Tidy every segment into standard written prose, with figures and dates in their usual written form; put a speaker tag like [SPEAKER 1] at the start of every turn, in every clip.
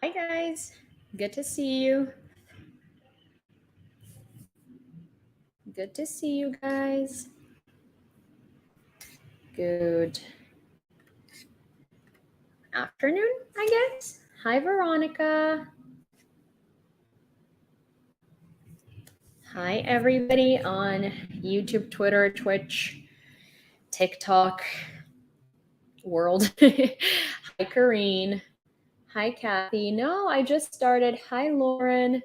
[SPEAKER 1] Hi guys, good to see you. Good to see you guys. Good afternoon, I guess. Hi Veronica. Hi everybody on YouTube, Twitter, Twitch, TikTok world. Hi Karine. Hi Kathy. No, I just started. Hi Lauren.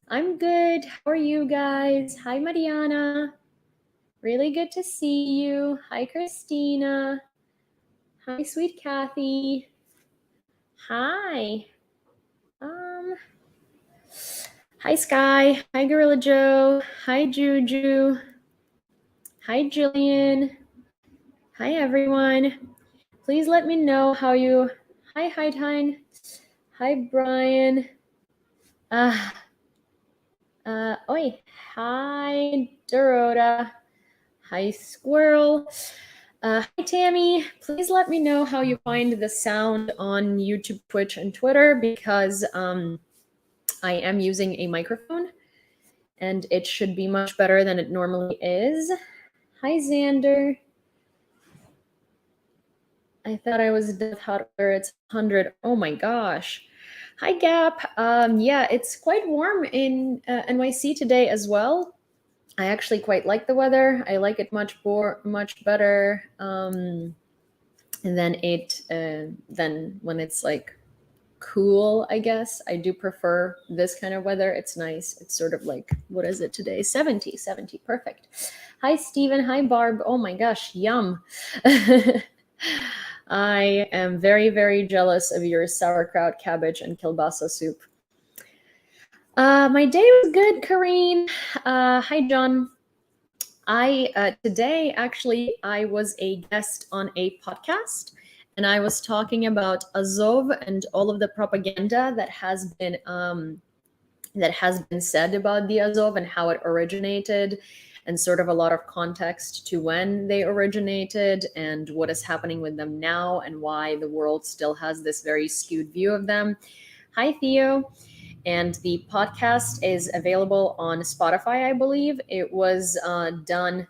[SPEAKER 1] I'm good. How are you guys? Hi Mariana. Really good to see you. Hi Christina. Hi sweet Kathy. Hi. Hi Sky. Hi Gorilla Joe. Hi Juju. Hi Jillian. Hi everyone. Please let me know how you. Hi Heidhein. Hi Brian. Oi. Hi Dorota. Hi Squirrel. Hi Tammy. Please let me know how you find the sound on YouTube, Twitch, and Twitter because I am using a microphone and it should be much better than it normally is. Hi Xander. I thought I was death hotter. It's 100. Oh my gosh. Hi Gap. Yeah, it's quite warm in NYC today as well. I actually quite like the weather. I like it much better than when it's like cool, I guess. I do prefer this kind of weather. It's nice. It's sort of like, what is it today? 70, perfect. Hi, Steven. Hi, Barb. Oh my gosh, yum. I am very, very jealous of your sauerkraut, cabbage, and kielbasa soup. My day was good, Karine. Hi, John. Today, actually, I was a guest on a podcast, and I was talking about Azov and all of the propaganda that has been said about the Azov and how it originated, and sort of a lot of context to when they originated and what is happening with them now and why the world still has this very skewed view of them. Hi, Theo. And the podcast is available on Spotify, I believe. It was done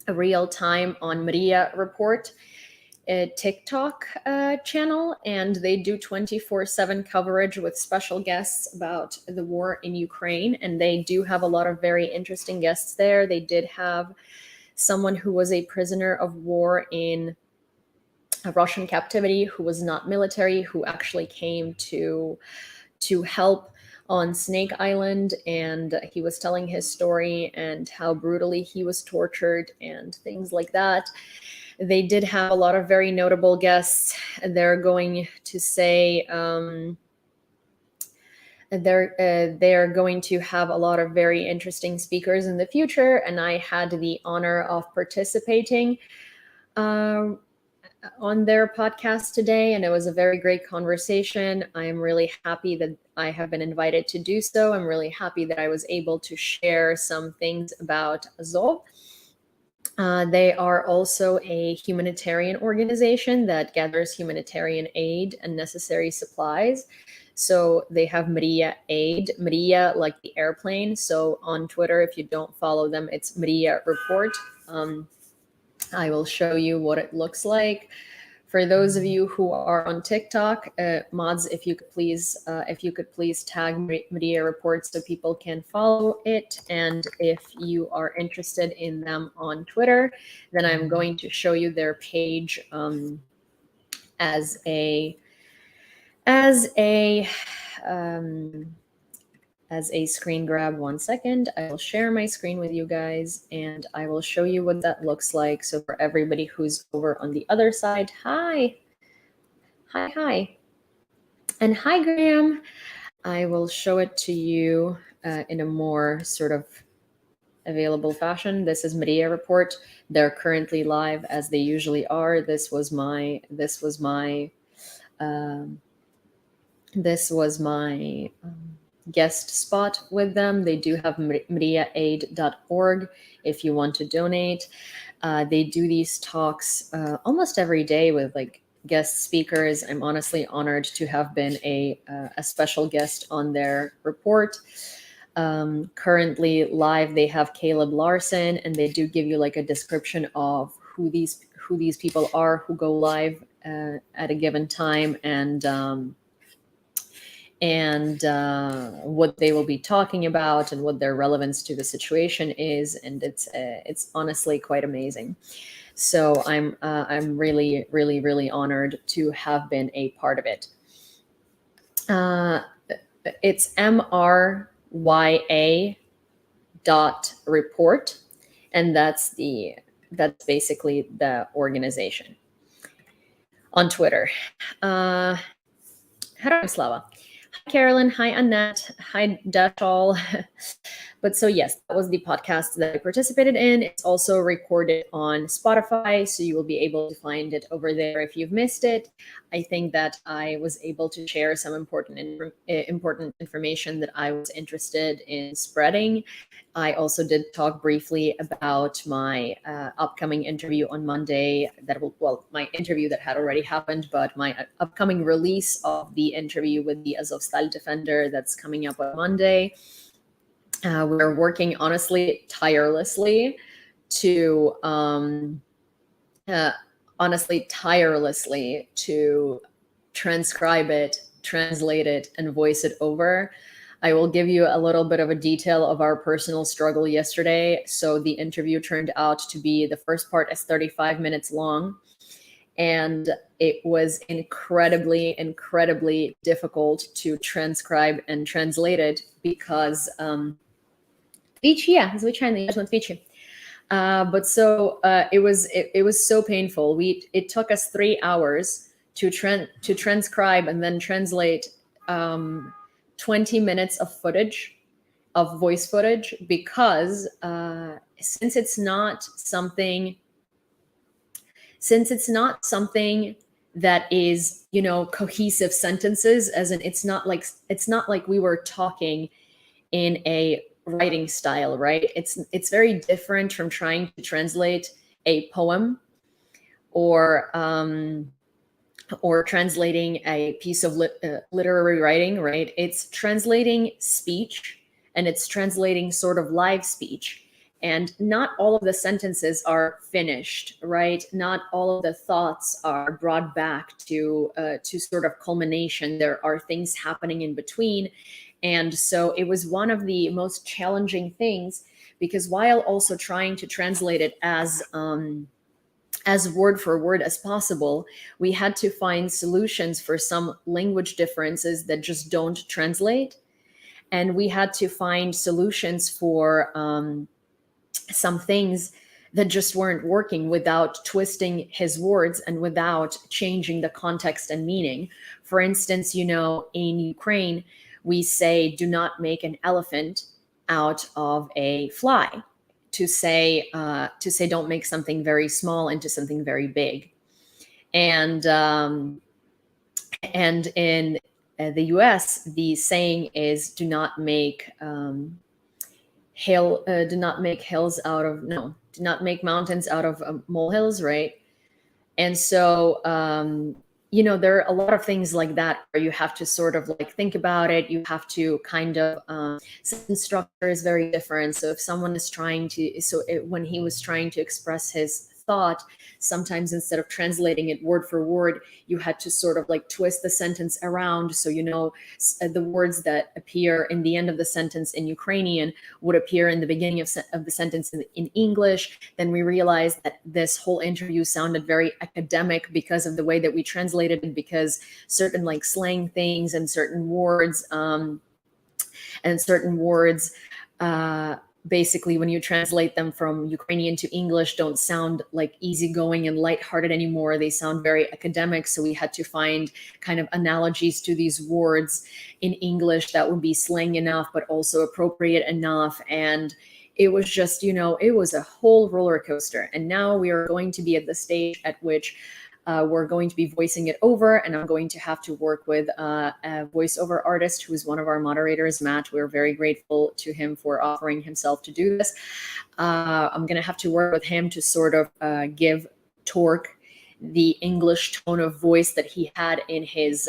[SPEAKER 1] real time on Maria Report, a TikTok channel, and they do 24/7 coverage with special guests about the war in Ukraine. And they do have a lot of very interesting guests there. They did have someone who was a prisoner of war in a Russian captivity who was not military, who actually came to help on Snake Island, and he was telling his story and how brutally he was tortured and things like that. They did have a lot of very notable guests. They're going to say they're going to have a lot of very interesting speakers in the future, and I had the honor of participating on their podcast today, and it was a very great conversation. I am really happy that I have been invited to do so. I'm really happy that I was able to share some things about Azov. They are also a humanitarian organization that gathers humanitarian aid and necessary supplies. So they have Maria Aid, Maria like the airplane. So on Twitter, if you don't follow them, it's Maria Report. I will show you what it looks like. For those of you who are on TikTok, mods, if you could please tag Maria Report so people can follow it. And if you are interested in them on Twitter, then I'm going to show you their page as a screen grab. 1 second. I will share my screen with you guys and I will show you what that looks like. So for everybody who's over on the other side, hi. And hi, Graham. I will show it to you in a more sort of available fashion. This is Maria Report. They're currently live as they usually are. This was my guest spot with them. They do have mariaaid.org if you want to donate. They do these talks almost every day with like guest speakers. I'm honestly honored to have been a special guest on their report. Currently live, they have Caleb Larson, and they do give you like a description of who these people are who go live at a given time, and what they will be talking about and what their relevance to the situation is, and it's honestly quite amazing. So I'm really, really, really honored to have been a part of it. It's MRYA.report, and that's basically the organization. On Twitter. Hello, Slava. Hi, Carolyn. Hi, Annette. Hi, Dashall. But so yes, that was the podcast that I participated in. It's also recorded on Spotify, so you will be able to find it over there if you've missed it. I think that I was able to share some important information that I was interested in spreading. I also did talk briefly about my upcoming interview on Monday. My interview that had already happened, but my upcoming release of the interview with the Azovstal defender that's coming up on Monday. We're working honestly tirelessly to transcribe it, translate it, and voice it over. I will give you a little bit of a detail of our personal struggle yesterday. So the interview turned out to be, the first part is 35 minutes long, and it was incredibly, incredibly difficult to transcribe and translate it because but so it was so painful. It took us 3 hours to transcribe and then translate 20 minutes of voice footage, because since it's not something that is, cohesive sentences, as in it's not like we were talking in a writing style, right? It's very different from trying to translate a poem or translating a piece of literary writing, right? It's translating speech, and it's translating sort of live speech. And not all of the sentences are finished, right? Not all of the thoughts are brought back to sort of culmination. There are things happening in between. And so it was one of the most challenging things, because while also trying to translate it as word for word as possible, we had to find solutions for some language differences that just don't translate. And we had to find solutions for some things that just weren't working without twisting his words and without changing the context and meaning. For instance, in Ukraine, we say, do not make an elephant out of a fly, to say don't make something very small into something very big. And in the US, the saying is, do not make mountains out of molehills, right? And so there are a lot of things like that where you have to sort of like think about it. You have to kind of sentence structure is very different. So if someone is when he was trying to express his thought, sometimes instead of translating it word for word, you had to sort of like twist the sentence around. So, the words that appear in the end of the sentence in Ukrainian would appear in the beginning of the sentence in English. Then we realized that this whole interview sounded very academic because of the way that we translated it, because certain like slang things and certain words basically, when you translate them from Ukrainian to English, don't sound like easygoing and lighthearted anymore. They sound very academic. So we had to find kind of analogies to these words in English that would be slang enough, but also appropriate enough. And it was just, it was a whole roller coaster. And now we are going to be at the stage at which we're going to be voicing it over, and I'm going to have to work with a voiceover artist who is one of our moderators, Matt. We're very grateful to him for offering himself to do this. I'm going to have to work with him to sort of give torque the English tone of voice that he had in his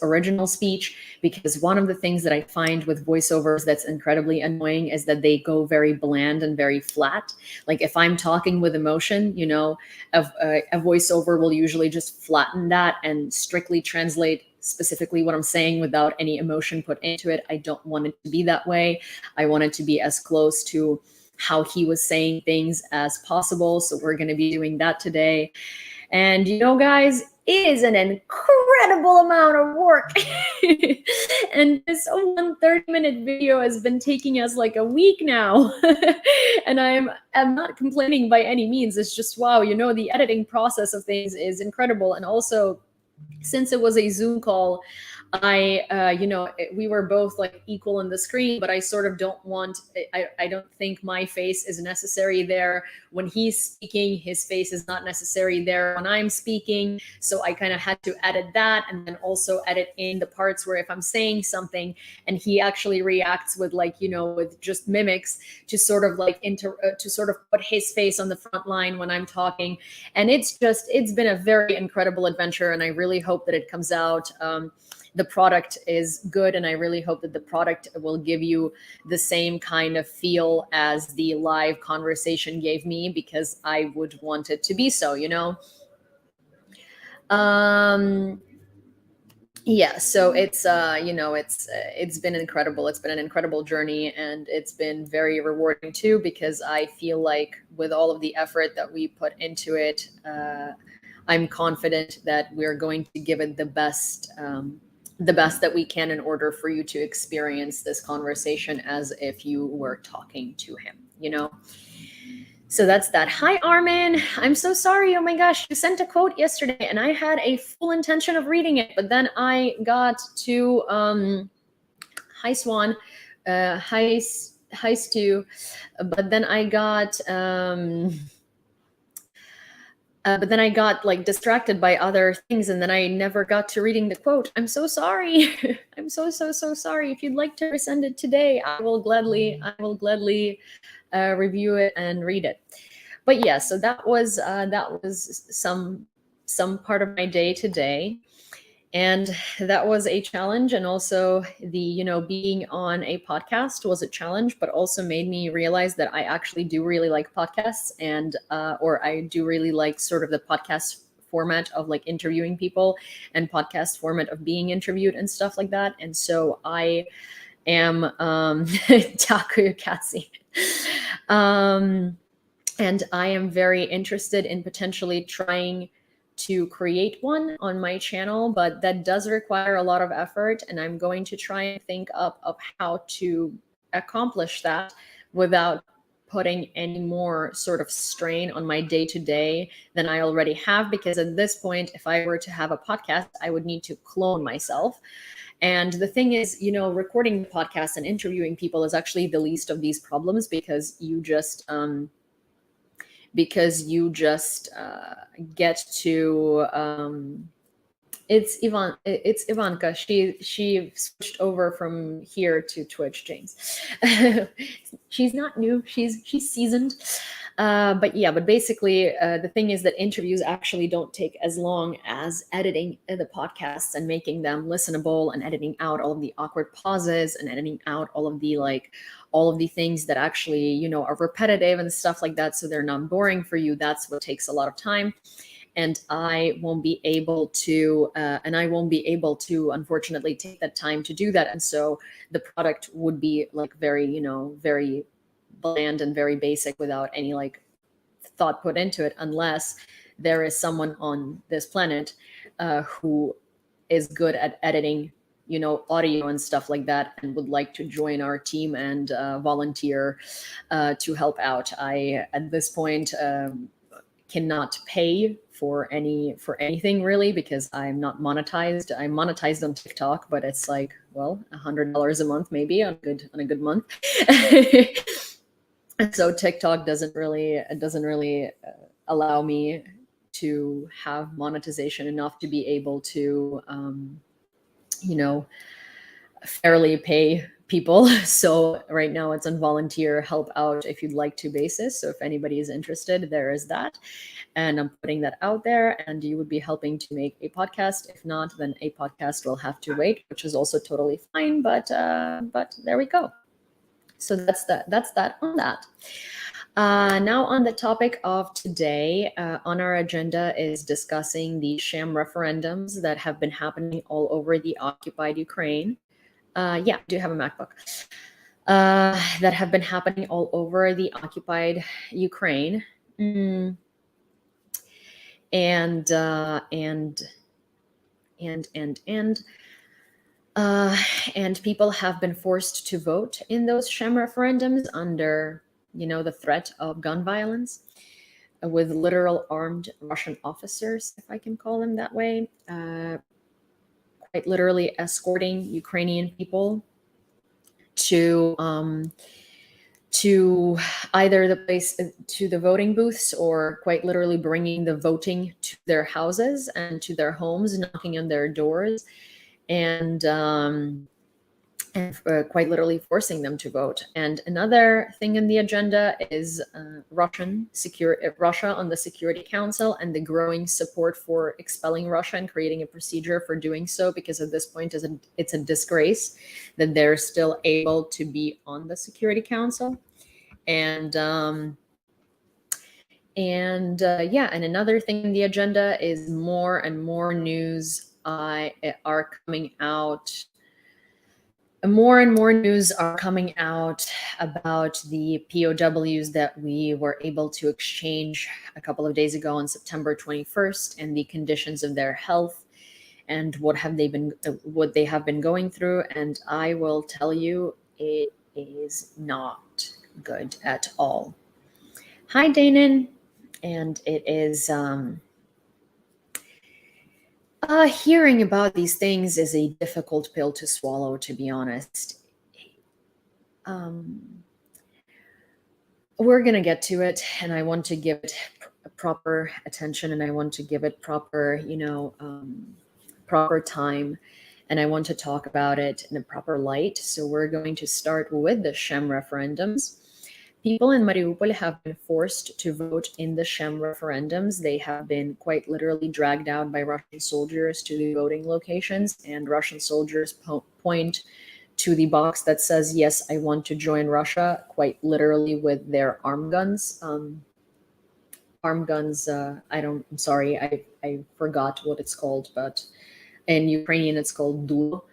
[SPEAKER 1] original speech, because one of the things that I find with voiceovers that's incredibly annoying is that they go very bland and very flat. Like if I'm talking with emotion, a voiceover will usually just flatten that and strictly translate specifically what I'm saying without any emotion put into it. I don't want it to be that way. I want it to be as close to how he was saying things as possible. So we're going to be doing that today. And guys, it is an incredible amount of work. And this 130-minute video has been taking us like a week now. And I'm not complaining by any means. It's just, wow, the editing process of things is incredible. And also, since it was a Zoom call, we were both like equal on the screen, but I sort of I don't think my face is necessary there. When he's speaking, his face is not necessary there when I'm speaking. So I kind of had to edit that, and then also edit in the parts where if I'm saying something and he actually reacts with with just mimics to sort of to sort of put his face on the front line when I'm talking. And it's been a very incredible adventure, and I really hope that it comes out. The product is good, and I really hope that the product will give you the same kind of feel as the live conversation gave me, because I would want it to be so, yeah, so it's been incredible. It's been an incredible journey, and it's been very rewarding too, because I feel like with all of the effort that we put into it, I'm confident that we're going to give it the best that we can in order for you to experience this conversation as if you were talking to him, So that's that. Hi, Armin. I'm so sorry. Oh my gosh, you sent a quote yesterday and I had a full intention of reading it, but then I got to, hi, Swan. Hi, Stu. But then I got, like distracted by other things, and then I never got to reading the quote. I'm so sorry. I'm so sorry. If you'd like to resend it today, I will gladly review it and read it. But yeah, so that was some part of my day today. And that was a challenge. And also the, being on a podcast was a challenge, but also made me realize that I actually do really like podcasts, and, or I do really like sort of the podcast format of like interviewing people, and podcast format of being interviewed and stuff like that. And so I am, Takuyakatsi. And I am very interested in potentially trying to create one on my channel, but that does require a lot of effort, and I'm going to try and think up of how to accomplish that without putting any more sort of strain on my day-to-day than I already have, because at this point, if I were to have a podcast, I would need to clone myself. And the thing is, recording podcasts and interviewing people is actually the least of these problems, because you just get to it's Ivanka. She switched over from here to Twitch, James. She's not new, she's seasoned. But basically the thing is that interviews actually don't take as long as editing the podcasts and making them listenable, and editing out all of the awkward pauses, and editing out all of the things that actually are repetitive and stuff like that, so they're not boring for you. That's what takes a lot of time, and I won't be able to unfortunately take that time to do that. And so the product would be like very very bland and very basic without any like thought put into it, unless there is someone on this planet who is good at editing audio and stuff like that, and would like to join our team and volunteer to help out. I at this point cannot pay for anything really, because I'm not monetized. I'm monetized on TikTok, but it's like, well, $100 a month maybe on a good month. And so TikTok doesn't really allow me to have monetization enough to be able to fairly pay people. So right now it's on volunteer help out if you'd like to basis. So if anybody is interested, there is that. And I'm putting that out there, and you would be helping to make a podcast. If not, then a podcast will have to wait, which is also totally fine. But there we go. So that's that on that. Now on the topic of today, on our agenda is discussing the sham referendums that have been happening all over the occupied Ukraine. Yeah, I do have a MacBook. That have been happening all over the occupied Ukraine. Mm. And people have been forced to vote in those sham referendums under, the threat of gun violence, with literal armed Russian officers, if I can call them that way, quite literally escorting Ukrainian people to either the place, to the voting booths, or quite literally bringing the voting to their houses and to their homes, knocking on their doors, and quite literally forcing them to vote. And another thing in the agenda is Russia on the Security Council, and the growing support for expelling Russia and creating a procedure for doing so, because at this point it's a disgrace that they're still able to be on the Security Council. And another thing in the agenda is more and more news are coming out. More and more news are coming out about the POWs that we were able to exchange a couple of days ago on September 21st, and the conditions of their health and what they have been going through. And I will tell you, it is not good at all. Hi, Danon. And it is hearing about these things is a difficult pill to swallow, to be honest. We're going to get to it, and I want to give it proper attention, and I want to give it proper, proper time, and I want to talk about it in a proper light. So we're going to start with the Sham referendums. People in Mariupol have been forced to vote in the Sham referendums. They have been quite literally dragged out by Russian soldiers to the voting locations, and Russian soldiers point to the box that says, "Yes, I want to join Russia," quite literally with their arm guns. I'm sorry, I forgot what it's called, but in Ukrainian it's called dulo.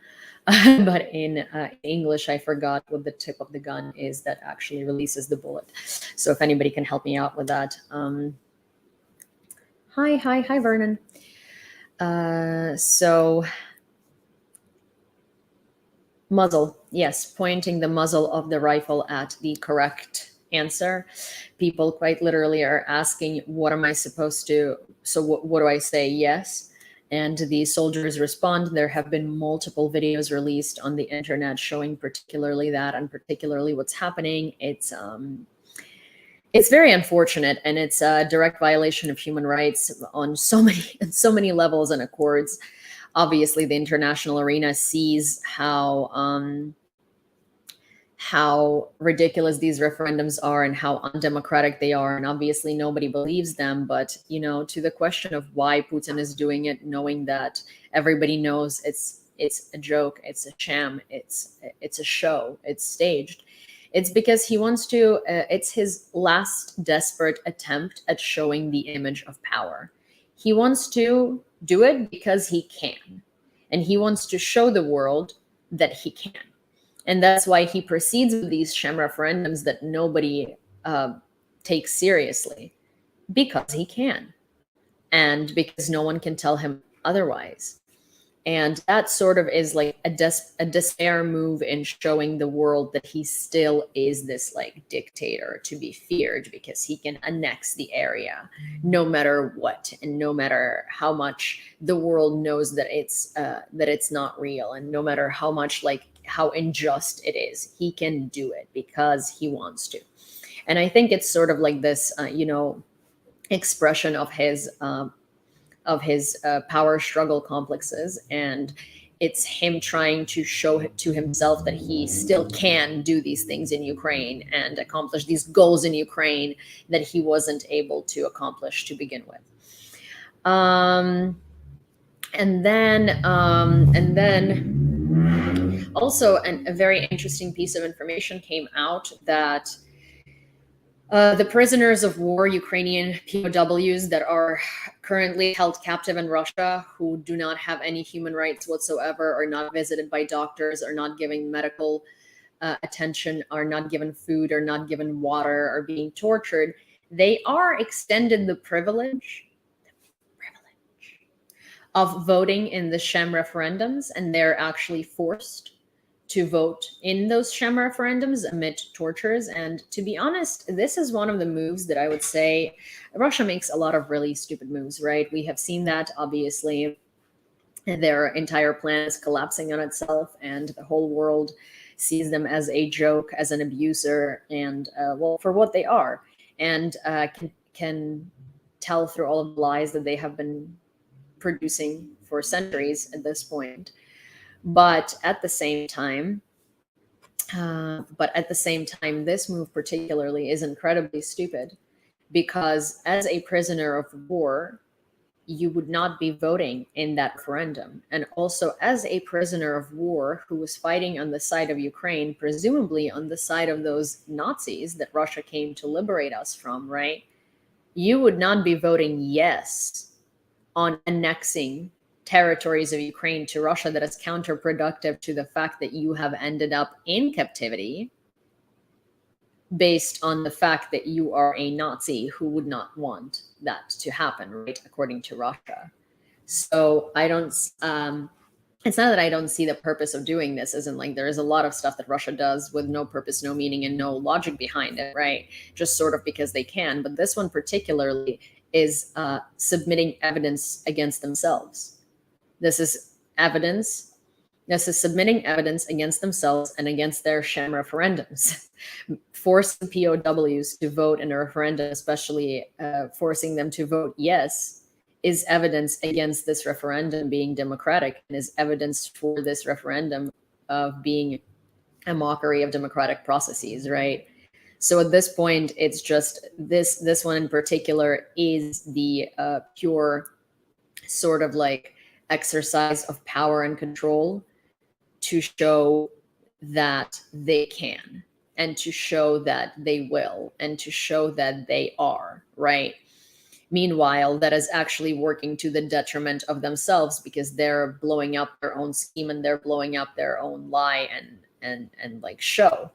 [SPEAKER 1] But in English, I forgot what the tip of the gun is that actually releases the bullet. So if anybody can help me out with that. Hi, Vernon. So muzzle, yes, pointing the muzzle of the rifle at the correct answer. People quite literally are asking, what am I supposed to, so what do I say? Yes. And the soldiers respond. There have been multiple videos released on the internet showing particularly that, and particularly what's happening. It's very unfortunate, and it's a direct violation of human rights on so many levels and accords. Obviously, the international arena sees how ridiculous these referendums are and how undemocratic they are. And obviously nobody believes them. But, to the question of why Putin is doing it, knowing that everybody knows it's a joke, it's a sham, it's a show, it's staged. It's because he wants to, it's his last desperate attempt at showing the image of power. He wants to do it because he can. And he wants to show the world that he can. And that's why he proceeds with these sham referendums that nobody takes seriously, because he can, and because no one can tell him otherwise. And that sort of is like a despair move in showing the world that he still is this like dictator to be feared, because he can annex the area no matter what, and no matter how much the world knows that it's not real, and no matter how much how unjust it is, he can do it because he wants to. And I think it's sort of like this, expression of his power struggle complexes, and it's him trying to show to himself that he still can do these things in Ukraine and accomplish these goals in Ukraine that he wasn't able to accomplish to begin with. And then also a very interesting piece of information came out that the prisoners of war, Ukrainian POWs that are currently held captive in Russia, who do not have any human rights whatsoever, are not visited by doctors, are not given medical attention, are not given food, are not given water, are being tortured, they are extended the privilege of voting in the Sham referendums, and they're actually forced to vote in those Sham referendums amid tortures. And to be honest, this is one of the moves that I would say Russia makes a lot of really stupid moves, right? We have seen that, obviously. Their entire plan is collapsing on itself, and the whole world sees them as a joke, as an abuser, and well, for what they are, and can tell through all of the lies that they have been producing for centuries at this point. But at the same time, this move particularly is incredibly stupid, because as a prisoner of war, you would not be voting in that referendum. And also, as a prisoner of war who was fighting on the side of Ukraine, presumably on the side of those Nazis that Russia came to liberate us from, right? You would not be voting yes on annexing territories of Ukraine to Russia. That is counterproductive to the fact that you have ended up in captivity based on the fact that you are a Nazi who would not want that to happen, right? According to Russia. So I don't, it's not that I don't see the purpose of doing this, as in like there is a lot of stuff that Russia does with no purpose, no meaning, and no logic behind it, right? Just sort of because they can. But this one particularly is submitting evidence against themselves. This is evidence. This is submitting evidence against themselves and against their sham referendums. Forcing POWs to vote in a referendum, especially forcing them to vote yes, is evidence against this referendum being democratic, and is evidence for this referendum of being a mockery of democratic processes, right? So at this point, it's just this one in particular is the pure sort of like exercise of power and control to show that they can, and to show that they will, and to show that they are, right? Meanwhile, that is actually working to the detriment of themselves, because they're blowing up their own scheme and they're blowing up their own lie and like show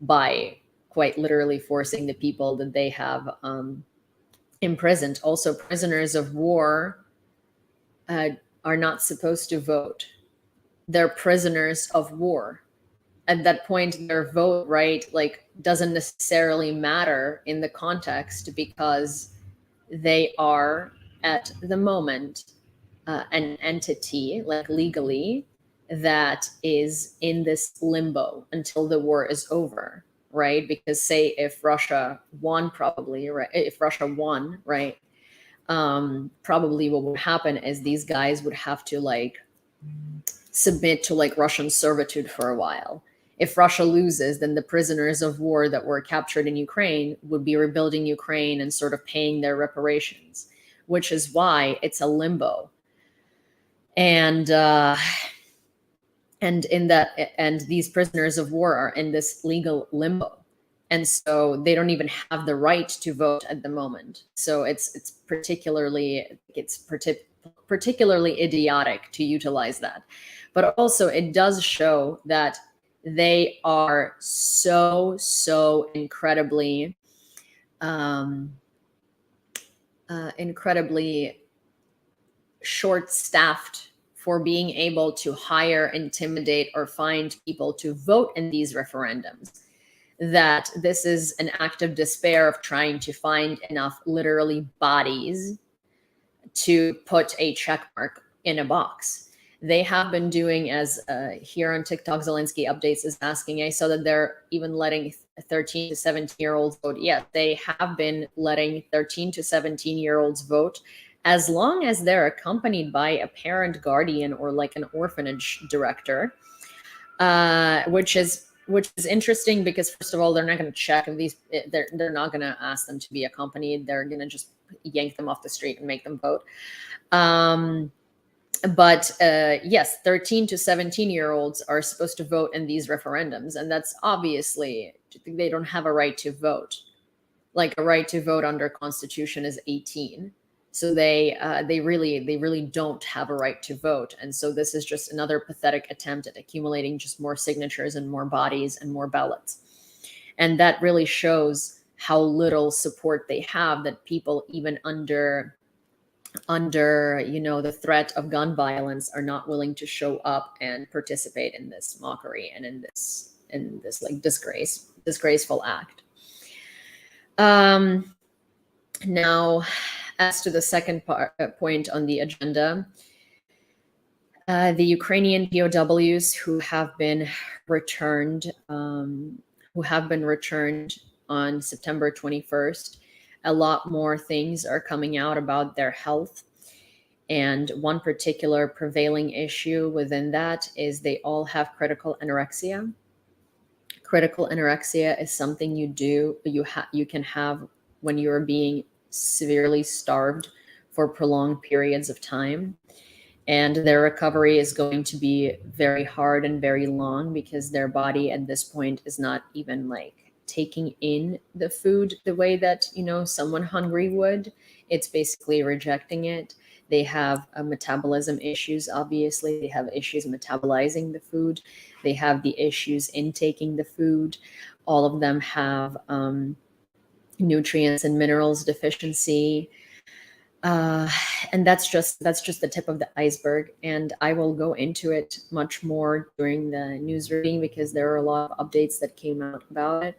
[SPEAKER 1] by quite literally forcing the people that they have imprisoned. Also, prisoners of war are not supposed to vote. They're prisoners of war. At that point, their vote, right, like doesn't necessarily matter in the context, because they are at the moment an entity, like legally, that is in this limbo until the war is over, right? Because say if Russia won, probably, right? If Russia won, right? Probably what would happen is these guys would have to like submit to like Russian servitude for a while. If Russia loses, then the prisoners of war that were captured in Ukraine would be rebuilding Ukraine and sort of paying their reparations, which is why it's a limbo. And these prisoners of war are in this legal limbo, and so they don't even have the right to vote at the moment. So it's particularly idiotic to utilize that. But also, it does show that they are so incredibly short-staffed for being able to hire, intimidate, or find people to vote in these referendums, that this is an act of despair of trying to find enough literally bodies to put a check mark in a box. They have been doing, as here on TikTok, Zelensky Updates is asking, I saw that they're even letting 13 to 17-year-olds vote. Yeah, they have been letting 13 to 17-year-olds vote as long as they're accompanied by a parent, guardian, or like an orphanage director, which is interesting because, first of all, they're not going to check if they're not going to ask them to be accompanied. They're going to just yank them off the street and make them vote. But yes, 13 to 17-year-olds are supposed to vote in these referendums, and that's obviously, they don't have a right to vote. Like, a right to vote under Constitution is 18. So they really don't have a right to vote. And so this is just another pathetic attempt at accumulating just more signatures and more bodies and more ballots. And that really shows how little support they have, that people even under the threat of gun violence are not willing to show up and participate in this mockery and in this like disgraceful act. Now, as to the second point on the agenda, the Ukrainian POWs who have been returned on September 21st, a lot more things are coming out about their health. And one particular prevailing issue within that is they all have critical anorexia. Critical anorexia is something you can have when you're being severely starved for prolonged periods of time. And their recovery is going to be very hard and very long because their body at this point is not even like taking in the food the way that, someone hungry would. It's basically rejecting it. They have metabolism issues, obviously. They have issues metabolizing the food. They have the issues intaking the food. All of them have nutrients and minerals deficiency. And that's just the tip of the iceberg. And I will go into it much more during the news reading because there are a lot of updates that came out about it.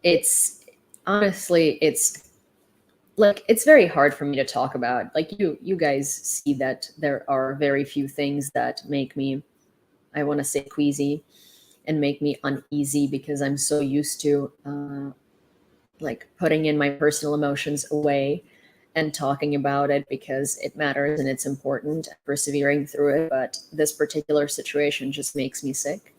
[SPEAKER 1] It's honestly, it's very hard for me to talk about. Like, you guys see that there are very few things that make me, I want to say, queasy and make me uneasy because I'm so used to putting in my personal emotions away and talking about it because it matters and it's important, persevering through it. But this particular situation just makes me sick.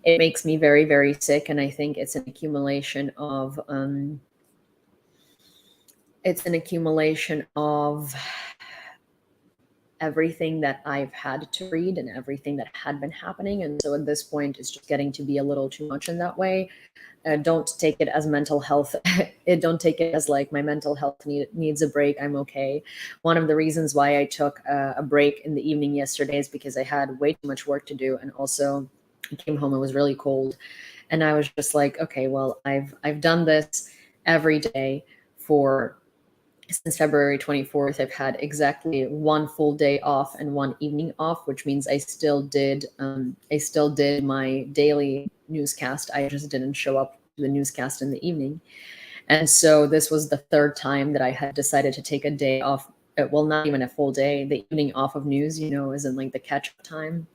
[SPEAKER 1] It makes me very, very sick. And I think it's an accumulation of everything that I've had to read and everything that had been happening. And so at this point, it's just getting to be a little too much in that way. Don't take it as mental health. Don't take it as like my mental health needs a break. I'm okay. One of the reasons why I took a break in the evening yesterday is because I had way too much work to do. And also I came home, it was really cold. And I was just like, okay, well, I've done this every day since February 24th. I've had exactly one full day off and one evening off, which means I still did my daily newscast. I just didn't show up to the newscast in the evening. And so this was the third time that I had decided to take a day off. Well, not even a full day. The evening off of news, isn't like the catch-up time.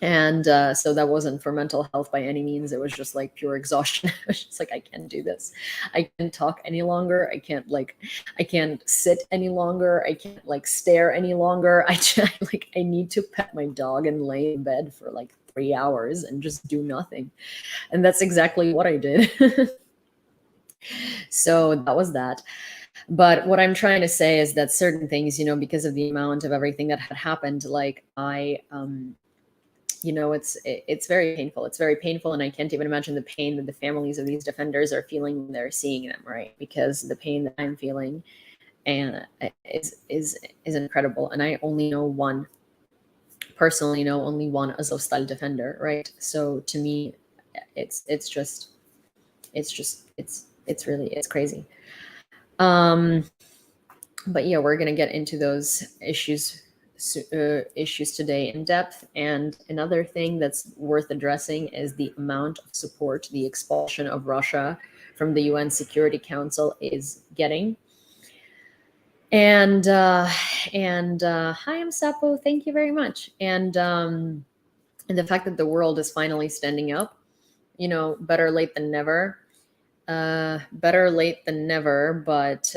[SPEAKER 1] And so that wasn't for mental health by any means. It was just like pure exhaustion. I was just like, I can't do this. I can't talk any longer. I can't sit any longer. I can't stare any longer. I need to pet my dog and lay in bed for 3 hours and just do nothing. And that's exactly what I did. So that was that. But what I'm trying to say is that certain things, because of the amount of everything that had happened, it's very painful. It's very painful. And I can't even imagine the pain that the families of these defenders are feeling when they're seeing them, right? Because the pain that I'm feeling is incredible. And I only know one, personally know only one Azovstal defender, right? So to me, it's crazy. But yeah, we're going to get into those issues today in depth. And another thing that's worth addressing is the amount of support the expulsion of Russia from the UN Security Council is getting. And hi, I'm Sapo. Thank you very much. And the fact that the world is finally standing up, better late than never. Better late than never, but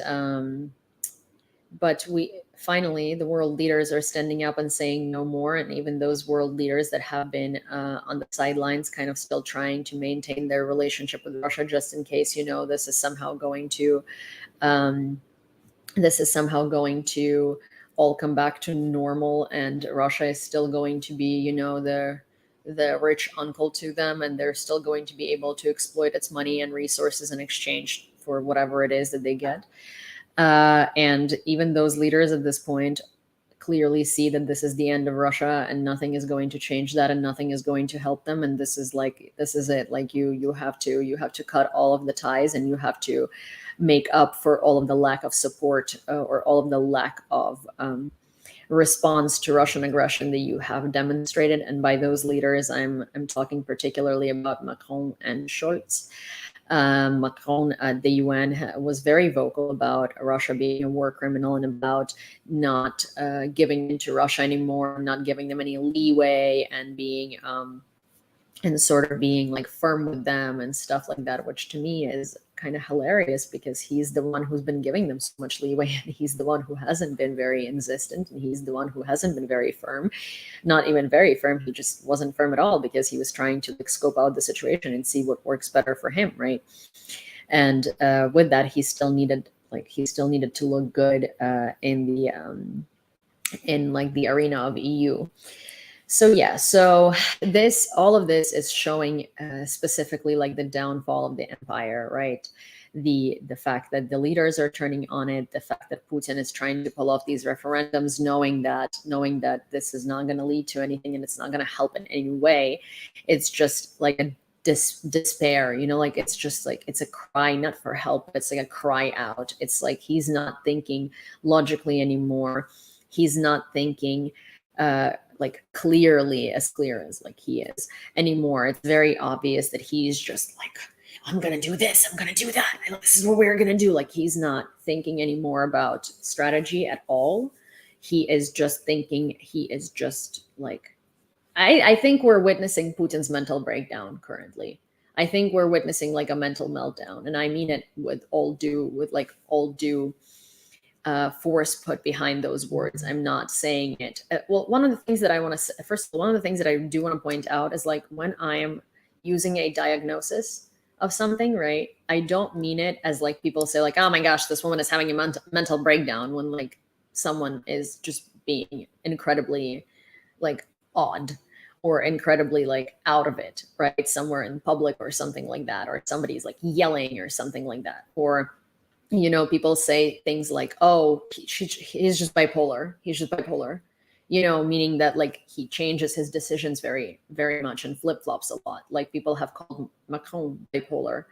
[SPEAKER 1] we finally, the world leaders are standing up and saying no more. And even those world leaders that have been on the sidelines, kind of still trying to maintain their relationship with Russia, just in case, this is somehow going to um, all come back to normal, and Russia is still going to be, the rich uncle to them, and they're still going to be able to exploit its money and resources in exchange for whatever it is that they get. And even those leaders at this point clearly see that this is the end of Russia, and nothing is going to change that, and nothing is going to help them. And this is it. Like you have to cut all of the ties, and you have to make up for all of the lack of support, or all of the lack of response to Russian aggression that you have demonstrated. And by those leaders, I'm talking particularly about Macron and Scholz. Macron at the UN was very vocal about Russia being a war criminal, and about not giving in to Russia anymore, not giving them any leeway, and being and sort of being like firm with them and stuff like that, which to me is kind of hilarious, because he's the one who's been giving them so much leeway, and he's the one who hasn't been very insistent, and he's the one who hasn't been very firm. Not even very firm, he just wasn't firm at all, because he was trying to scope out the situation and see what works better for him, right? And with that, he still needed to look good in the arena of EU. So yeah, so all of this is showing specifically like the downfall of the empire, right? The fact that the leaders are turning on it, the fact that Putin is trying to pull off these referendums, knowing that this is not going to lead to anything, and it's not going to help in any way. It's just like a despair, like it's just like, it's a cry not for help, it's like a cry out. It's like he's not thinking logically anymore. He's not thinking like clear as like he is anymore. It's very obvious that he's just like, I'm gonna do this, I'm gonna do that, this is what we're gonna do. Like, he's not thinking anymore about strategy at all. He is just like, I think we're witnessing Putin's mental breakdown currently. I think we're witnessing like a mental meltdown, and I mean it with all due force put behind those words. I'm not saying it. Well, one of the things that I want to say, first of all, one of the things that I do want to point out is like, when I am using a diagnosis of something, right? I don't mean it as like people say like, oh my gosh, this woman is having a mental breakdown, when like someone is just being incredibly like odd, or incredibly like out of it, right? Somewhere in public or something like that, or somebody's like yelling or something like that. Or people say things like, oh, he's just bipolar. He's just bipolar, meaning that like he changes his decisions very, very much and flip-flops a lot. Like, people have called Macron bipolar.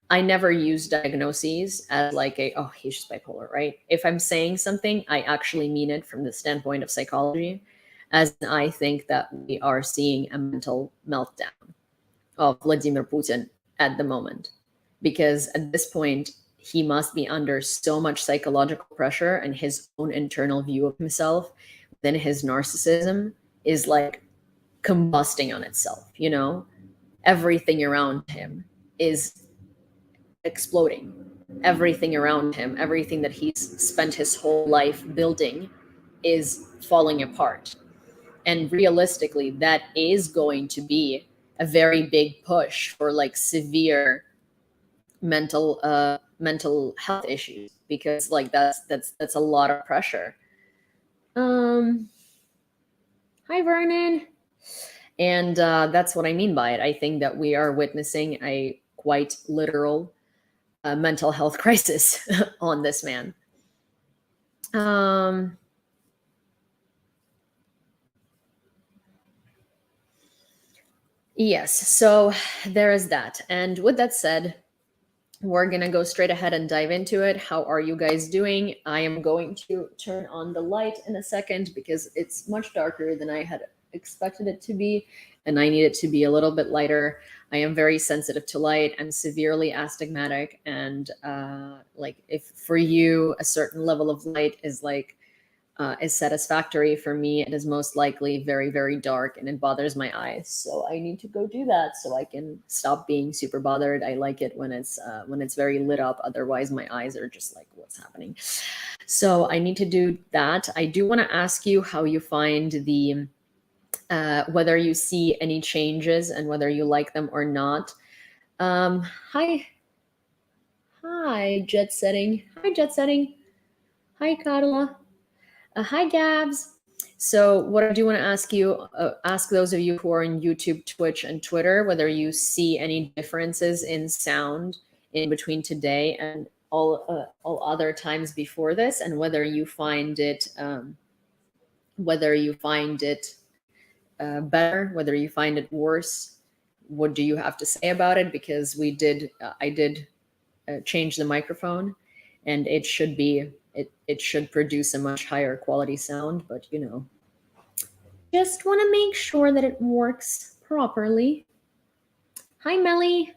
[SPEAKER 1] I never use diagnoses as like oh, he's just bipolar, right? If I'm saying something, I actually mean it from the standpoint of psychology, as I think that we are seeing a mental meltdown of Vladimir Putin at the moment. Because at this point, he must be under so much psychological pressure, and his own internal view of himself, then his narcissism is like combusting on itself. Everything around him is exploding. Everything around him, everything that he's spent his whole life building, is falling apart. And realistically, that is going to be a very big push for like severe mental health issues, because like that's a lot of pressure. Hi Vernon. And that's what I mean by it. I think that we are witnessing a quite literal mental health crisis on this man. Yes, so there is that. And with that said, we're going to go straight ahead and dive into it. How are you guys doing? I am going to turn on the light in a second, because it's much darker than I had expected it to be, and I need it to be a little bit lighter. I am very sensitive to light. I'm severely astigmatic, and like, if for you a certain level of light is like is satisfactory for me. It is most likely very, very dark and it bothers my eyes. So I need to go do that so I can stop being super bothered. I like it when it's very lit up. Otherwise, my eyes are just like, what's happening? So I need to do that. I do want to ask you how you find the whether you see any changes and whether you like them or not. Hi, jet setting. Hi, jet setting. Hi, Carla. Hi, Gabs. So what I do want to ask you, ask those of you who are on YouTube, Twitch, and Twitter, whether you see any differences in sound in between today and all other times before this, and whether you find it better, whether you find it worse. What do you have to say about it? Because I did change the microphone, and it should be. It should produce a much higher quality sound, but you know, just want to make sure that it works properly. Hi, Melly.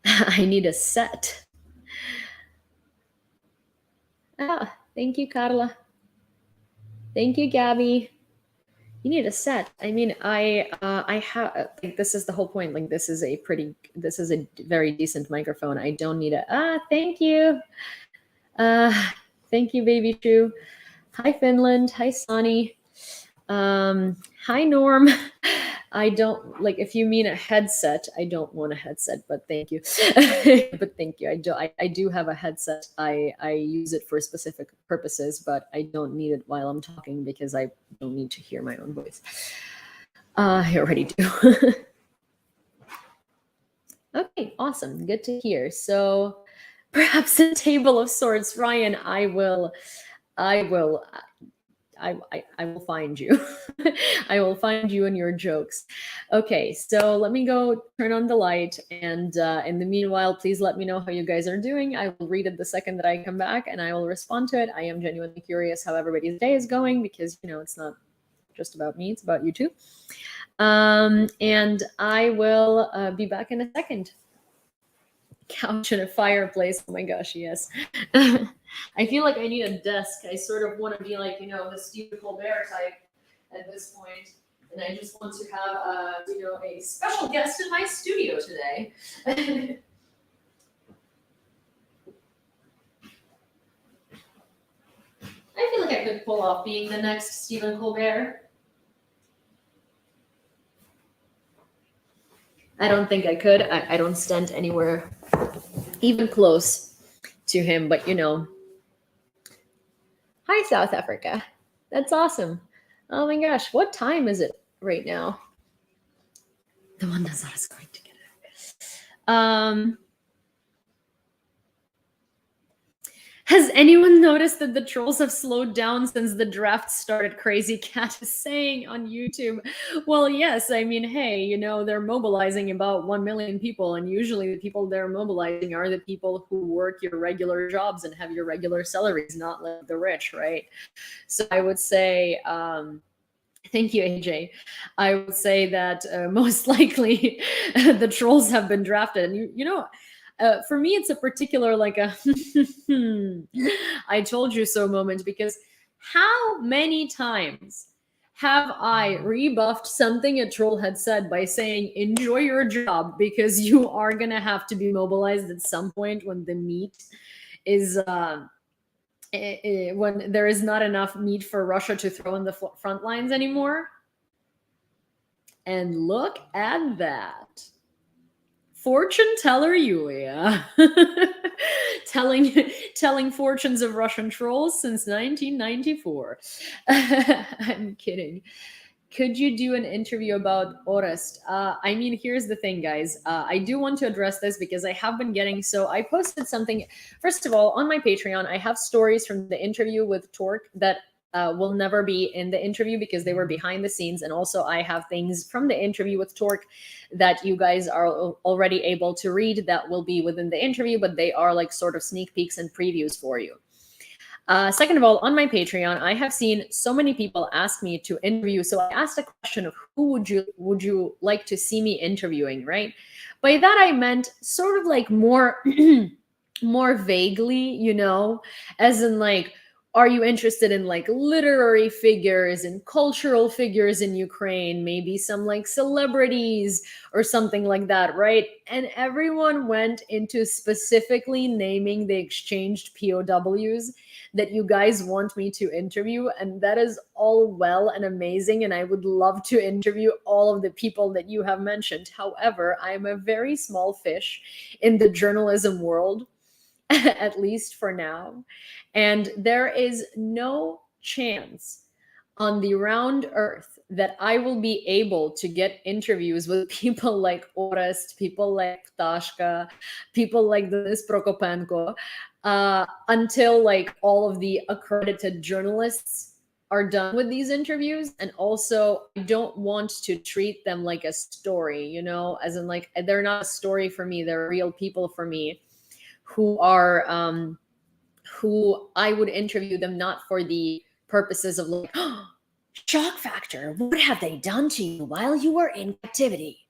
[SPEAKER 1] I need a set. Thank you, Carla. Thank you, Gabby. You need a set. I mean, I have, like, this is the whole point. Like, this is a very decent microphone. I don't need thank you. Thank you, Baby Shoe. Hi, Finland. Hi, Sonny. Hi, Norm. I don't, like, if you mean a headset, I don't want a headset, but thank you. But thank you. I do have a headset. I use it for specific purposes, but I don't need it while I'm talking because I don't need to hear my own voice. I already do. Okay, awesome. Good to hear. So perhaps a table of sorts, Ryan, I will find you. I will find you and your jokes. Okay, so let me go turn on the light. And in the meanwhile, please let me know how you guys are doing. I will read it the second that I come back and I will respond to it. I am genuinely curious how everybody's day is going because, you know, it's not just about me, it's about you too. And I will be back in a second. Couch and a fireplace. Oh my gosh, yes. I feel like I need a desk. I sort of want to be like, you know, the Stephen Colbert type at this point. And I just want to have, you know, a special guest in my studio today. I feel like I could pull off being the next Stephen Colbert. I don't think I could. I don't stand anywhere even close to him, but you know. Hi, South Africa. That's awesome. Oh my gosh, what time is it right now? The one that's not is going to get it. Has anyone noticed that the trolls have slowed down since the draft started? Crazy Cat is saying on YouTube. Well, yes, I mean, hey, you know, they're mobilizing about 1 million people, and usually the people they're mobilizing are the people who work your regular jobs and have your regular salaries, not like the rich, right? So I would say, thank you, AJ. I would say that most likely the trolls have been drafted. And you know, for me, it's a particular like a I told you so moment, because how many times have I rebuffed something a troll had said by saying, enjoy your job because you are going to have to be mobilized at some point when the meat is when there is not enough meat for Russia to throw in the front lines anymore. And look at that. Fortune teller Yulia telling fortunes of Russian trolls since 1994. I'm kidding. Could you do an interview about Orest? I mean, here's the thing, guys. I do want to address this because I have been getting, so I posted something. First of all, on my Patreon, I have stories from the interview with Torque that will never be in the interview because they were behind the scenes. And also I have things from the interview with Torque that you guys are already able to read that will be within the interview, but they are like sort of sneak peeks and previews for you. Second of all, on my Patreon, I have seen so many people ask me to interview. So I asked a question of who would you like to see me interviewing, right? By that I meant sort of like more more vaguely, as in like, are you interested in like literary figures and cultural figures in Ukraine, maybe some like celebrities or something like that, right? And everyone went into specifically naming the exchanged POWs that you guys want me to interview. And that is all well and amazing. And I would love to interview all of the people that you have mentioned. However, I am a very small fish in the journalism world, at least for now. And there is no chance on the round earth that I will be able to get interviews with people like Orest, people like Ptashka, people like Denis Prokopenko, until like all of the accredited journalists are done with these interviews. And also, I don't want to treat them like a story, as in like they're not a story for me, they're real people for me who are who I would interview them not for the purposes of like, oh, shock factor, what have they done to you while you were in captivity?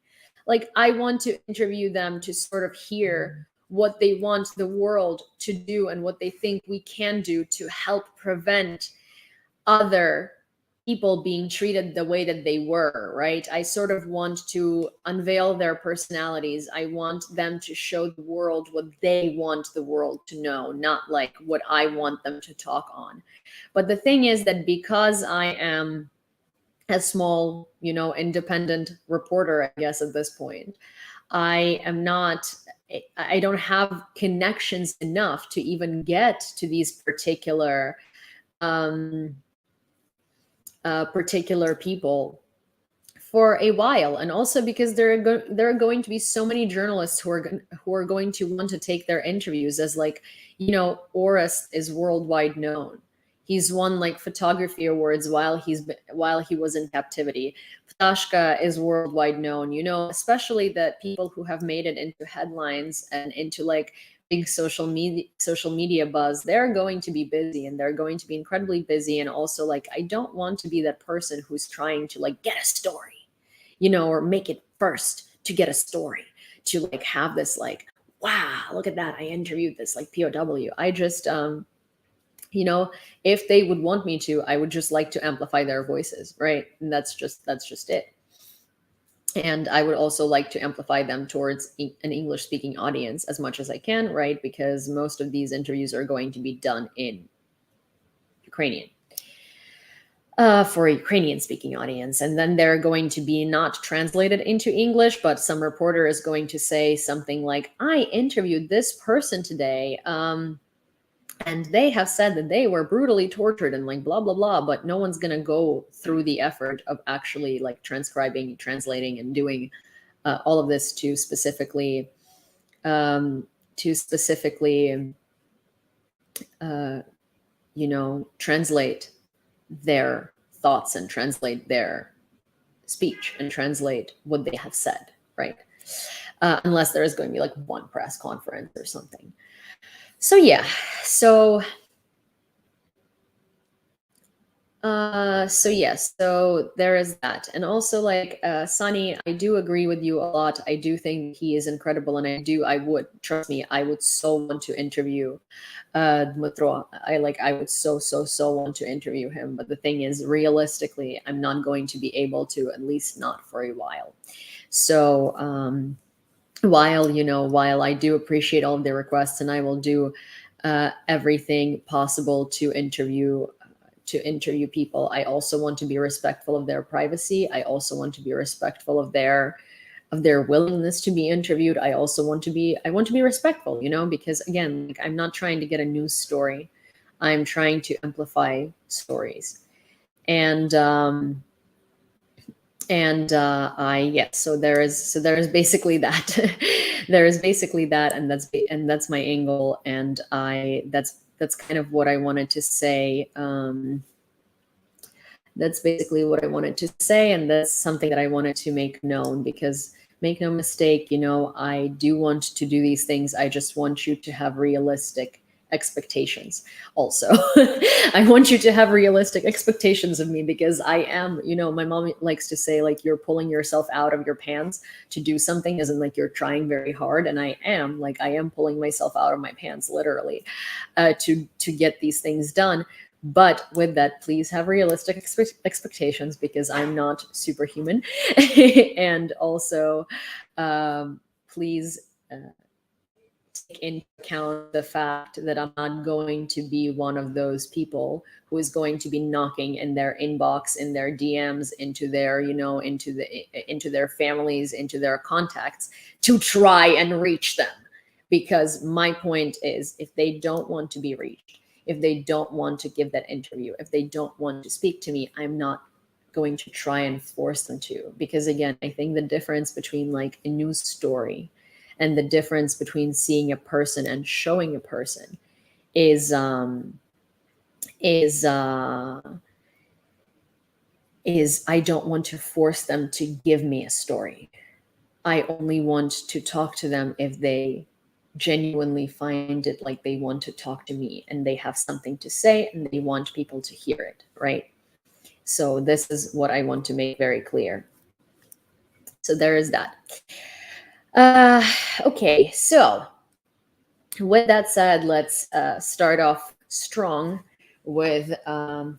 [SPEAKER 1] Like, I want to interview them to sort of hear what they want the world to do and what they think we can do to help prevent other people being treated the way that they were, right? I sort of want to unveil their personalities. I want them to show the world what they want the world to know, not like what I want them to talk on. But the thing is that because I am a small, independent reporter, I guess at this point, I am not, I don't have connections enough to even get to these particular people for a while. And also because there are going to be so many journalists who are going to want to take their interviews, as like, Orest is worldwide known. He's won like photography awards while he was in captivity. Ptashka is worldwide known, especially that people who have made it into headlines and into like big social media buzz, they're going to be busy, and they're going to be incredibly busy. And also, like, I don't want to be that person who's trying to like get a story, or make it first to get a story, to like have this like, wow, look at that, I interviewed this like POW. I just if they would want me to, I would just like to amplify their voices, right? And that's just it. And I would also like to amplify them towards an English speaking audience as much as I can, right? Because most of these interviews are going to be done in Ukrainian, for a Ukrainian speaking audience. And then they're going to be not translated into English, but some reporter is going to say something like, I interviewed this person today, and they have said that they were brutally tortured and like blah, blah, blah, but no one's going to go through the effort of actually like transcribing, translating, and doing all of this to specifically, translate their thoughts and translate their speech and translate what they have said, right? Unless there is going to be like one press conference or something. So yeah, so yes, so there is that. And also like, Sunny, I do agree with you a lot. I do think he is incredible, and I would, trust me, I would so want to interview Dmytro. I would so want to interview him. But the thing is, realistically, I'm not going to be able to, at least not for a while. So while I do appreciate all of the requests, and I will do everything possible to interview people, I also want to be respectful of their privacy. I also want to be respectful of their willingness to be interviewed. I want to be respectful, because again, like, I'm not trying to get a news story. I'm trying to amplify stories. And so there is basically that. There is basically that, and that's my angle, and that's kind of what I wanted to say. That's basically what I wanted to say, and that's something that I wanted to make known, because make no mistake, I do want to do these things. I just want you to have realistic expectations also. I want you to have realistic expectations of me, because I am, my mom likes to say, like, you're pulling yourself out of your pants to do something, as in like you're trying very hard. And I am pulling myself out of my pants, literally, to get these things done. But with that, please have realistic expectations, because I'm not superhuman. And also, please take into account the fact that I'm not going to be one of those people who is going to be knocking in their inbox, in their DMs, into their, into their families, into their contacts, to try and reach them. Because my point is, if they don't want to be reached, if they don't want to give that interview, if they don't want to speak to me, I'm not going to try and force them to. Because again, I think the difference between like a news story and the difference between seeing a person and showing a person is I don't want to force them to give me a story. I only want to talk to them if they genuinely find it like they want to talk to me, and they have something to say and they want people to hear it, right? So this is what I want to make very clear. So there is that. Okay, so with that said, let's start off strong with the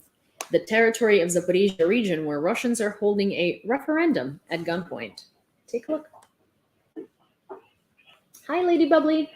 [SPEAKER 1] territory of Zaporizhia region, where Russians are holding a referendum at gunpoint. Take a look. Hi, Lady Bubbly.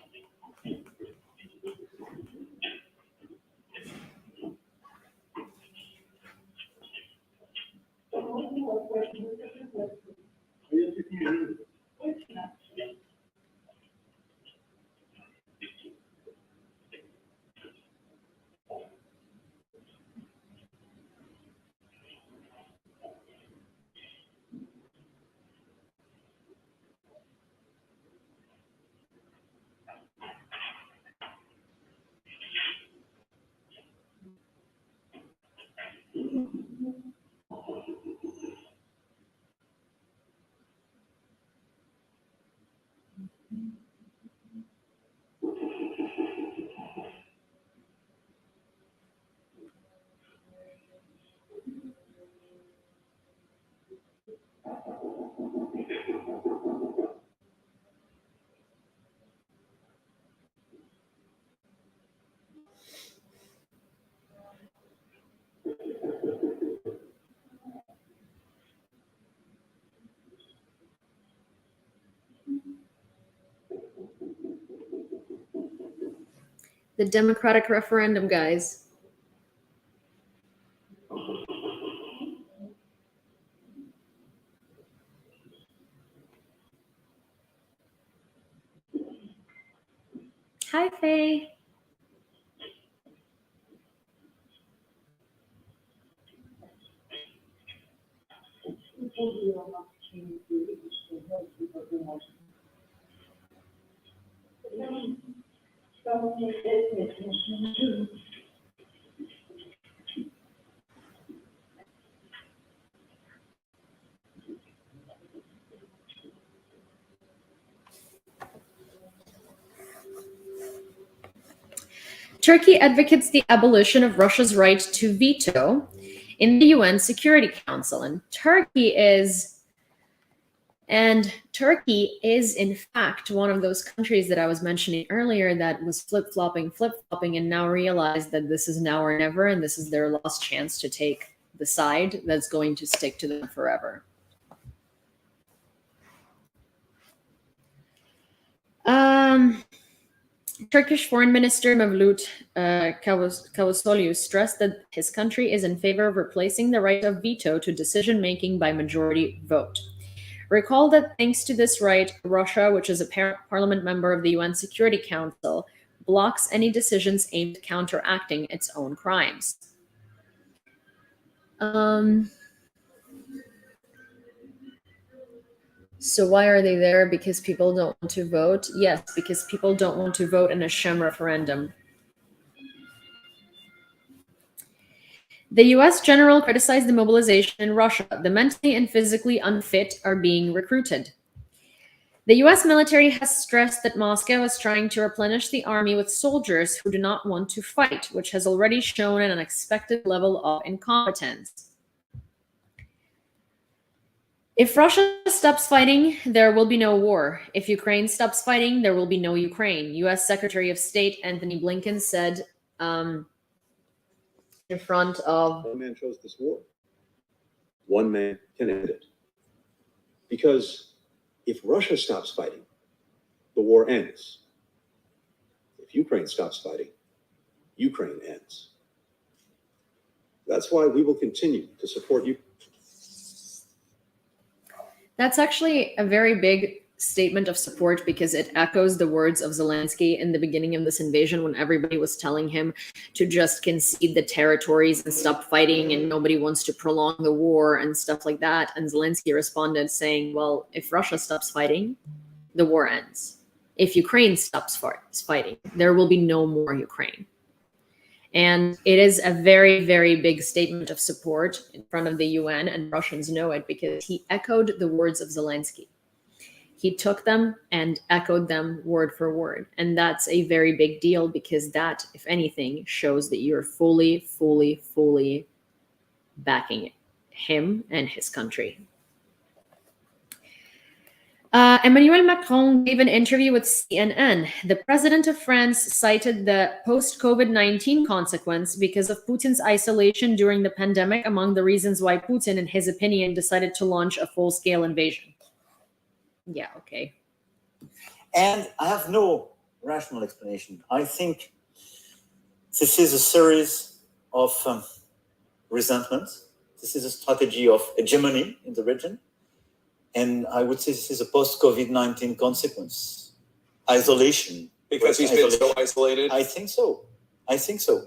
[SPEAKER 1] The democratic referendum, guys. Hi, Faye. Turkey advocates the abolition of Russia's right to veto in the UN Security Council. And Turkey is, in fact, one of those countries that I was mentioning earlier that was flip-flopping, and now realized that this is now or never, and this is their last chance to take the side that's going to stick to them forever. Turkish Foreign Minister Mevlut Cavusoglu stressed that his country is in favor of replacing the right of veto to decision-making by majority vote. Recall that thanks to this right, Russia, which is a parliament member of the UN Security Council, blocks any decisions aimed at counteracting its own crimes. So why are they there? Because people don't want to vote? Yes, because people don't want to vote in a Sham referendum. The US general criticized the mobilization in Russia. The mentally and physically unfit are being recruited. The US military has stressed that Moscow is trying to replenish the army with soldiers who do not want to fight, which has already shown an unexpected level of incompetence. If Russia stops fighting, there will be no war. If Ukraine stops fighting, there will be no Ukraine. US Secretary of State Anthony Blinken said in front of...
[SPEAKER 2] One man chose this war. One man can end it. Because if Russia stops fighting, the war ends. If Ukraine stops fighting, Ukraine ends. That's why we will continue to support you.
[SPEAKER 1] That's actually a very big statement of support because it echoes the words of Zelensky in the beginning of this invasion when everybody was telling him to just concede the territories and stop fighting and nobody wants to prolong the war and stuff like that. And Zelensky responded saying, well, if Russia stops fighting, the war ends. If Ukraine stops fighting, there will be no more Ukraine. And it is a very, very big statement of support in front of the UN, and Russians know it because he echoed the words of Zelensky. He took them and echoed them word for word. And that's a very big deal because that, if anything, shows that you're fully, fully, fully backing him and his country. Emmanuel Macron gave an interview with CNN. The president of France cited the post-COVID-19 consequence because of Putin's isolation during the pandemic among the reasons why Putin, in his opinion, decided to launch a full-scale invasion. Yeah, okay.
[SPEAKER 3] And I have no rational explanation. I think this is a series of resentments. This is a strategy of hegemony in the region. And I would say this is a post-COVID-19 consequence. Isolation.
[SPEAKER 2] Because he's been so isolated?
[SPEAKER 3] I think so. I think so.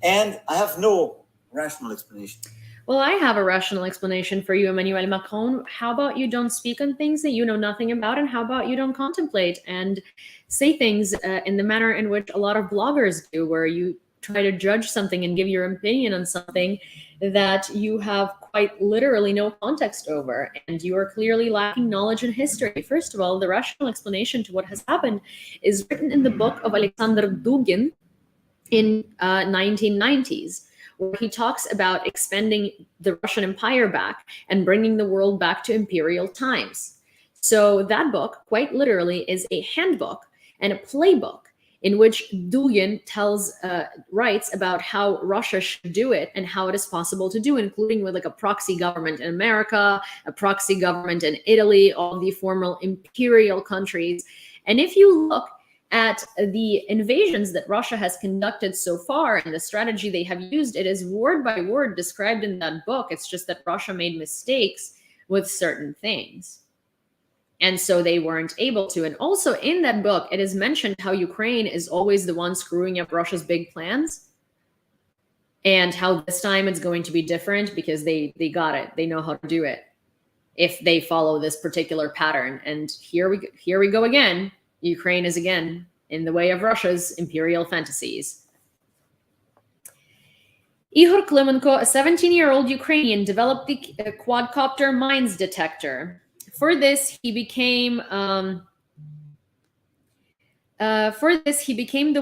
[SPEAKER 3] And I have no rational explanation.
[SPEAKER 1] Well, I have a rational explanation for you, Emmanuel Macron. How about you don't speak on things that you know nothing about, and how about you don't contemplate and say things in the manner in which a lot of bloggers do, where you try to judge something and give your opinion on something that you have quite literally no context over, and you are clearly lacking knowledge and history. First of all, the rational explanation to what has happened is written in the book of Alexander Dugin in 1990s, where he talks about expanding the Russian Empire back and bringing the world back to imperial times. So that book, quite literally, is a handbook and a playbook in which Dugin writes about how Russia should do it and how it is possible to do, including with like a proxy government in America, a proxy government in Italy, all the former imperial countries. And if you look at the invasions that Russia has conducted so far and the strategy they have used, it is word by word described in that book. It's just that Russia made mistakes with certain things. And so they weren't able to. And also in that book, it is mentioned how Ukraine is always the one screwing up Russia's big plans, and how this time it's going to be different because they got it. They know how to do it if they follow this particular pattern. And here we go again. Ukraine is again in the way of Russia's imperial fantasies. Ihor Klimenko, a 17-year-old Ukrainian, developed the quadcopter mines detector. For this, he became the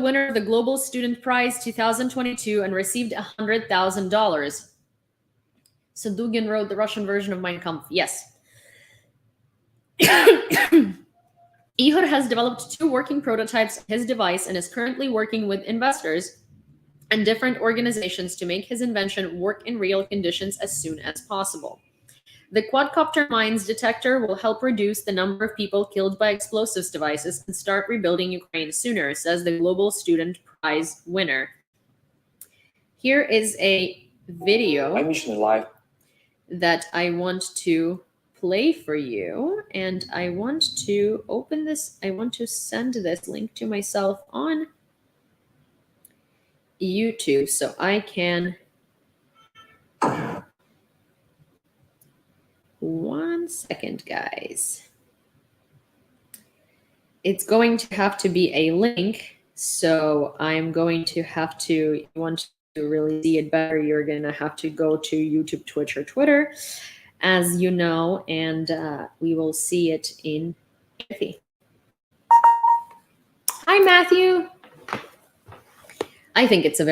[SPEAKER 1] winner of the Global Student Prize 2022 and received $100,000. So Dugin wrote the Russian version of Mein Kampf. Yes. Ihor has developed 2 working prototypes of his device and is currently working with investors and different organizations to make his invention work in real conditions as soon as possible. The quadcopter mines detector will help reduce the number of people killed by explosives devices and start rebuilding Ukraine sooner, says the Global Student Prize winner. Here is a video that I want to play for you, and I want to open this. I want to send this link to myself on YouTube so I can... One second, guys. It's going to have to be a link, so I'm going to have to, if you want to really see it better, you're going to have to go to YouTube, Twitch, or Twitter, as you know, and we will see it in Kathy. Hi, Matthew. I think it's a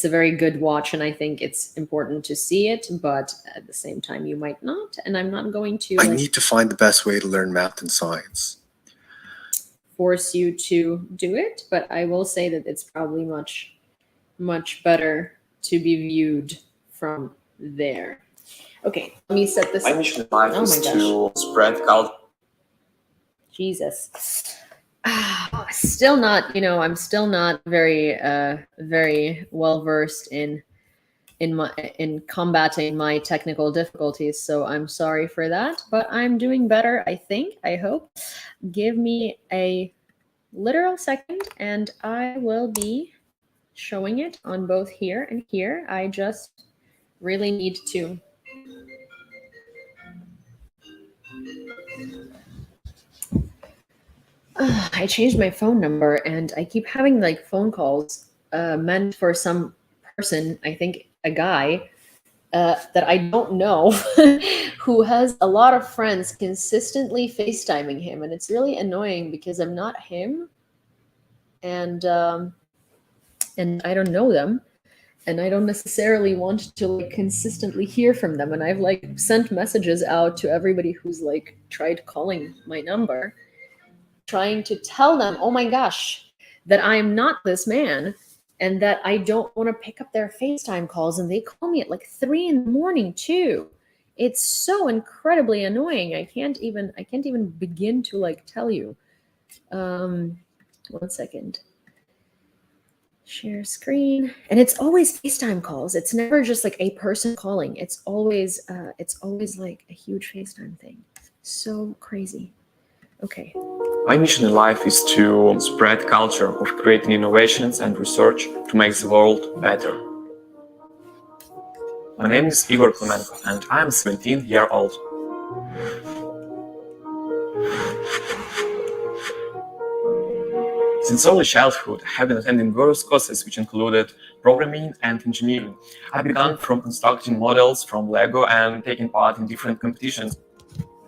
[SPEAKER 1] very good watch, and I think it's important to see it, but at the same time you might not, and I'm not going to
[SPEAKER 4] I need to find the best way to learn math and science.
[SPEAKER 1] Force you to do it, but I will say that it's probably much better to be viewed from there. Okay, let me set this
[SPEAKER 5] My
[SPEAKER 1] up.
[SPEAKER 5] mission in life
[SPEAKER 1] Oh
[SPEAKER 5] is
[SPEAKER 1] my gosh.
[SPEAKER 5] to spread culture.
[SPEAKER 1] Jesus. Still not, I'm still not very well versed in combating my technical difficulties, so I'm sorry for that, but I'm doing better, I hope. Give me a literal second and I will be showing it on both here and here. I just really need to I changed my phone number and I keep having like phone calls meant for some person, I think a guy, that I don't know, who has a lot of friends consistently FaceTiming him. And it's really annoying because I'm not him and I don't know them. And I don't necessarily want to like consistently hear from them. And I've like sent messages out to everybody who's like tried calling my number, trying to tell them, oh my gosh, that I'm not this man and that I don't want to pick up their FaceTime calls. And they call me at like 3 a.m. too. It's so incredibly annoying. I can't even begin to like tell you. 1 second. Share screen. And it's always FaceTime calls. It's never just like a person calling. It's always like a huge FaceTime thing. So crazy. Okay.
[SPEAKER 5] My mission in life is to spread culture of creating innovations and research to make the world better. My name is Igor Klemenko and I am 17 years old. Since early childhood, I have been attending various courses which included programming and engineering. I began from constructing models from Lego and taking part in different competitions.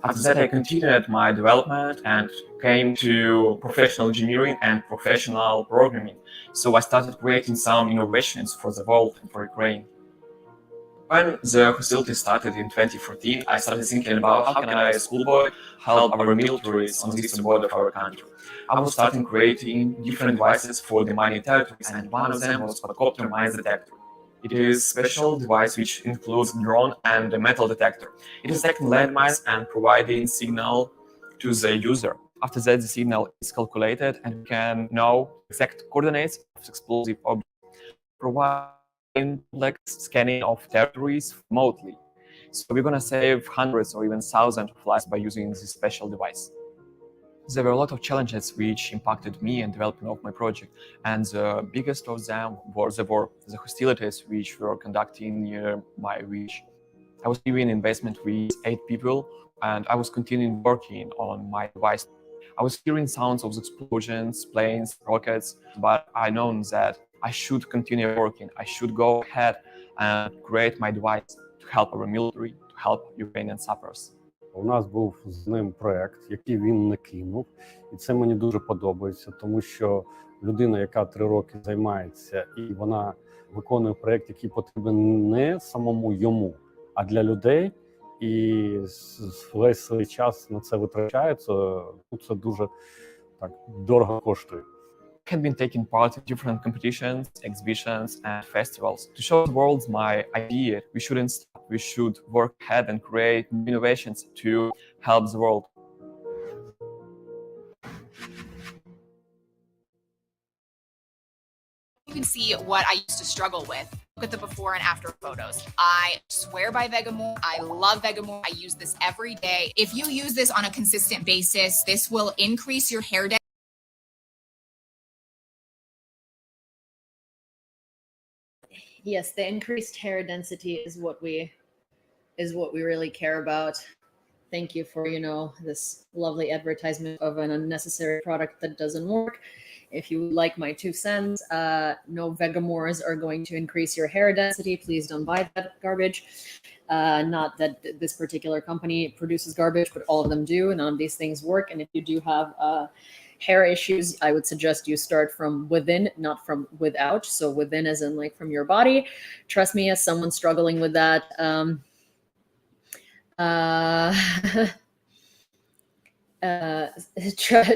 [SPEAKER 5] After that, I continued my development and came to professional engineering and professional programming. So I started creating some innovations for the world and for Ukraine. When the hostility started in 2014, I started thinking about how can I, as a schoolboy, help our militaries on the eastern border of our country. I was starting creating different devices for the mining territories, and one of them was quadcopter mine detector. It is a special device which includes a drone and a metal detector. It is detecting landmines and providing signal to the user. After that, the signal is calculated and we can know exact coordinates of explosive objects, providing complex scanning of territories remotely. So we're going to save hundreds or even thousands of lives by using this special device. There were a lot of challenges which impacted me and development of my project, and the biggest of them were the hostilities which were conducting near my village. I was living in basement with 8 people, and I was continuing working on my device. I was hearing sounds of explosions, planes, rockets, but I known that I should continue working. I should go ahead and create my device to help our military, to help Ukrainian sappers.
[SPEAKER 6] У нас був з ним проект, який він не кинув, і це мені дуже подобається, тому що людина, яка 3 роки займається, і вона виконує проект, який потрібен не самому йому, а для людей, і весь свій час на це витрачається, це дуже так дорого коштує.
[SPEAKER 5] I have been taking part in different competitions, exhibitions, and festivals. To show the world my idea, we shouldn't stop. We should work ahead and create new innovations to help the world.
[SPEAKER 7] You can see what I used to struggle with. Look at the before and after photos. I swear by Vegamore. I love Vegamore. I use this every day. If you use this on a consistent basis, this will increase your hair density.
[SPEAKER 1] Yes, the increased hair density is what we really care about. Thank you for, this lovely advertisement of an unnecessary product that doesn't work. If you like my 2 cents, no Vegamores are going to increase your hair density. Please don't buy that garbage. Not that this particular company produces garbage, but all of them do. None of these things work. And if you do have hair issues, I would suggest you start from within, not from without. So within as in like from your body. Trust me, as someone struggling with that,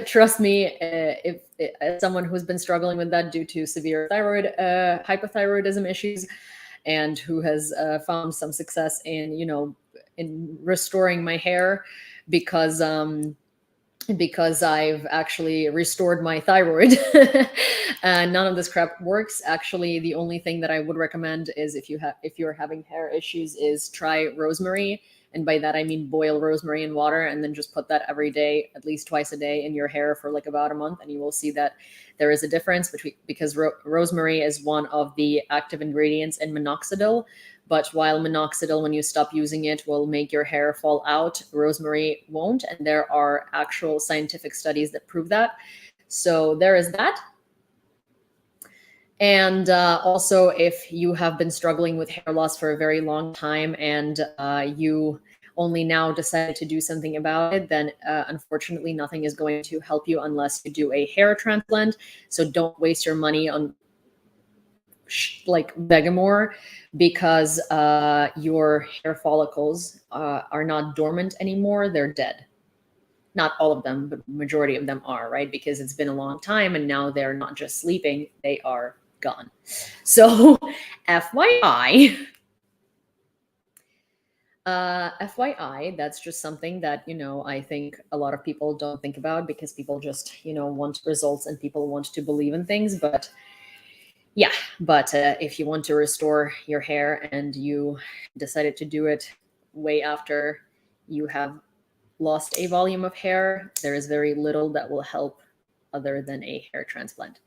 [SPEAKER 1] trust me, if as someone who's been struggling with that due to severe thyroid hypothyroidism issues, and who has found some success in, you know, in restoring my hair, because I've actually restored my thyroid. And none of this crap works. Actually, the only thing that I would recommend is if you're having hair issues, is try rosemary. And by that I mean boil rosemary in water and then just put that every day, at least twice a day, in your hair for like about a month, and you will see that there is a difference because rosemary is one of the active ingredients in minoxidil. But while minoxidil, when you stop using it, will make your hair fall out, rosemary won't. And there are actual scientific studies that prove that. So there is that. And also, if you have been struggling with hair loss for a very long time and you only now decided to do something about it, then unfortunately nothing is going to help you unless you do a hair transplant. So don't waste your money on like Vegamore, because your hair follicles are not dormant anymore, they're dead. Not all of them, but majority of them are, right? Because it's been a long time and now they're not just sleeping, they are gone. So FYI, that's just something that, you know, I think a lot of people don't think about, because people just, you know, want results and people want to believe in things. But yeah, but if you want to restore your hair and you decided to do it way after you have lost a volume of hair, there is very little that will help other than a hair transplant,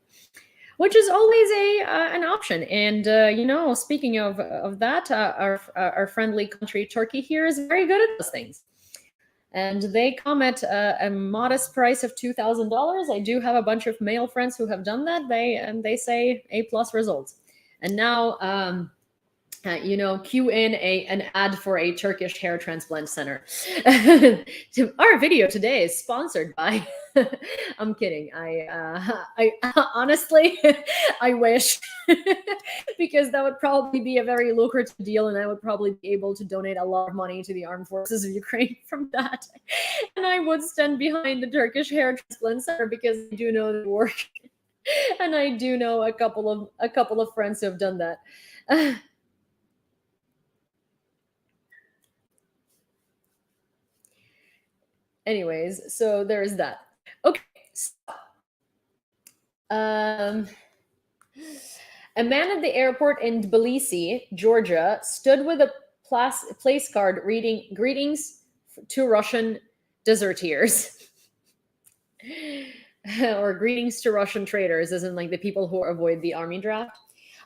[SPEAKER 1] which is always an option. And you know, speaking of that, our friendly country Turkey here is very good at those things, and they come at a modest price of $2,000. I do have a bunch of male friends who have done that. They say A+ results. And now you know, cue in an ad for a Turkish hair transplant center. Our video today is sponsored by. I'm kidding. I honestly, I wish, because that would probably be a very lucrative deal, and I would probably be able to donate a lot of money to the armed forces of Ukraine from that. And I would stand behind the Turkish hair transplant center, because I do know the work, and I do know a couple of friends who have done that. Anyways, so there's that. Okay. So, a man at the airport in Tbilisi, Georgia, stood with a place card reading "Greetings to Russian deserters," or "Greetings to Russian traitors," as in like the people who avoid the army draft.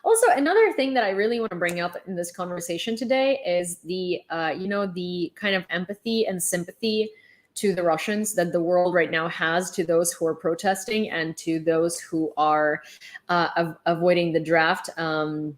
[SPEAKER 1] Also, another thing that I really want to bring up in this conversation today is the, you know, the kind of empathy and sympathy to the Russians that the world right now has to those who are protesting and to those who are avoiding the draft, to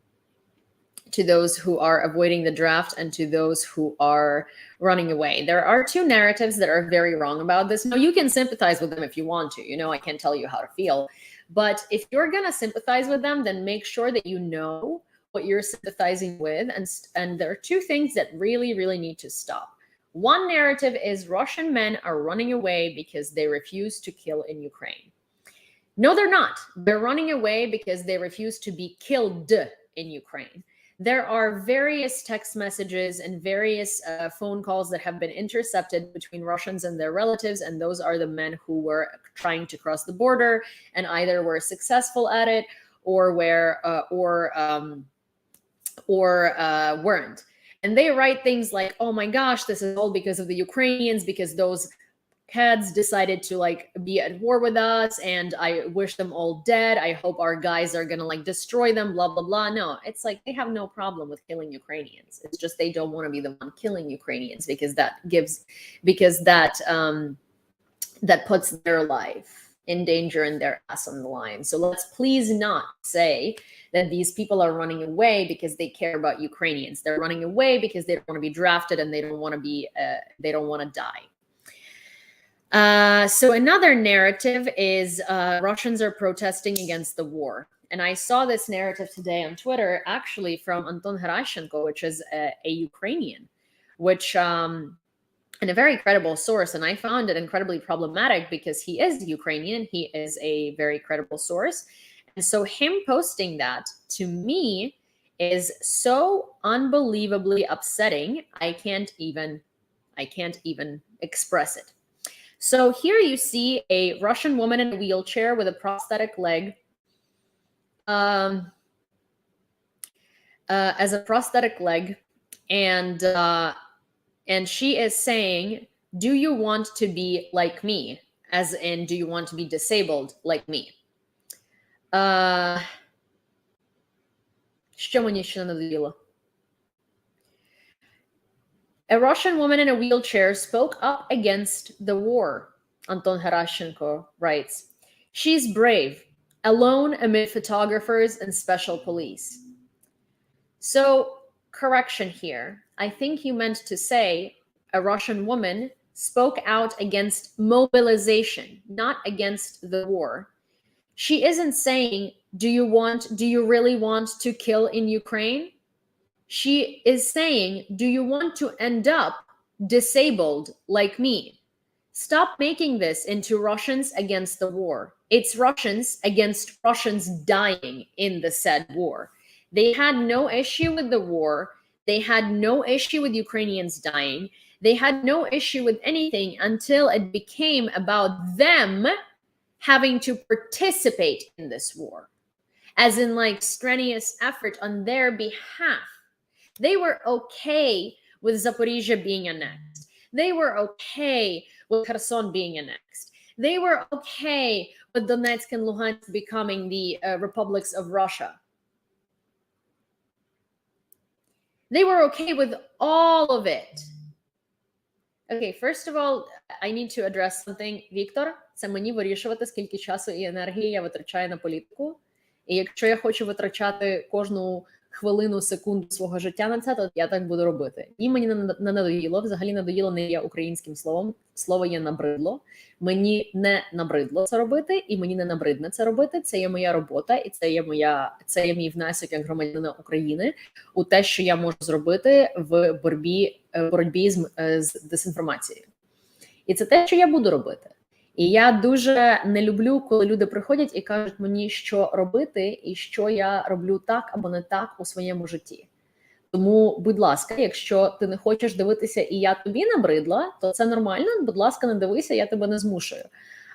[SPEAKER 1] those who are avoiding the draft and to those who are running away. There are two narratives that are very wrong about this. Now, you can sympathize with them if you want to. You know, I can't tell you how to feel. But if you're going to sympathize with them, then make sure that you know what you're sympathizing with. And there are two things that really, really need to stop. One narrative is Russian men are running away because they refuse to kill in Ukraine. No, they're not. They're running away because they refuse to be killed in Ukraine. There are various text messages and various phone calls that have been intercepted between Russians and their relatives, and those are the men who were trying to cross the border and either were successful at it or weren't. And they write things like, "Oh my gosh, this is all because of the Ukrainians, because those heads decided to like be at war with us, and I wish them all dead. I hope our guys are gonna like destroy them, blah blah blah." No, it's like they have no problem with killing Ukrainians. It's just they don't want to be the one killing Ukrainians, because that puts their life in danger and their ass on the line. So let's please not say that these people are running away because they care about Ukrainians. They're running away because they don't want to be drafted and they don't want to die. So another narrative is Russians are protesting against the war. And I saw this narrative today on Twitter, actually from Anton Gerashchenko, which is a Ukrainian, which and a very credible source. And I found it incredibly problematic because he is Ukrainian. He is a very credible source. And so him posting that to me is so unbelievably upsetting. I can't even express it. So here you see a Russian woman in a wheelchair with a prosthetic leg, as a prosthetic leg, and she is saying, "Do you want to be like me?" As in, do you want to be disabled like me? Що мені ще не надоїло? A Russian woman in a wheelchair spoke up against the war, Anton Gerashchenko writes. She's brave, alone amid photographers and special police. So, correction here. I think you meant to say a Russian woman spoke out against mobilization, not against the war. She isn't saying, do you really want to kill in Ukraine? She is saying, do you want to end up disabled like me? Stop making this into Russians against the war. It's Russians against Russians dying in the said war. They had no issue with the war. They had no issue with Ukrainians dying. They had no issue with anything until it became about them having to participate in this war, as in like strenuous effort on their behalf. They were okay with Zaporizhia being annexed. They were okay with Kherson being annexed. They were okay with Donetsk and Luhansk becoming the republics of Russia. They were okay with all of it. Okay, first of all, I need to address something. Віктор, це мені вирішувати, скільки часу і енергії я витрачаю на політику. І якщо я хочу витрачати кожну хвилину, секунду свого життя на це, то я так буду робити. І мені не надоїло, взагалі надоїло не є українським словом, слово є набридло. Мені не набридло це робити, і мені не набридне це робити. Це є моя робота, і це є мій внесок як громадянина України у те, що я можу зробити в боротьбі з дезінформацією. І це те, що я буду робити. І я дуже не люблю, коли люди приходять і кажуть мені, що робити, і що я роблю так або не так у своєму житті. Тому, будь ласка, якщо ти не хочеш дивитися і я тобі набридла, то це нормально, будь ласка, не дивися, я тебе не змушую.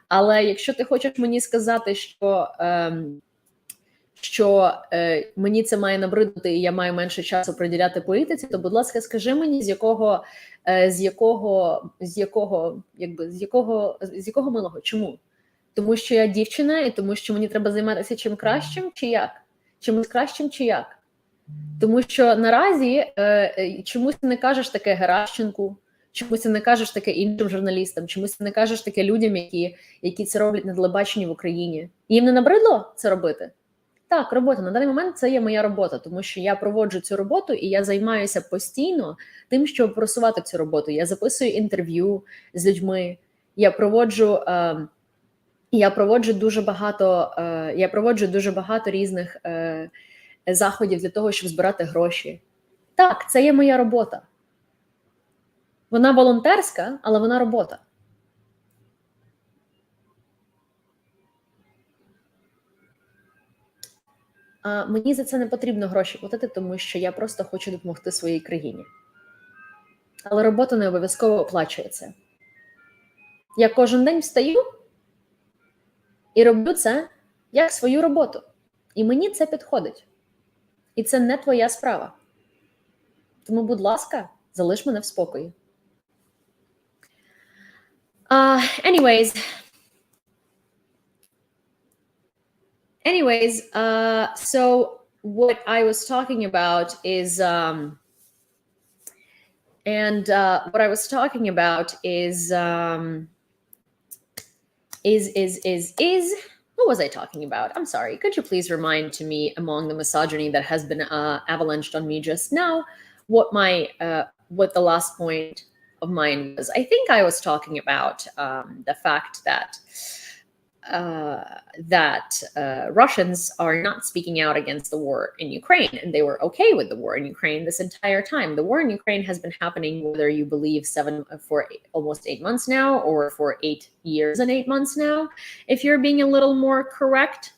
[SPEAKER 1] Але якщо ти хочеш мені сказати, що мені це має набриднути і я маю менше часу приділяти політиці, то, будь ласка, скажи мені, з якого милого? Чому? Тому що я дівчина і тому що мені треба займатися чим кращим, чи як? Чимось кращим, чи як? Тому що наразі чомусь ти не кажеш таке Геращенку, чомусь ти не кажеш таке іншим журналістам, чомусь ти не кажеш таке людям, які це роблять на телебаченні в Україні. Їм не набридло це робити? Так, робота. На даний момент це є моя робота, тому що я проводжу цю роботу і я займаюся постійно тим, щоб просувати цю роботу. Я записую інтерв'ю з людьми, я проводжу дуже багато різних заходів для того, щоб збирати гроші. Так, це є моя робота. Вона волонтерська, але вона робота. Мені за це не потрібно гроші платити, тому що я просто хочу допомогти своїй країні. Але робота не обов'язково оплачується. Я кожен день встаю і роблю це як свою роботу. І мені це підходить. І це не твоя справа. Тому, будь ласка, залиш мене в спокої. Anyways, so what I was talking about is, what was I talking about? I'm sorry. Could you please remind to me, among the misogyny that has been avalanched on me just now, what the last point of mine was? I think I was talking about the fact that Russians are not speaking out against the war in Ukraine, and they were okay with the war in Ukraine this entire time. The war in Ukraine has been happening, whether you believe almost 8 months now, or for 8 years and 8 months now, if you're being a little more correct.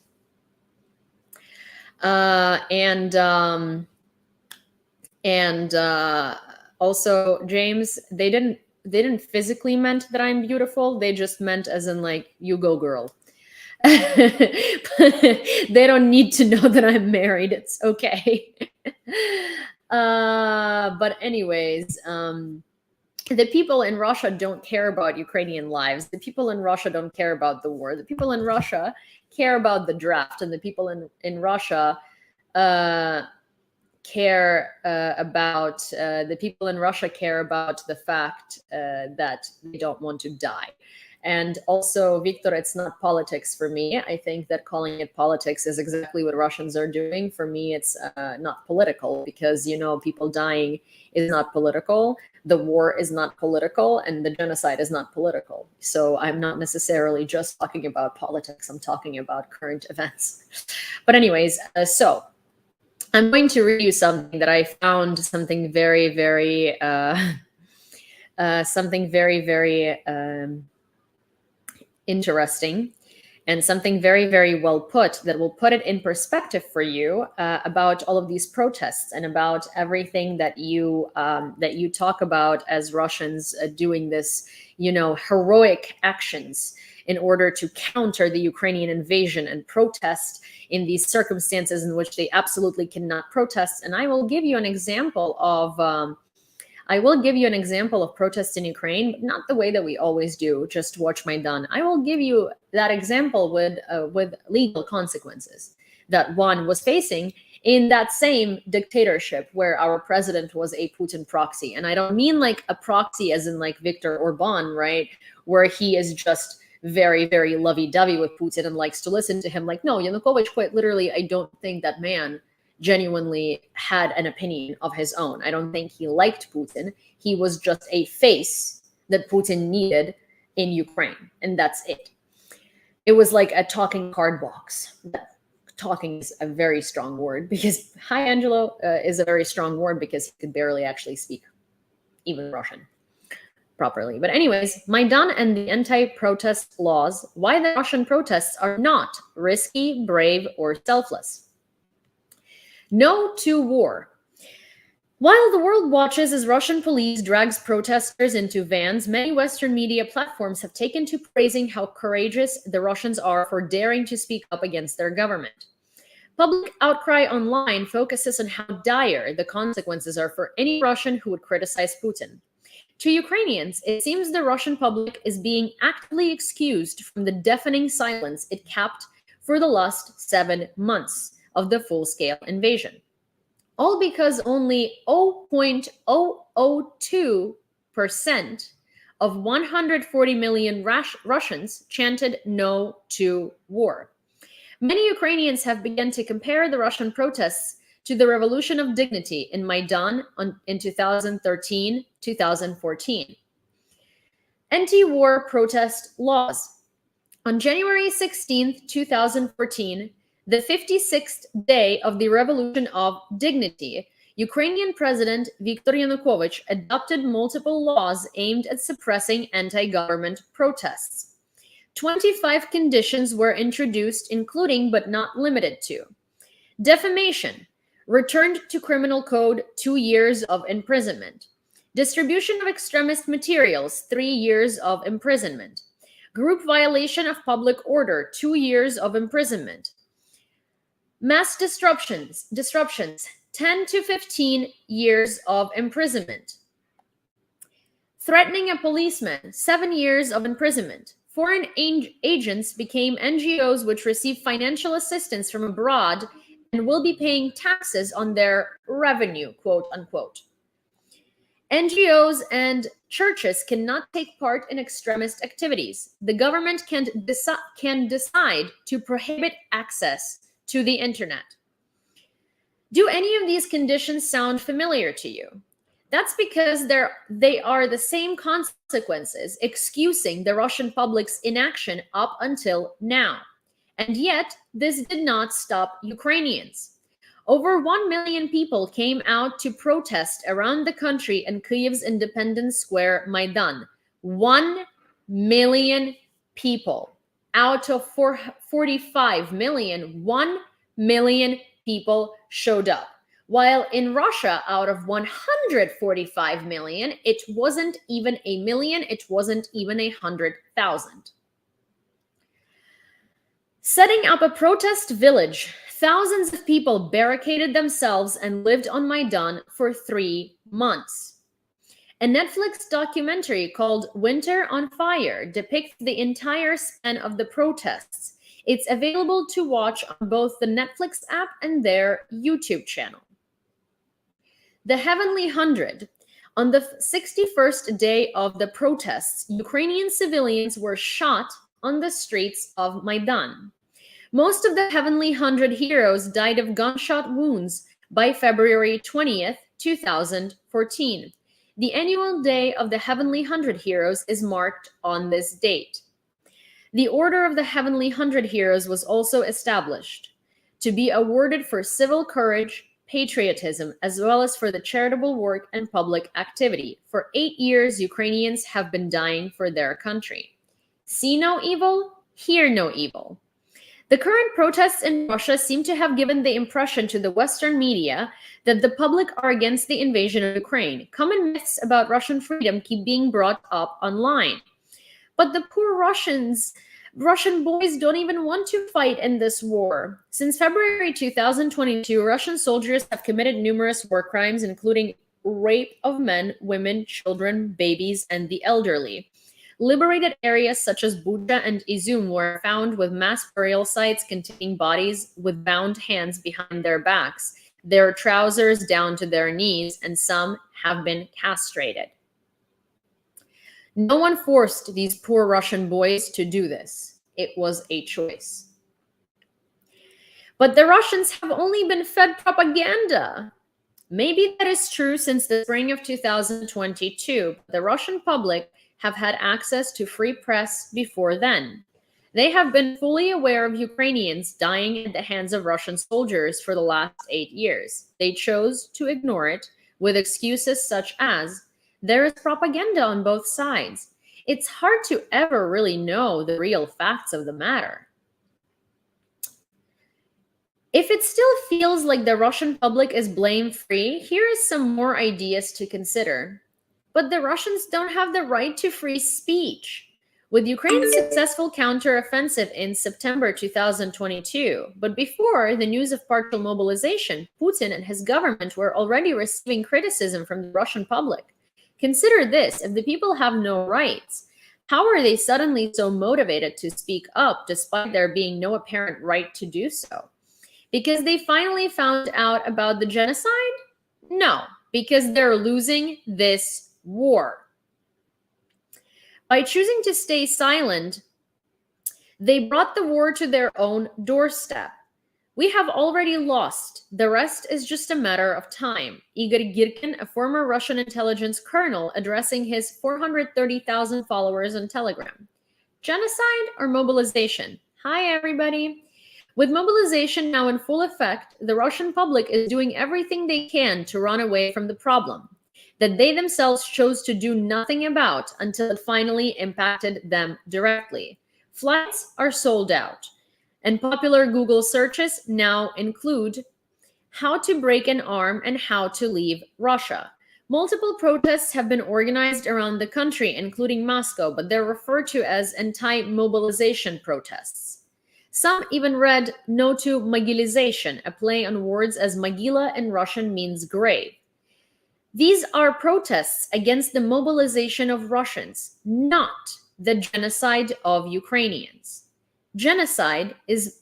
[SPEAKER 1] Also, James, they didn't physically meant that I'm beautiful. They just meant as in like, you go girl. They don't need to know that I'm married. It's okay. But anyways, the people in Russia don't care about Ukrainian lives. The people in Russia don't care about the war. The people in Russia care about the draft, and the people in Russia care about the people in Russia care about the fact that they don't want to die. And also, Victor, it's not politics for me. I think that calling it politics is exactly what Russians are doing. For me, it's not political, because, you know, people dying is not political. The war is not political, and the genocide is not political. So I'm not necessarily just talking about politics. I'm talking about current events. But anyways, so I'm going to read you something that I found, something very, very, interesting, and something very, very well put, that will put it in perspective for you about all of these protests, and about everything that you talk about as Russians doing this, you know, heroic actions in order to counter the Ukrainian invasion and protest in these circumstances in which they absolutely cannot protest. And I will give you an example of protests in Ukraine, but not the way that we always do, just watch Maidan. I will give you that example with legal consequences that one was facing in that same dictatorship where our president was a Putin proxy. And I don't mean like a proxy as in like Viktor Orban, right? Where he is just very, very lovey-dovey with Putin and likes to listen to him. Like, no, Yanukovych, quite literally, I don't think that man genuinely had an opinion of his own. I don't think he liked Putin. He was just a face that Putin needed in Ukraine, and that's it. It was like a talking card box. Talking is a very strong word, because hi, Angelo, is a very strong word, because he could barely actually speak even Russian properly. But anyways, Maidan and the anti-protest laws, why the Russian protests are not risky, brave, or selfless. No to war. While the world watches as Russian police drags protesters into vans, many Western media platforms have taken to praising how courageous the Russians are for daring to speak up against their government. Public outcry online focuses on how dire the consequences are for any Russian who would criticize Putin. To Ukrainians, it seems the Russian public is being actively excused from the deafening silence it kept for the last 7 months of the full-scale invasion. All because only 0.002% of 140 million Russians chanted no to war. Many Ukrainians have begun to compare the Russian protests to the Revolution of Dignity in Maidan in 2013-2014. Anti-war protest laws. On January 16, 2014, the 56th day of the Revolution of Dignity, Ukrainian President Viktor Yanukovych adopted multiple laws aimed at suppressing anti-government protests. 25 conditions were introduced, including but not limited to: defamation, returned to criminal code 2 years of imprisonment; distribution of extremist materials, 3 years of imprisonment; group violation of public order, 2 years of imprisonment; mass disruptions, 10 to 15 years of imprisonment; threatening a policeman, 7 years of imprisonment. Foreign agents became NGOs which receive financial assistance from abroad and will be paying taxes on their revenue, quote unquote. NGOs and churches cannot take part in extremist activities. The government can decide to prohibit access to the internet. Do any of these conditions sound familiar to you? That's because they are the same consequences excusing the Russian public's inaction up until now. And yet, this did not stop Ukrainians. Over 1 million people came out to protest around the country in Kyiv's Independent Square Maidan. 1 million people. Out of 45 million, 1 million people showed up. While in Russia, out of 145 million, it wasn't even a million, it wasn't even 100,000. Setting up a protest village, thousands of people barricaded themselves and lived on Maidan for 3 months. A Netflix documentary called Winter on Fire depicts the entire span of the protests. It's available to watch on both the Netflix app and their YouTube channel. The Heavenly 100. On the 61st day of the protests, Ukrainian civilians were shot on the streets of Maidan. Most of the Heavenly 100 heroes died of gunshot wounds by February 20th, 2014. The annual day of the Heavenly 100 heroes is marked on this date. The Order of the Heavenly 100 Heroes was also established to be awarded for civil courage, patriotism, as well as for the charitable work and public activity. For 8 years, Ukrainians have been dying for their country. See no evil, hear no evil. The current protests in Russia seem to have given the impression to the Western media that the public are against the invasion of Ukraine. Common myths about Russian freedom keep being brought up online. But the poor Russian boys don't even want to fight in this war. Since February 2022, Russian soldiers have committed numerous war crimes, including rape of men, women, children, babies, and the elderly. Liberated areas such as Bucha and Izum were found with mass burial sites containing bodies with bound hands behind their backs, their trousers down to their knees, and some have been castrated. No one forced these poor Russian boys to do this. It was a choice. But the Russians have only been fed propaganda. Maybe that is true since the spring of 2022. The Russian public have had access to free press before then. They have been fully aware of Ukrainians dying at the hands of Russian soldiers for the last 8 years. They chose to ignore it with excuses such as, there is propaganda on both sides. It's hard to ever really know the real facts of the matter. If it still feels like the Russian public is blame-free, here is some more ideas to consider. But the Russians don't have the right to free speech. With Ukraine's successful counteroffensive in September 2022, but before the news of partial mobilization, Putin and his government were already receiving criticism from the Russian public. Consider this: if the people have no rights, how are they suddenly so motivated to speak up despite there being no apparent right to do so? Because they finally found out about the genocide? No, because they're losing this war. By choosing to stay silent, they brought the war to their own doorstep. We have already lost. The rest is just a matter of time. Igor Girkin, a former Russian intelligence colonel, addressing his 430,000 followers on Telegram. Genocide or mobilization? Hi, everybody. With mobilization now in full effect, the Russian public is doing everything they can to run away from the problem that they themselves chose to do nothing about until it finally impacted them directly. Flights are sold out, and popular Google searches now include how to break an arm and how to leave Russia. Multiple protests have been organized around the country, including Moscow, but they're referred to as anti-mobilization protests. Some even read no to mogilization, a play on words as Mogila in Russian means grave. These are protests against the mobilization of Russians, not the genocide of Ukrainians. Genocide is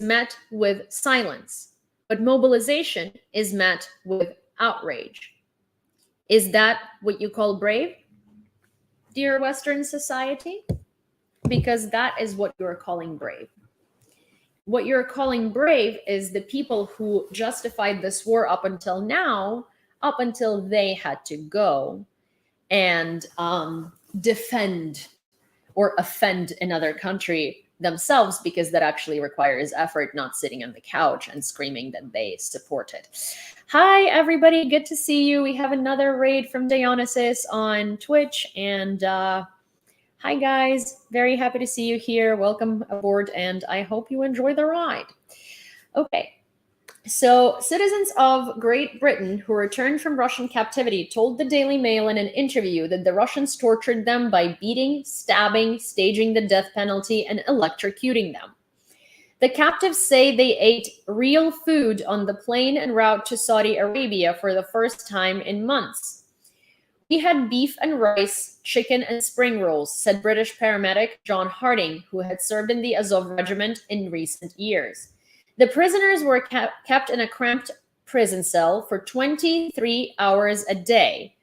[SPEAKER 1] met with silence, but mobilization is met with outrage. Is that what you call brave, dear Western society? Because that is what you're calling brave. What you're calling brave is the people who justified this war up until now, up until they had to go and defend or offend another country themselves, because that actually requires effort, not sitting on the couch and screaming that they support it. Hi, everybody. Good to see you. We have another raid from Dionysus on Twitch. And hi, guys. Very happy to see you here. Welcome aboard, and I hope you enjoy the ride. Okay. So, citizens of Great Britain who returned from Russian captivity told the Daily Mail in an interview that the Russians tortured them by beating, stabbing, staging the death penalty, and electrocuting them. The captives say they ate real food on the plane en route to Saudi Arabia for the first time in months. We had beef and rice, chicken and spring rolls, said British paramedic John Harding, who had served in the Azov regiment in recent years. The prisoners were kept in a cramped prison cell for 23 hours a day.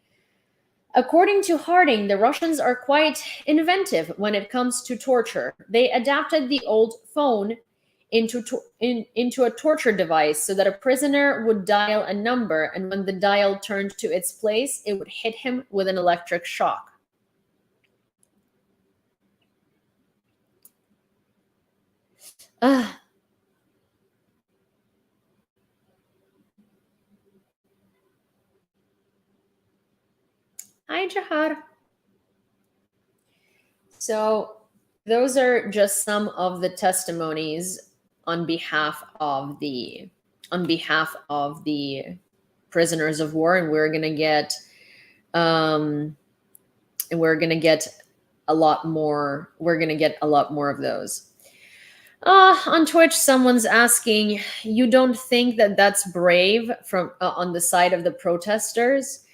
[SPEAKER 1] According to Harding, the Russians are quite inventive when it comes to torture. They adapted the old phone into a torture device so that a prisoner would dial a number, and when the dial turned to its place, it would hit him with an electric shock. Hi, Jahar. So those are just some of the testimonies on behalf of the prisoners of war, and we're gonna get a lot more. We're gonna get a lot more of those. On Twitch, someone's asking, you don't think that that's brave from on the side of the protesters?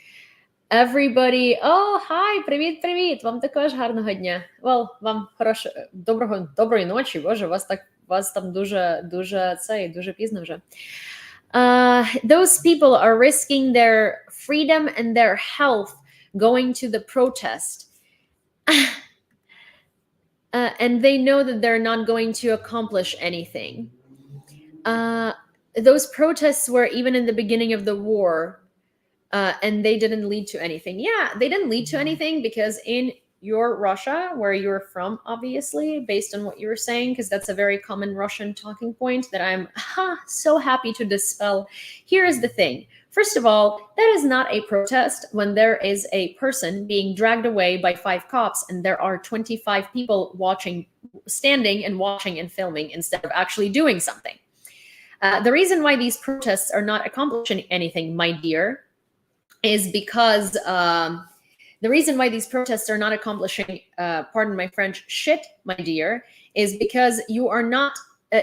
[SPEAKER 1] Everybody, oh, hi, привіт, вам також гарного дня. Well, вам доброї ночі, боже, вас там дуже пізно вже. Those people are risking their freedom and their health going to the protest. And they know that they're not going to accomplish anything. Those protests were even in the beginning of the war, and they didn't lead to anything. Yeah, they didn't lead to anything because in your Russia, where you're from, obviously, based on what you were saying, because that's a very common Russian talking point that I'm so happy to dispel. Here is the thing. First of all, that is not a protest when there is a person being dragged away by 5 cops and there are 25 people standing and watching and filming instead of actually doing something. The reason why these protests are not accomplishing anything, my dear, is because the reason why these protests are not accomplishing, pardon my French, shit, my dear, is because you are not,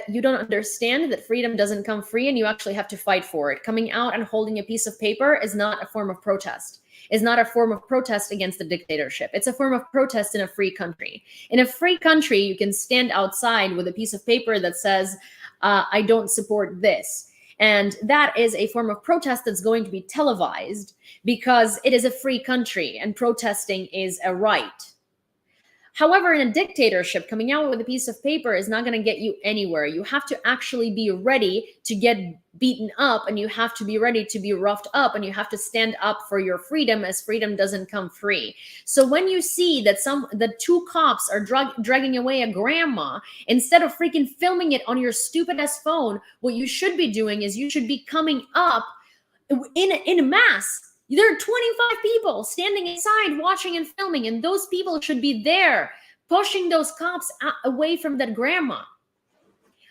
[SPEAKER 1] you don't understand that freedom doesn't come free and you actually have to fight for it. Coming out and holding a piece of paper is not a form of protest. Is not a form of protest against the dictatorship. It's a form of protest in a free country. In a free country, you can stand outside with a piece of paper that says, I don't support this. And that is a form of protest that's going to be televised because it is a free country and protesting is a right. However, in a dictatorship, coming out with a piece of paper is not going to get you anywhere. You have to actually be ready to get beaten up, and you have to be ready to be roughed up, and you have to stand up for your freedom, as freedom doesn't come free. So when you see that the 2 cops are dragging away a grandma, instead of freaking filming it on your stupid ass phone, what you should be doing is you should be coming up in a mass. There are 25 people standing inside watching and filming, and those people should be there pushing those cops away from that grandma.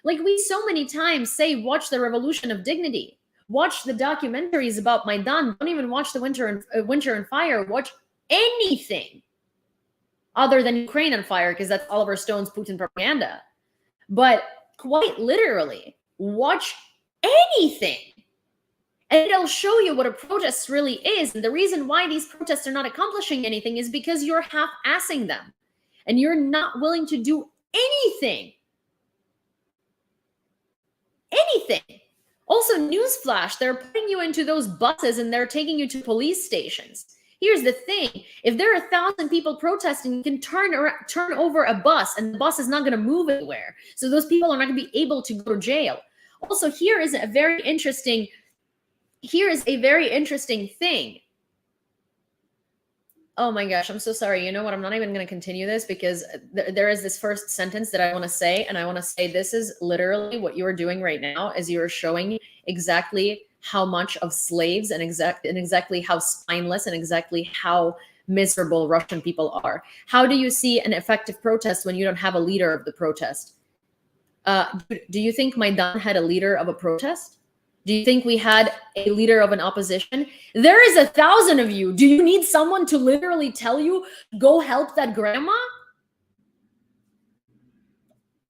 [SPEAKER 1] Like we so many times say, watch the Revolution of Dignity, watch the documentaries about Maidan, don't even watch the Winter and Fire, watch anything other than Ukraine on Fire, because that's Oliver Stone's Putin propaganda. But quite literally, watch anything. And it'll show you what a protest really is. And the reason why these protests are not accomplishing anything is because you're half-assing them. And you're not willing to do anything. Anything. Also, newsflash, they're putting you into those buses and they're taking you to police stations. Here's the thing. If there are 1,000 people protesting, you can turn over a bus and the bus is not going to move anywhere. So those people are not going to be able to go to jail. Also, here is a very interesting thing. Oh my gosh, I'm so sorry. You know what? I'm not even going to continue this because there is this first sentence that I want to say. And I want to say this is literally what you are doing right now, is you're showing exactly how much of slaves and exactly how spineless and exactly how miserable Russian people are. How do you see an effective protest when you don't have a leader of the protest? Do you think Maidan had a leader of a protest? Do you think we had a leader of an opposition? There is 1,000 of you. Do you need someone to literally tell you, go help that grandma?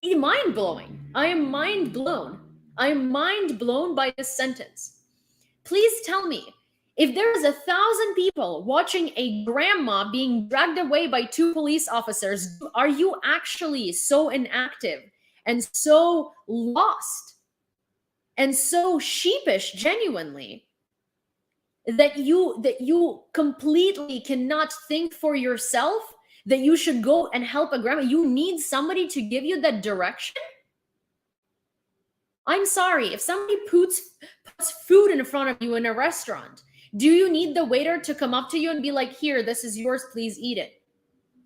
[SPEAKER 1] It's mind-blowing. I am mind-blown. I am mind-blown by this sentence. Please tell me, if there is 1,000 people watching a grandma being dragged away by 2 police officers, are you actually so inactive and so lost and so sheepish, genuinely, that you completely cannot think for yourself that you should go and help a grandma? You need somebody to give you that direction? I'm sorry, if somebody puts food in front of you in a restaurant, do you need the waiter to come up to you and be like, here, this is yours, please eat it?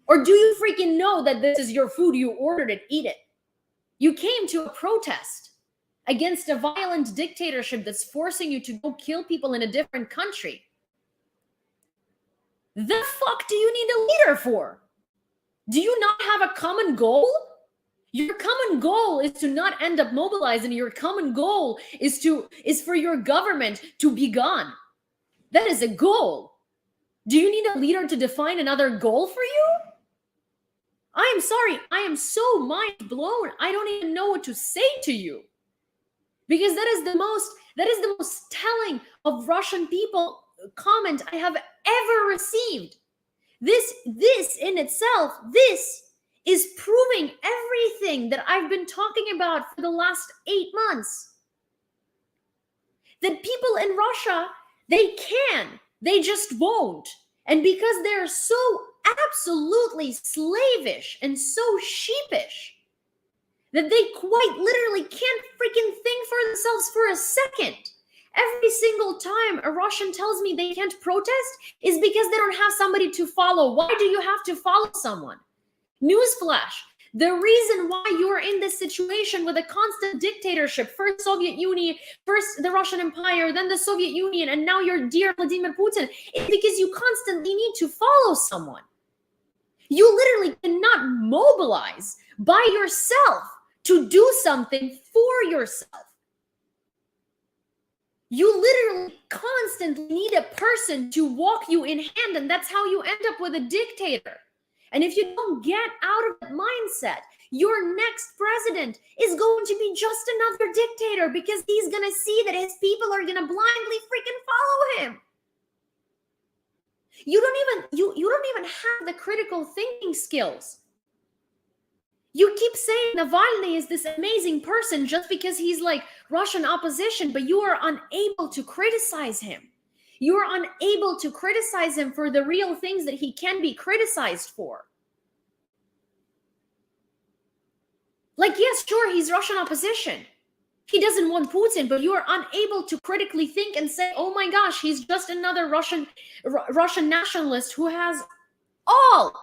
[SPEAKER 1] Or do you freaking know that this is your food, you ordered it, eat it? You came to a protest against a violent dictatorship that's forcing you to go kill people in a different country. The fuck do you need a leader for? Do you not have a common goal? Your common goal is to not end up mobilized, and your common goal is for your government to be gone. That is a goal. Do you need a leader to define another goal for you? I am sorry. I am so mind blown. I don't even know what to say to you. Because that is the most telling of Russian people comment I have ever received. This in itself, this is proving everything that I've been talking about for the last 8 months. That people in Russia, they just won't. And because they're so absolutely slavish and so sheepish, that they quite literally can't freaking think for themselves for a second. Every single time a Russian tells me they can't protest is because they don't have somebody to follow. Why do you have to follow someone? Newsflash, the reason why you are in this situation with a constant dictatorship, first Soviet Union, first the Russian Empire, then the Soviet Union, and now your dear Vladimir Putin, is because you constantly need to follow someone. You literally cannot mobilize by yourself to do something for yourself. You literally constantly need a person to walk you in hand, and that's how you end up with a dictator. And if you don't get out of that mindset, your next president is going to be just another dictator, because he's going to see that his people are going to blindly freaking follow him. You don't even have the critical thinking skills. You keep saying Navalny is this amazing person just because he's like Russian opposition, but you are unable to criticize him. You are unable to criticize him for the real things that he can be criticized for. Like, yes, sure, he's Russian opposition. He doesn't want Putin, but you are unable to critically think and say, oh my gosh, he's just another Russian nationalist who has all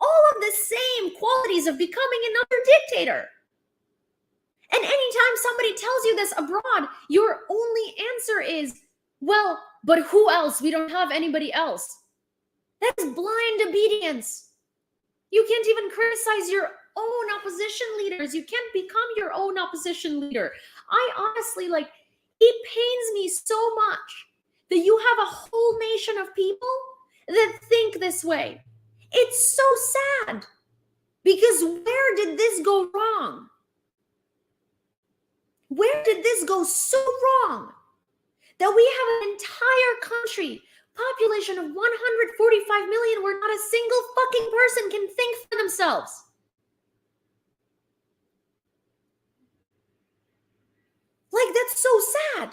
[SPEAKER 1] of the same qualities of becoming another dictator. And anytime somebody tells you this abroad, your only answer is, well, but who else? We don't have anybody else. That's blind obedience. You can't even criticize your own opposition leaders. You can't become your own opposition leader. I honestly, it pains me so much that you have a whole nation of people that think this way. It's so sad, because where did this go wrong? Where did this go so wrong that we have an entire country, population of 145 million, where not a single fucking person can think for themselves? like, that's so sad.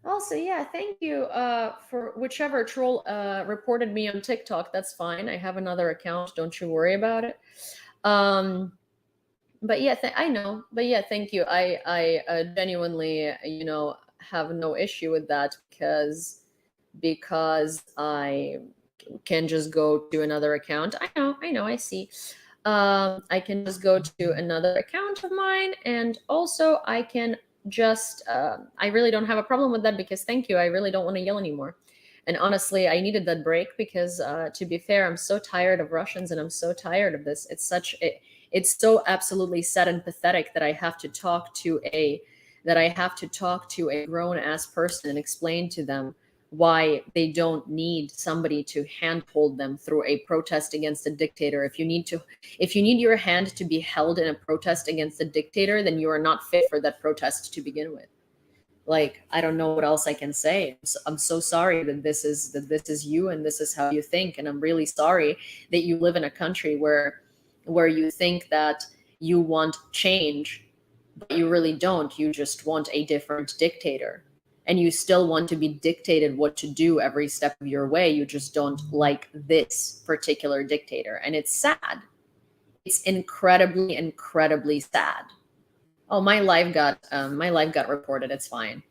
[SPEAKER 1] Also, yeah, thank you for whichever troll reported me on TikTok. That's fine. I have another account. Don't you worry about it. But yeah, I know. But yeah, thank you. I genuinely, have no issue with that because I can just go to another account. I know, I see. I can just go to another account of mine, and also I can just I really don't have a problem with that because thank you, I really don't want to yell anymore. And honestly, I needed that break because to be fair, I'm so tired of Russians and I'm so tired of this. It's so absolutely sad and pathetic that I have to talk to a grown ass person and explain to them why they don't need somebody to handhold them through a protest against a dictator. If you need your hand to be held in a protest against a dictator, then you are not fit for that protest to begin with. Like, I don't know what else I can say. I'm so sorry that this is you and this is how you think, and I'm really sorry that you live in a country where you think that you want change, but you really don't. You just want a different dictator. And you still want to be dictated what to do every step of your way. You just don't like this particular dictator. And it's sad. It's incredibly, incredibly sad. Oh, my live got reported. It's fine.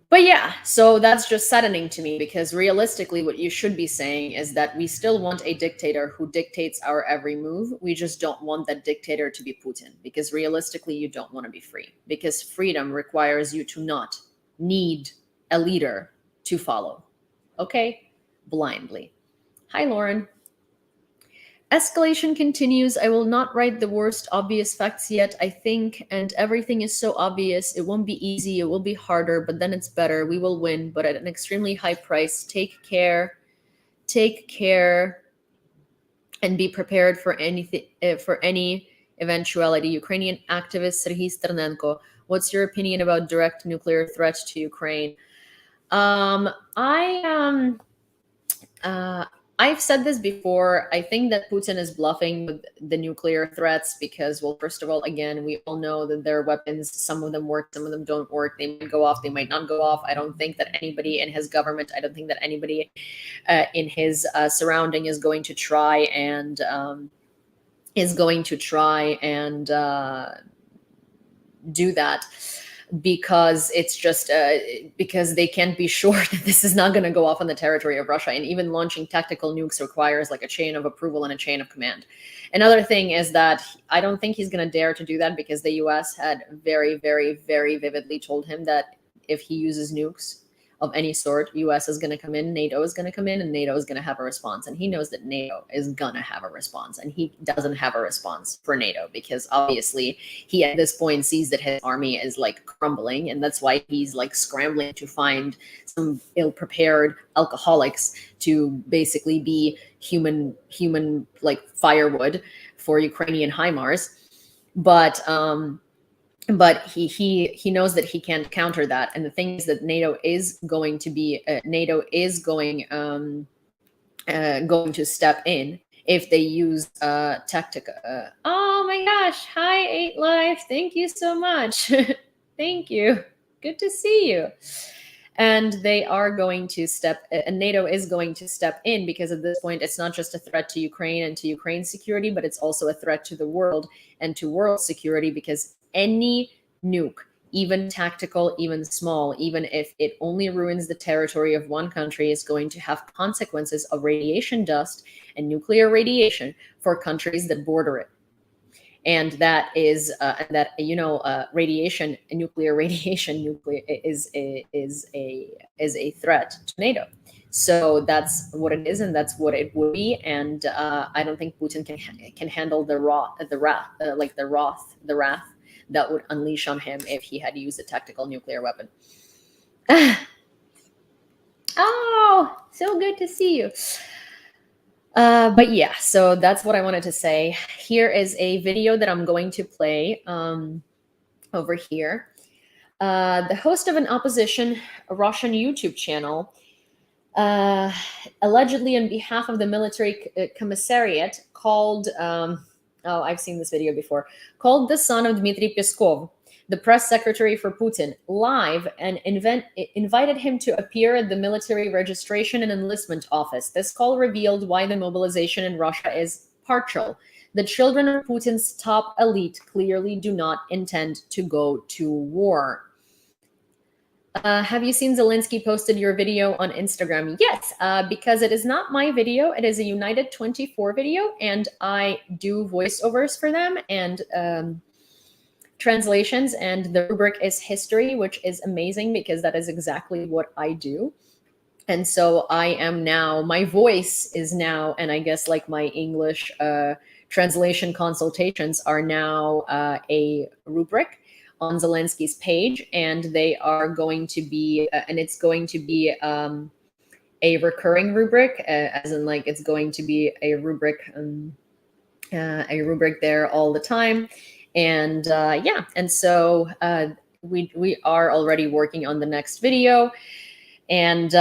[SPEAKER 1] But yeah, so that's just saddening to me because realistically, what you should be saying is that we still want a dictator who dictates our every move. We just don't want that dictator to be Putin because realistically, you don't want to be free because freedom requires you to not need a leader to follow. Okay? Blindly. Hi, Lauren. Escalation continues. I will not write the worst obvious facts yet, I think, and everything is so obvious. It won't be easy. It will be harder, but then it's better. We will win, but at an extremely high price. Take care, and be prepared for any eventuality. Ukrainian activist Serhiy Sternenko. What's your opinion about direct nuclear threat to Ukraine? I've said this before. I think that Putin is bluffing with the nuclear threats because, well, first of all, again, we all know that their weapons, some of them work, some of them don't work. They might go off, they might not go off. I don't think that anybody in his government, I don't think that anybody in his surrounding is going to try and do that. Because it's just because they can't be sure that this is not going to go off on the territory of Russia. And even launching tactical nukes requires like a chain of approval and a chain of command. Another thing is that I don't think he's going to dare to do that because the US had very, very, very vividly told him that if he uses nukes of any sort, US is going to come in, NATO is going to come in, and NATO is going to have a response. And he knows that NATO is going to have a response. And he doesn't have a response for NATO because obviously he at this point sees that his army is like crumbling. And that's why he's like scrambling to find some ill-prepared alcoholics to basically be human like firewood for Ukrainian HIMARS. But he knows that he can't counter that, and the thing is that NATO is going to step in if they use tactica. Oh my gosh! Hi, 8 Life. Thank you so much. Thank you. Good to see you. And they are going to and NATO is going to step in because at this point, it's not just a threat to Ukraine and to Ukraine's security, but it's also a threat to the world and to world security because any nuke, even tactical, even small, even if it only ruins the territory of one country, is going to have consequences of radiation dust and nuclear radiation for countries that border it. And that is radiation, nuclear radiation, is a threat to NATO. So that's what it is, and that's what it would be. And I don't think Putin can handle the wrath that would unleash on him if he had used a tactical nuclear weapon. Oh, so good to see you. But yeah, so that's what I wanted to say. Here is a video that I'm going to play over here. The host of an opposition Russian YouTube channel allegedly on behalf of the military commissariat called, oh, I've seen this video before, called the son of Dmitry Peskov, the press secretary for Putin, live and invited him to appear at the military registration and enlistment office. This call revealed why the mobilization in Russia is partial. The children of Putin's top elite clearly do not intend to go to war. Have you seen Zelensky posted your video on Instagram? Yes, because it is not my video. It is a United 24 video, and I do voiceovers for them and translations, and the rubric is history, which is amazing because that is exactly what I do. And so I am now, my voice is now, and I guess like my English translation consultations are now a rubric on Zelensky's page, and they are going to be, and it's going to be a recurring rubric, as in like it's going to be a rubric there all the time. And yeah, and so we are already working on the next video. And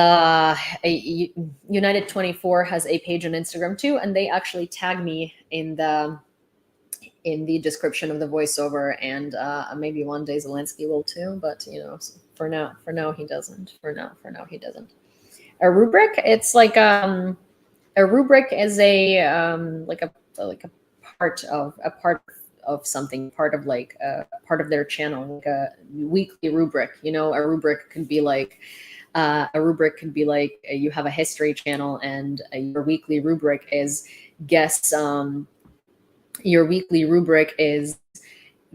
[SPEAKER 1] United 24 has a page on Instagram too, and they actually tag me in the description of the voiceover, and maybe one day Zelensky will too, but you know, for now he doesn't. For now he doesn't. A rubric, it's like a rubric is a like a part of something, part of their channel, like a weekly rubric. You know, a rubric could be like you have a history channel, and your weekly rubric is guess. Your weekly rubric is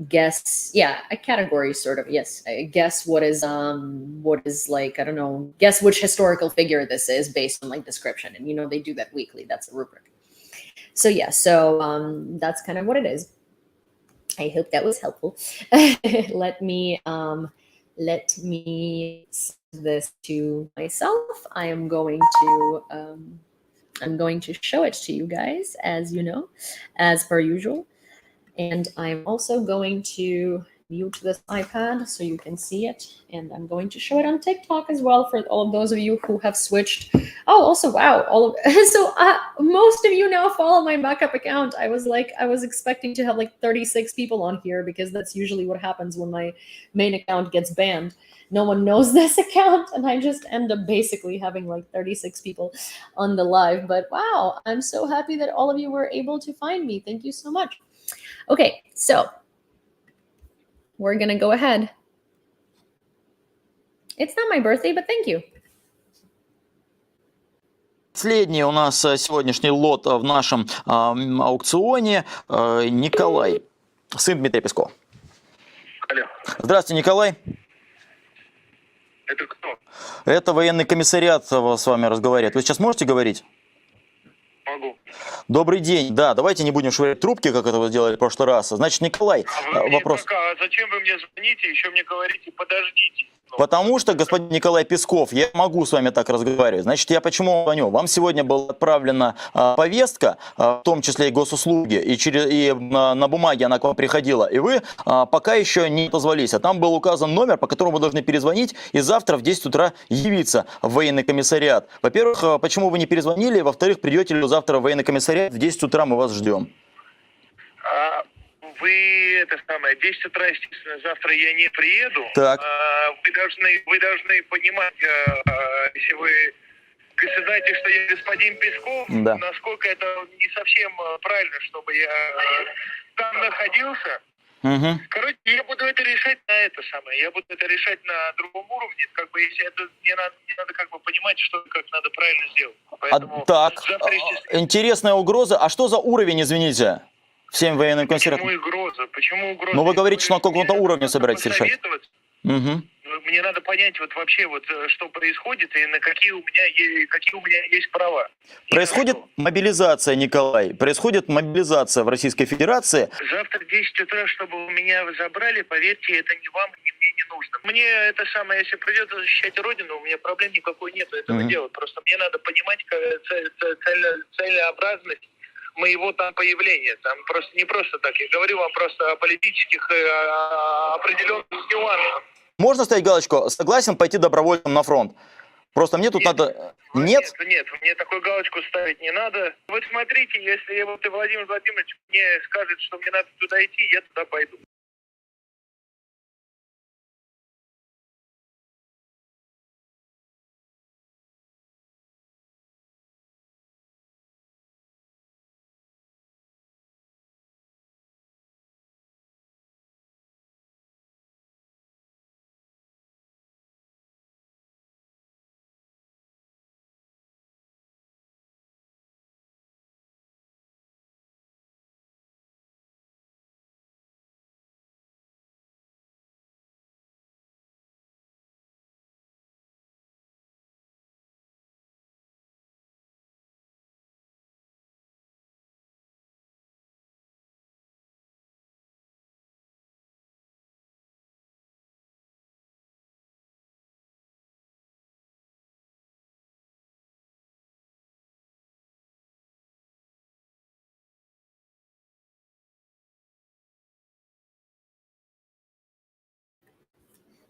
[SPEAKER 1] guess, yeah, a category sort of. Yes, guess what is like, I don't know, guess which historical figure this is based on like description, and you know they do that weekly. That's a rubric. So yeah, so that's kind of what it is. I hope that was helpful. Let me send this to myself. I'm going to show it to you guys, as you know, as per usual. And I'm also going to mute this iPad so you can see it. And I'm going to show it on TikTok as well for all of those of you who have switched. Oh, also, wow, most of you now follow my backup account. I was expecting to have like 36 people on here, because that's usually what happens when my main account gets banned. No one knows this account, and I just end up basically having like 36 people on the live. But wow, I'm so happy that all of you were able to find me. Thank you so much. Okay, so we're gonna go ahead. It's not my birthday, but thank you.
[SPEAKER 8] Последний у нас сегодняшний лот в нашем аукционе Николай, сын Дмитрия Пескова.
[SPEAKER 9] Алло.
[SPEAKER 8] Здравствуйте, Николай.
[SPEAKER 9] Это кто?
[SPEAKER 8] Это военный комиссариат с вами разговаривает. Вы сейчас можете говорить?
[SPEAKER 9] Могу.
[SPEAKER 8] Добрый день. Да, давайте не будем швырять трубки, как это вы сделали в прошлый раз. Значит, Николай, вопрос.
[SPEAKER 9] Зачем вы мне звоните, еще мне говорите, подождите?
[SPEAKER 8] Потому что, господин Николай Песков, я могу с вами так разговаривать. Значит, я почему звоню? Вам сегодня была отправлена повестка, в том числе и госуслуги, и на бумаге она к вам приходила, и вы пока еще не отозвались. А там был указан номер, по которому вы должны перезвонить, и завтра в 10 утра явиться в военный комиссариат. Во-первых, почему вы не перезвонили? Во-вторых, придете ли вы завтра в военный комиссариат? В 10 утра мы вас ждем.
[SPEAKER 9] Вы 10 утра, естественно, завтра я не приеду.
[SPEAKER 8] Так.
[SPEAKER 9] Вы должны понимать, если вы знаете, что я господин Песков,
[SPEAKER 8] да.
[SPEAKER 9] Насколько это не совсем правильно, чтобы я там находился.
[SPEAKER 8] Угу.
[SPEAKER 9] Короче, я буду это решать я буду это решать на другом уровне. Если это мне надо понимать, что как надо правильно сделать. Поэтому
[SPEAKER 8] так, интересная угроза. А что за уровень, извините? Всем военным комиссариатам.
[SPEAKER 9] Почему угроза?
[SPEAKER 8] Ну, вы говорите, что на каком-то уровне собираетесь решать.
[SPEAKER 9] Угу. Мне надо понять вообще, что происходит и на какие у меня есть права.
[SPEAKER 8] Происходит мобилизация, Николай. Происходит мобилизация в Российской Федерации.
[SPEAKER 9] Завтра в 10 утра, чтобы меня забрали, поверьте, это ни вам, ни мне не нужно. Мне если придется защищать Родину, у меня проблем никакой нет этого делать. Просто мне надо понимать целеобразность моего там появления. Там просто не просто так. Я говорю вам просто о политических определенных нюансах.
[SPEAKER 8] Можно ставить галочку «Согласен пойти добровольцем на фронт»? Просто мне тут
[SPEAKER 9] Нет.
[SPEAKER 8] надо...
[SPEAKER 9] Нет, мне такую галочку ставить не надо. Вот смотрите, если вот Владимир Владимирович мне скажет, что мне надо туда идти, я туда пойду.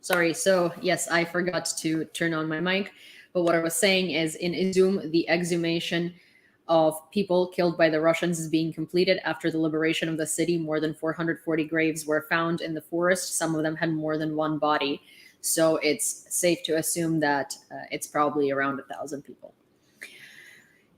[SPEAKER 1] Sorry, so yes, I forgot to turn on my mic. But what I was saying is in Izum, the exhumation of people killed by the Russians is being completed after the liberation of the city. More than 440 graves were found in the forest. Some of them had more than one body. So it's safe to assume that it's probably around 1,000 people.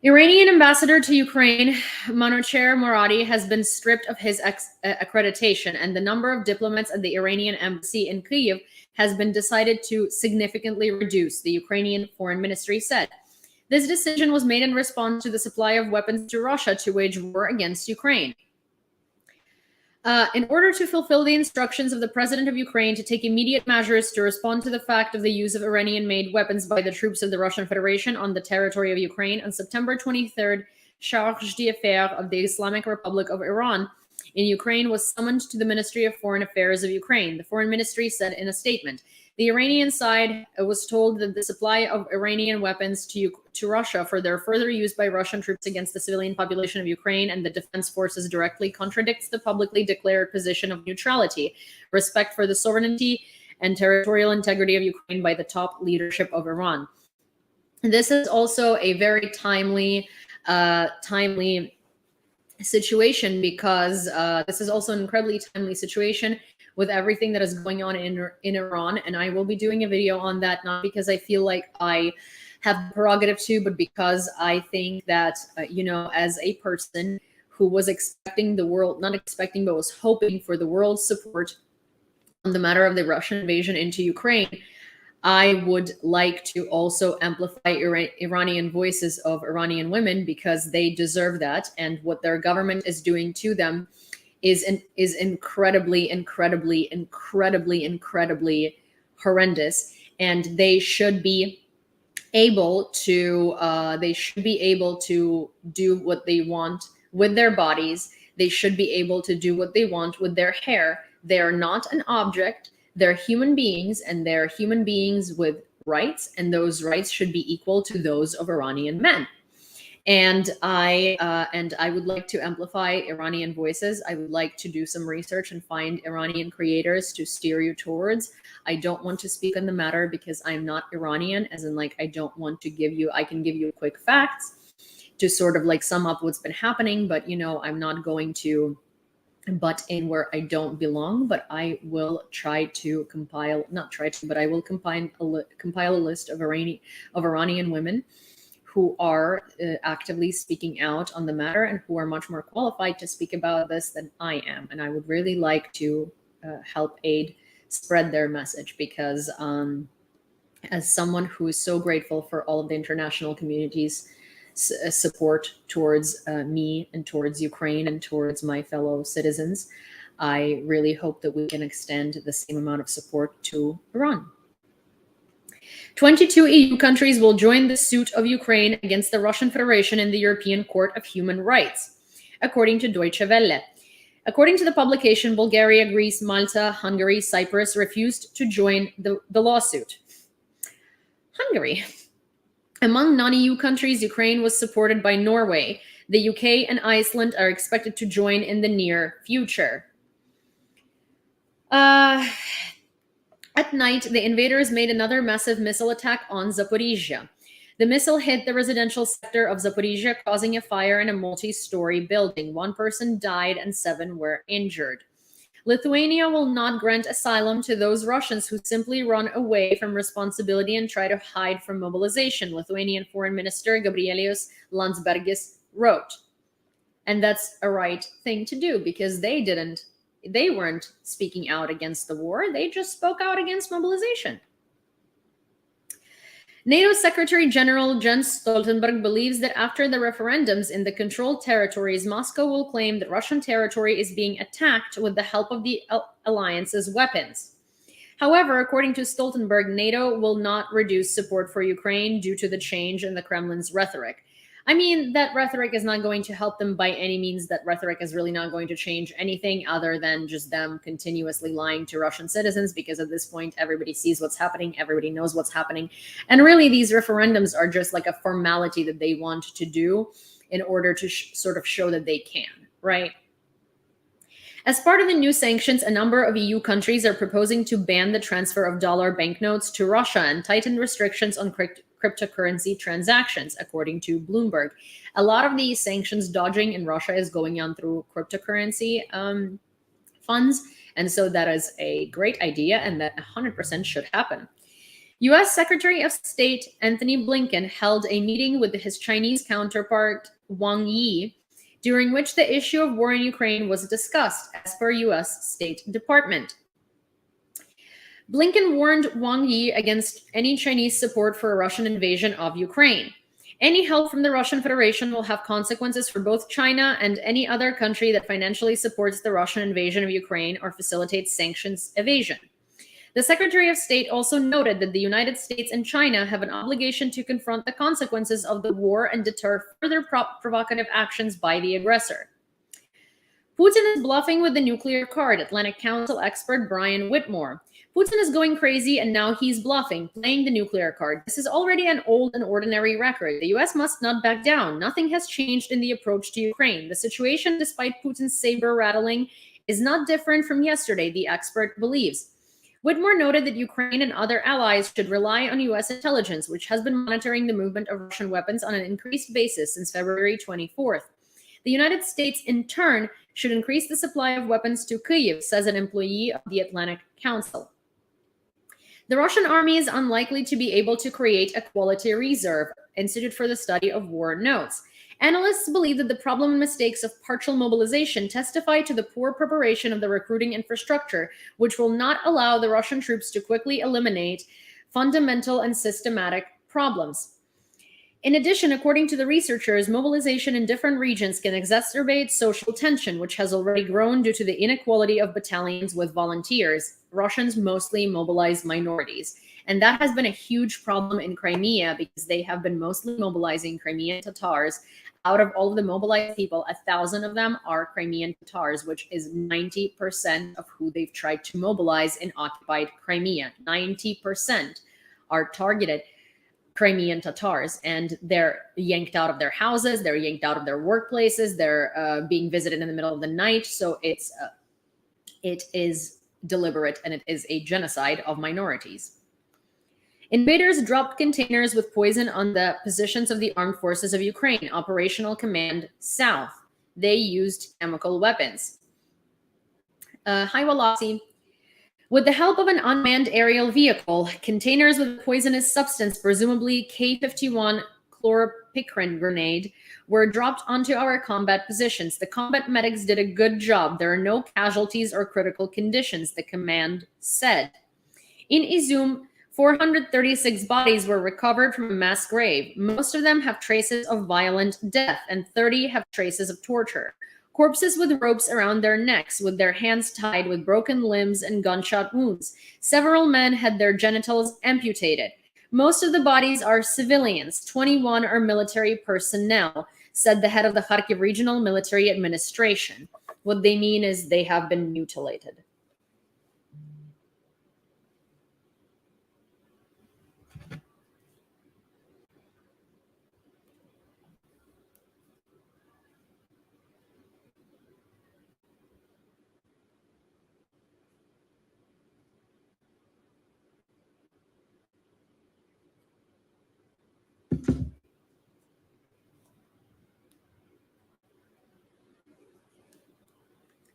[SPEAKER 1] Iranian ambassador to Ukraine, Manocher Moradi, has been stripped of his accreditation, and the number of diplomats at the Iranian embassy in Kyiv has been decided to significantly reduce, the Ukrainian foreign ministry said. This decision was made in response to the supply of weapons to Russia to wage war against Ukraine. In order to fulfill the instructions of the president of Ukraine to take immediate measures to respond to the fact of the use of Iranian-made weapons by the troops of the Russian Federation on the territory of Ukraine, on September 23rd, Charge d'Affaires of the Islamic Republic of Iran in Ukraine was summoned to the Ministry of Foreign Affairs of Ukraine. The foreign ministry said in a statement, the Iranian side was told that the supply of Iranian weapons to Russia for their further use by Russian troops against the civilian population of Ukraine and the defense forces directly contradicts the publicly declared position of neutrality, respect for the sovereignty and territorial integrity of Ukraine by the top leadership of Iran. This is also a very timely situation because this is also an incredibly timely situation with everything that is going on in Iran. And I will be doing a video on that, not because I feel like I have the prerogative to, but because I think that, as a person who was expecting the world, not expecting, but was hoping for the world's support on the matter of the Russian invasion into Ukraine, I would like to also amplify Iranian voices of Iranian women because they deserve that. And what their government is doing to them is incredibly, incredibly, incredibly, incredibly horrendous. And they should be able to do what they want with their bodies. They should be able to do what they want with their hair. They are not an object. They're human beings, and they're human beings with rights, and those rights should be equal to those of Iranian men. And I would like to amplify Iranian voices. I would like to do some research and find Iranian creators to steer you towards. I don't want to speak on the matter because I'm not Iranian, as in like I don't want to give you, I can give you quick facts to sort of like sum up what's been happening, but I'm not going to butt in where I don't belong, but I will try to compile, not try to, but I will compile a list of Iranian women who are actively speaking out on the matter and who are much more qualified to speak about this than I am. And I would really like to help aid spread their message because as someone who is so grateful for all of the international community's support towards me and towards Ukraine and towards my fellow citizens, I really hope that we can extend the same amount of support to Iran. 22 EU countries will join the suit of Ukraine against the Russian Federation in the European Court of Human Rights, according to Deutsche Welle. According to the publication, Bulgaria, Greece, Malta, Hungary, Cyprus refused to join the lawsuit. Hungary. Among non-EU countries, Ukraine was supported by Norway. The UK and Iceland are expected to join in the near future. At night, the invaders made another massive missile attack on Zaporizhia. The missile hit the residential sector of Zaporizhia, causing a fire in a multi-story building. 1 person died and 7 were injured. Lithuania will not grant asylum to those Russians who simply run away from responsibility and try to hide from mobilization, Lithuanian Foreign Minister Gabrielius Landsbergis wrote. And that's a right thing to do, because they weren't speaking out against the war, they just spoke out against mobilization. NATO Secretary General Jens Stoltenberg believes that after the referendums in the controlled territories, Moscow will claim that Russian territory is being attacked with the help of the alliance's weapons. However, according to Stoltenberg, NATO will not reduce support for Ukraine due to the change in the Kremlin's rhetoric. I mean, that rhetoric is not going to help them by any means. That rhetoric is really not going to change anything other than just them continuously lying to Russian citizens, because at this point, everybody sees what's happening, everybody knows what's happening. And really, these referendums are just like a formality that they want to do in order to sort of show that they can, right? As part of the new sanctions, a number of EU countries are proposing to ban the transfer of dollar banknotes to Russia and tighten restrictions on cryptocurrency transactions, according to Bloomberg. A lot of the sanctions dodging in Russia is going on through cryptocurrency funds, and so that is a great idea, and that 100% should happen. U.S. Secretary of State Anthony Blinken held a meeting with his Chinese counterpart Wang Yi, during which the issue of war in Ukraine was discussed, as per U.S. State Department. Blinken warned Wang Yi against any Chinese support for a Russian invasion of Ukraine. Any help from the Russian Federation will have consequences for both China and any other country that financially supports the Russian invasion of Ukraine or facilitates sanctions evasion. The Secretary of State also noted that the United States and China have an obligation to confront the consequences of the war and deter further provocative actions by the aggressor. Putin is bluffing with the nuclear card, Atlantic Council expert Brian Whitmore. Putin is going crazy, and now he's bluffing, playing the nuclear card. This is already an old and ordinary record. The US must not back down. Nothing has changed in the approach to Ukraine. The situation, despite Putin's saber rattling, is not different from yesterday, the expert believes. Whitmore noted that Ukraine and other allies should rely on US intelligence, which has been monitoring the movement of Russian weapons on an increased basis since February 24th. The United States, in turn, should increase the supply of weapons to Kyiv, says an employee of the Atlantic Council. The Russian army is unlikely to be able to create a quality reserve, Institute for the Study of War notes. Analysts believe that the problem and mistakes of partial mobilization testify to the poor preparation of the recruiting infrastructure, which will not allow the Russian troops to quickly eliminate fundamental and systematic problems. In addition, according to the researchers, mobilization in different regions can exacerbate social tension, which has already grown due to the inequality of battalions with volunteers. Russians mostly mobilize minorities. And that has been a huge problem in Crimea, because they have been mostly mobilizing Crimean Tatars. Out of all of the mobilized people, 1,000 of them are Crimean Tatars, which is 90% of who they've tried to mobilize in occupied Crimea. 90% are targeted Crimean Tatars, and they're yanked out of their houses, they're yanked out of their workplaces, they're being visited in the middle of the night. So it is deliberate, and it is a genocide of minorities. Invaders dropped containers with poison on the positions of the armed forces of Ukraine, Operational Command South. They used chemical weapons. Hi, Walasi. With the help of an unmanned aerial vehicle, containers with a poisonous substance, presumably K-51 chloropicrin grenade, were dropped onto our combat positions. The combat medics did a good job. There are no casualties or critical conditions, the command said. In Izum, 436 bodies were recovered from a mass grave. Most of them have traces of violent death, and 30 have traces of torture. Corpses with ropes around their necks, with their hands tied, with broken limbs and gunshot wounds. Several men had their genitals amputated. Most of the bodies are civilians. 21 are military personnel, said the head of the Kharkiv Regional Military Administration. What they mean is they have been mutilated.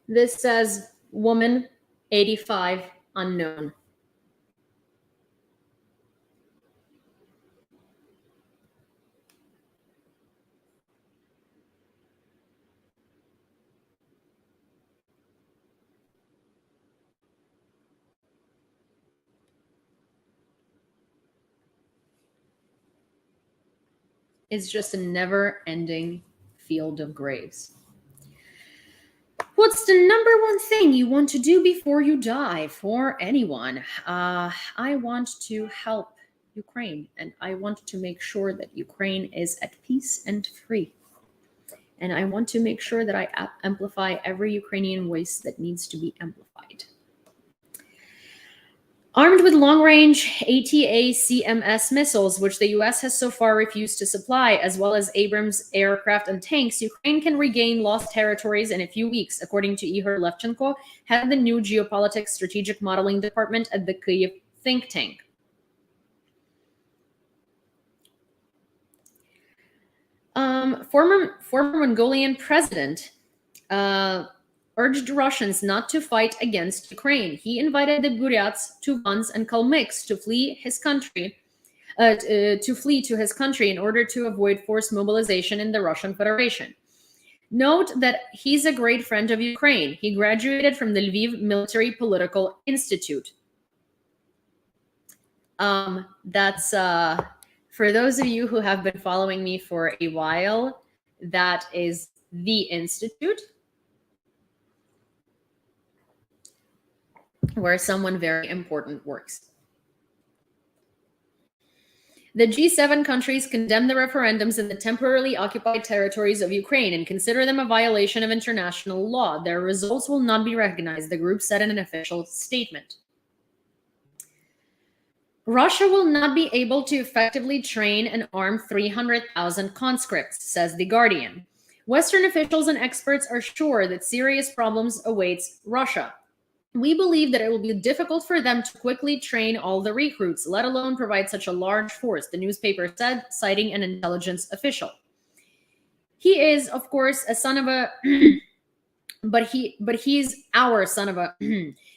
[SPEAKER 1] This says woman 85 unknown. It's just a never-ending field of graves. What's the number one thing you want to do before you die for anyone? I want to help Ukraine, and I want to make sure that Ukraine is at peace and free. And I want to make sure that I amplify every Ukrainian voice that needs to be amplified. Armed with long-range ATACMS missiles, which the US has so far refused to supply, as well as Abrams aircraft and tanks, Ukraine can regain lost territories in a few weeks, according to Ihor Levchenko, head of the new geopolitics strategic modeling department at the Kyiv think tank. Former Mongolian president urged Russians not to fight against Ukraine. He invited the Buryats, Tuvans, and Kalmyks to flee his country, to his country in order to avoid forced mobilization in the Russian Federation. Note that he's a great friend of Ukraine. He graduated from the Lviv Military Political Institute. That's for those of you who have been following me for a while, that is the institute where someone very important works. The G7 countries condemn the referendums in the temporarily occupied territories of Ukraine and consider them a violation of international law. Their results will not be recognized, the group said in an official statement. Russia will not be able to effectively train and arm 300,000 conscripts, says The Guardian. Western officials and experts are sure that serious problems awaits Russia. We believe that it will be difficult for them to quickly train all the recruits, let alone provide such a large force, the newspaper said, citing an intelligence official. He is, of course, a son of a but he's our son of a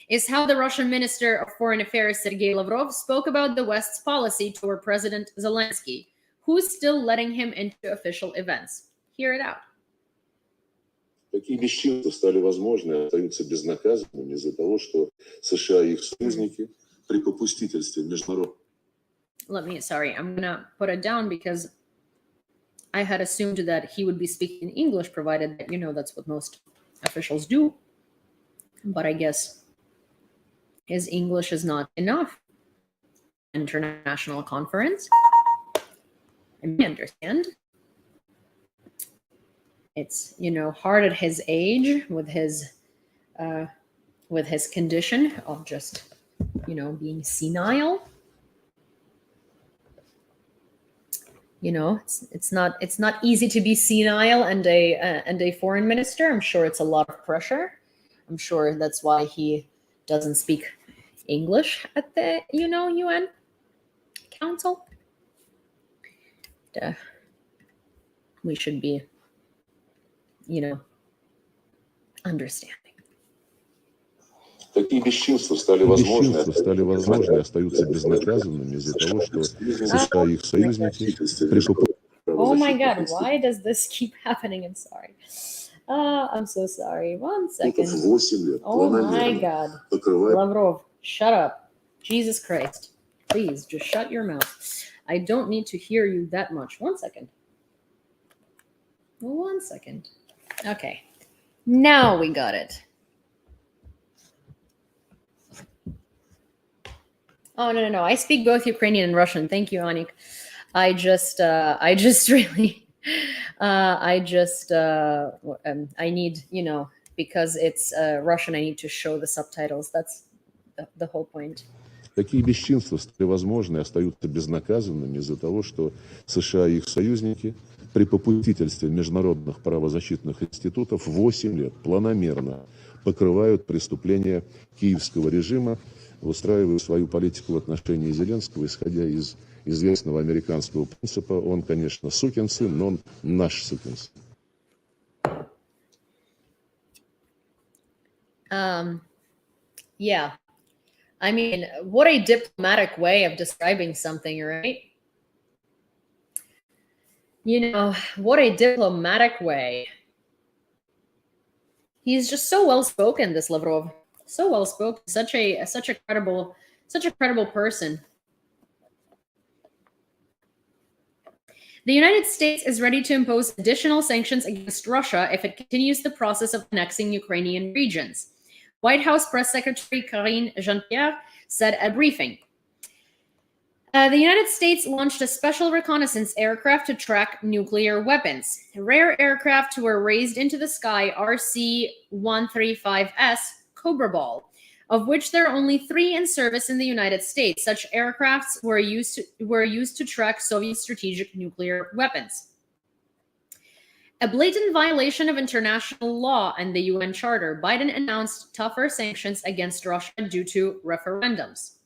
[SPEAKER 1] is how the Russian Minister of Foreign Affairs Sergei Lavrov spoke about the West's policy toward President Zelensky, who's still letting him into official events. Hear it out.
[SPEAKER 10] Такие бесчинства стали возможны и остаются безнаказанными из-за того, что США и их союзники при попустительстве международных.
[SPEAKER 1] Sorry, I'm gonna put it down because I had assumed that he would be speaking English, provided that, that's what most officials do. But I guess his English is not enough. International conference. I understand. It's, hard at his age with his condition of just, being senile. It's not easy to be senile and a foreign minister. I'm sure it's a lot of pressure. I'm sure that's why he doesn't speak English at the UN Council. We should be understanding.
[SPEAKER 10] Такие бесчинства стали возможны и остаются безнаказанными из-за того, что США и их союзники при
[SPEAKER 1] Oh my God, why does this keep happening? I'm sorry. I'm so sorry. 1 second. Oh my God. Lavrov, shut up. Jesus Christ. Please, just shut your mouth. I don't need to hear you that much. 1 second. 1 second. Okay. Now we got it. Oh, no. I speak both Ukrainian and Russian. Thank you, Anik. I need, because it's Russian, I need to show the subtitles. That's the whole point.
[SPEAKER 10] Такие бесчинства стали возможны и остаются безнаказанными из-за того, что США и их союзники при попустительстве международных правозащитных институтов 8 лет планомерно покрывают преступления киевского режима, устраивая свою политику в отношении Зеленского, исходя из известного американского принципа. Он, конечно, сукин сын, но он наш сукин сын.
[SPEAKER 1] Yeah. I mean, what a diplomatic way of describing something, right? You know, what a diplomatic way. He's just so well spoken, this Lavrov. So well spoken. Such a credible person. The United States is ready to impose additional sanctions against Russia if it continues the process of annexing Ukrainian regions. White House Press Secretary Karine Jean-Pierre said at briefing. The United States launched a special reconnaissance aircraft to track nuclear weapons. Rare aircraft were raised into the sky RC-135S Cobra Ball, of which there are only 3 in service in the United States. Such aircrafts were used to track Soviet strategic nuclear weapons. A blatant violation of international law and the UN Charter, Biden announced tougher sanctions against Russia due to referendums.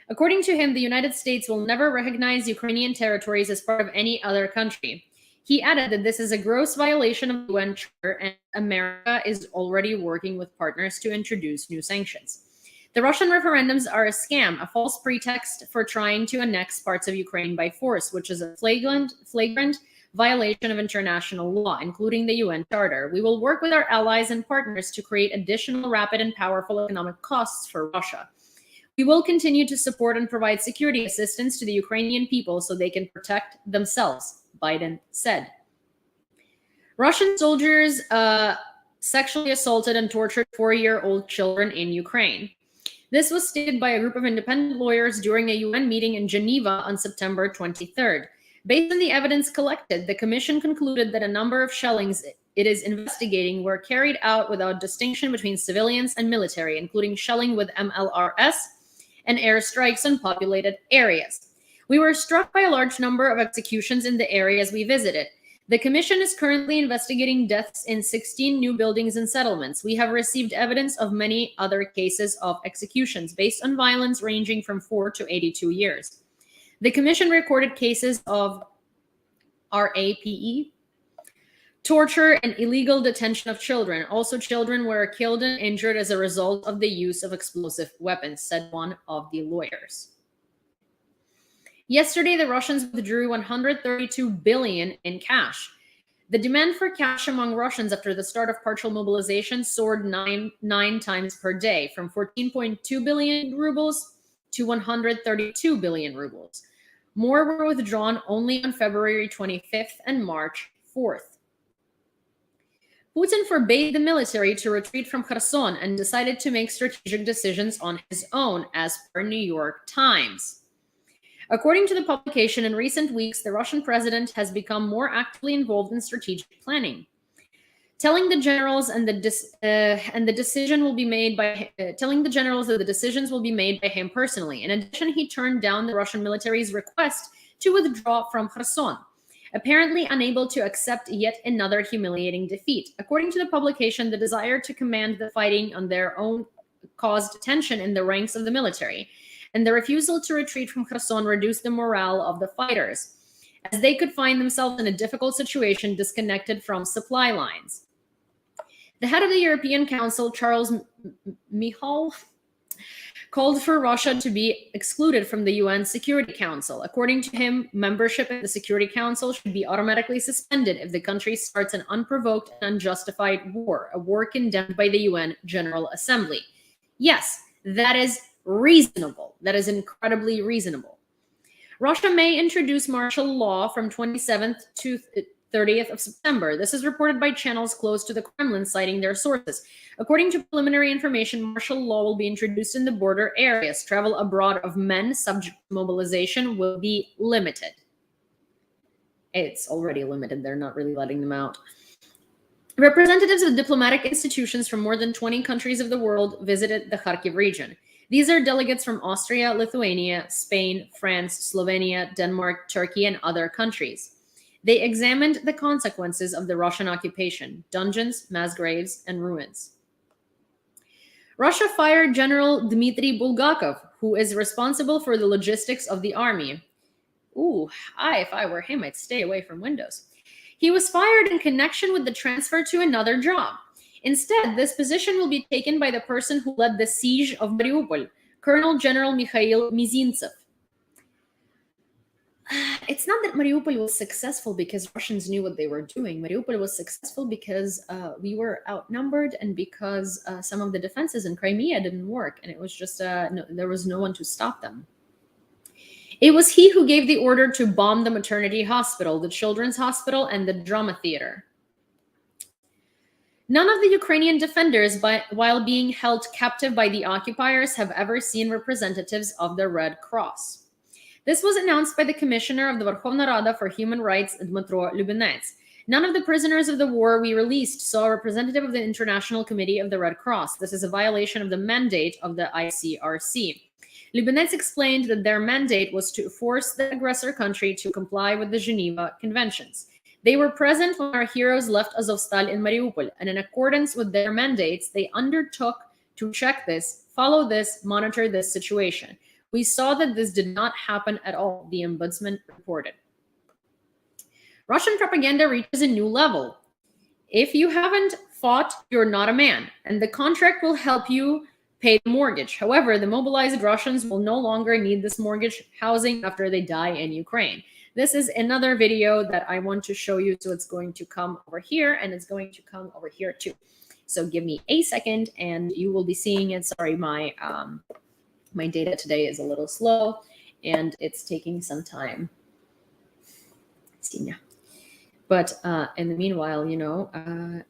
[SPEAKER 1] According to him, the United States will never recognize Ukrainian territories as part of any other country. He added that this is a gross violation of the UN Charter and America is already working with partners to introduce new sanctions. The Russian referendums are a scam, a false pretext for trying to annex parts of Ukraine by force, which is a flagrant violation of international law, including the UN Charter. We will work with our allies and partners to create additional rapid and powerful economic costs for Russia. We will continue to support and provide security assistance to the Ukrainian people so they can protect themselves, Biden said. Russian soldiers sexually assaulted and tortured 4-year-old children in Ukraine. This was stated by a group of independent lawyers during a UN meeting in Geneva on September 23rd. Based on the evidence collected, the commission concluded that a number of shellings it is investigating were carried out without distinction between civilians and military, including shelling with MLRS and airstrikes on populated areas. We were struck by a large number of executions in the areas we visited. The commission is currently investigating deaths in 16 new buildings and settlements. We have received evidence of many other cases of executions based on violence ranging from 4 to 82 years. The commission recorded cases of RAPE, torture, and illegal detention of children. Also, children were killed and injured as a result of the use of explosive weapons, said one of the lawyers. Yesterday, the Russians withdrew 132 billion in cash. The demand for cash among Russians after the start of partial mobilization soared nine times per day, from 14.2 billion rubles to 132 billion rubles. More were withdrawn only on February 25th and March 4th. Putin forbade the military to retreat from Kherson and decided to make strategic decisions on his own, as per New York Times. According to the publication, in recent weeks, the Russian president has become more actively involved in strategic planning, telling the generals that the decisions will be made by him personally. In addition, he turned down the Russian military's request to withdraw from Kherson, apparently unable to accept yet another humiliating defeat. According to the publication, the desire to command the fighting on their own caused tension in the ranks of the military, and the refusal to retreat from Kherson reduced the morale of the fighters, as they could find themselves in a difficult situation disconnected from supply lines. The head of the European Council, Charles Michel, called for Russia to be excluded from the UN Security Council. According to him, membership in the Security Council should be automatically suspended if the country starts an unprovoked and unjustified war, a war condemned by the UN General Assembly. Yes, that is reasonable. That is incredibly reasonable. Russia may introduce martial law from 27th to 30th of September. This is reported by channels close to the Kremlin, citing their sources. According to preliminary information, martial law will be introduced in the border areas. Travel abroad of men subject to mobilization will be limited. It's already limited. They're not really letting them out. Representatives of diplomatic institutions from more than 20 countries of the world visited the Kharkiv region. These are delegates from Austria, Lithuania, Spain, France, Slovenia, Denmark, Turkey, and other countries. They examined the consequences of the Russian occupation, dungeons, mass graves, and ruins. Russia fired General Dmitry Bulgakov, who is responsible for the logistics of the army. Ooh, if I were him, I'd stay away from Windows. He was fired in connection with the transfer to another job. Instead, this position will be taken by the person who led the siege of Mariupol, Colonel General Mikhail Mizintsev. It's not that Mariupol was successful because Russians knew what they were doing. Mariupol was successful because we were outnumbered and because some of the defenses in Crimea didn't work, and it was just there was no one to stop them. It was he who gave the order to bomb the maternity hospital, the children's hospital, and the drama theater. None of the Ukrainian defenders, while being held captive by the occupiers, have ever seen representatives of the Red Cross. This was announced by the commissioner of the Verkhovna Rada for Human Rights, Dmytro Lubinets. None of the prisoners of the war we released saw a representative of the International Committee of the Red Cross. This is a violation of the mandate of the ICRC. Lubinets explained that their mandate was to force the aggressor country to comply with the Geneva Conventions. They were present when our heroes left Azovstal in Mariupol, and in accordance with their mandates, they undertook to check this, follow this, monitor this situation. We saw that this did not happen at all, the ombudsman reported. Russian propaganda reaches a new level. If you haven't fought, you're not a man, and the contract will help you pay the mortgage. However, the mobilized Russians will no longer need this mortgage housing after they die in Ukraine. This is another video that I want to show you, so it's going to come over here, and it's going to come over here too. So give me a second, and you will be seeing it. Sorry, my data today is a little slow, and it's taking some time. But in the meanwhile, yeah,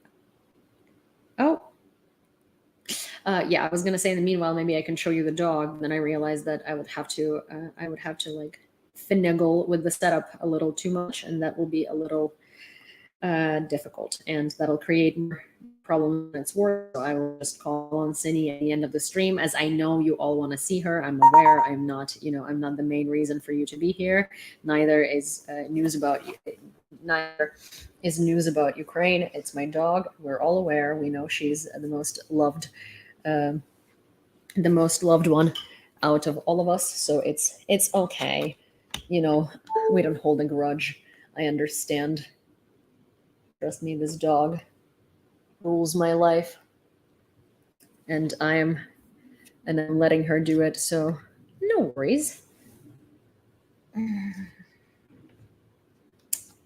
[SPEAKER 1] I was gonna say in the meanwhile, maybe I can show you the dog. Then I realized that I would have to like finagle with the setup a little too much, and that will be a little difficult, and that'll create more problem than it's worth. So I will just call on Cindy at the end of the stream, as I know you all want to see her. I'm aware. I'm not the main reason for you to be here. Neither is news about Ukraine. It's my dog. We're all aware. We know she's the most loved one out of all of us. So it's okay. We don't hold a grudge. I understand. Trust me, this dog rules my life, and I'm letting her do it, so no worries.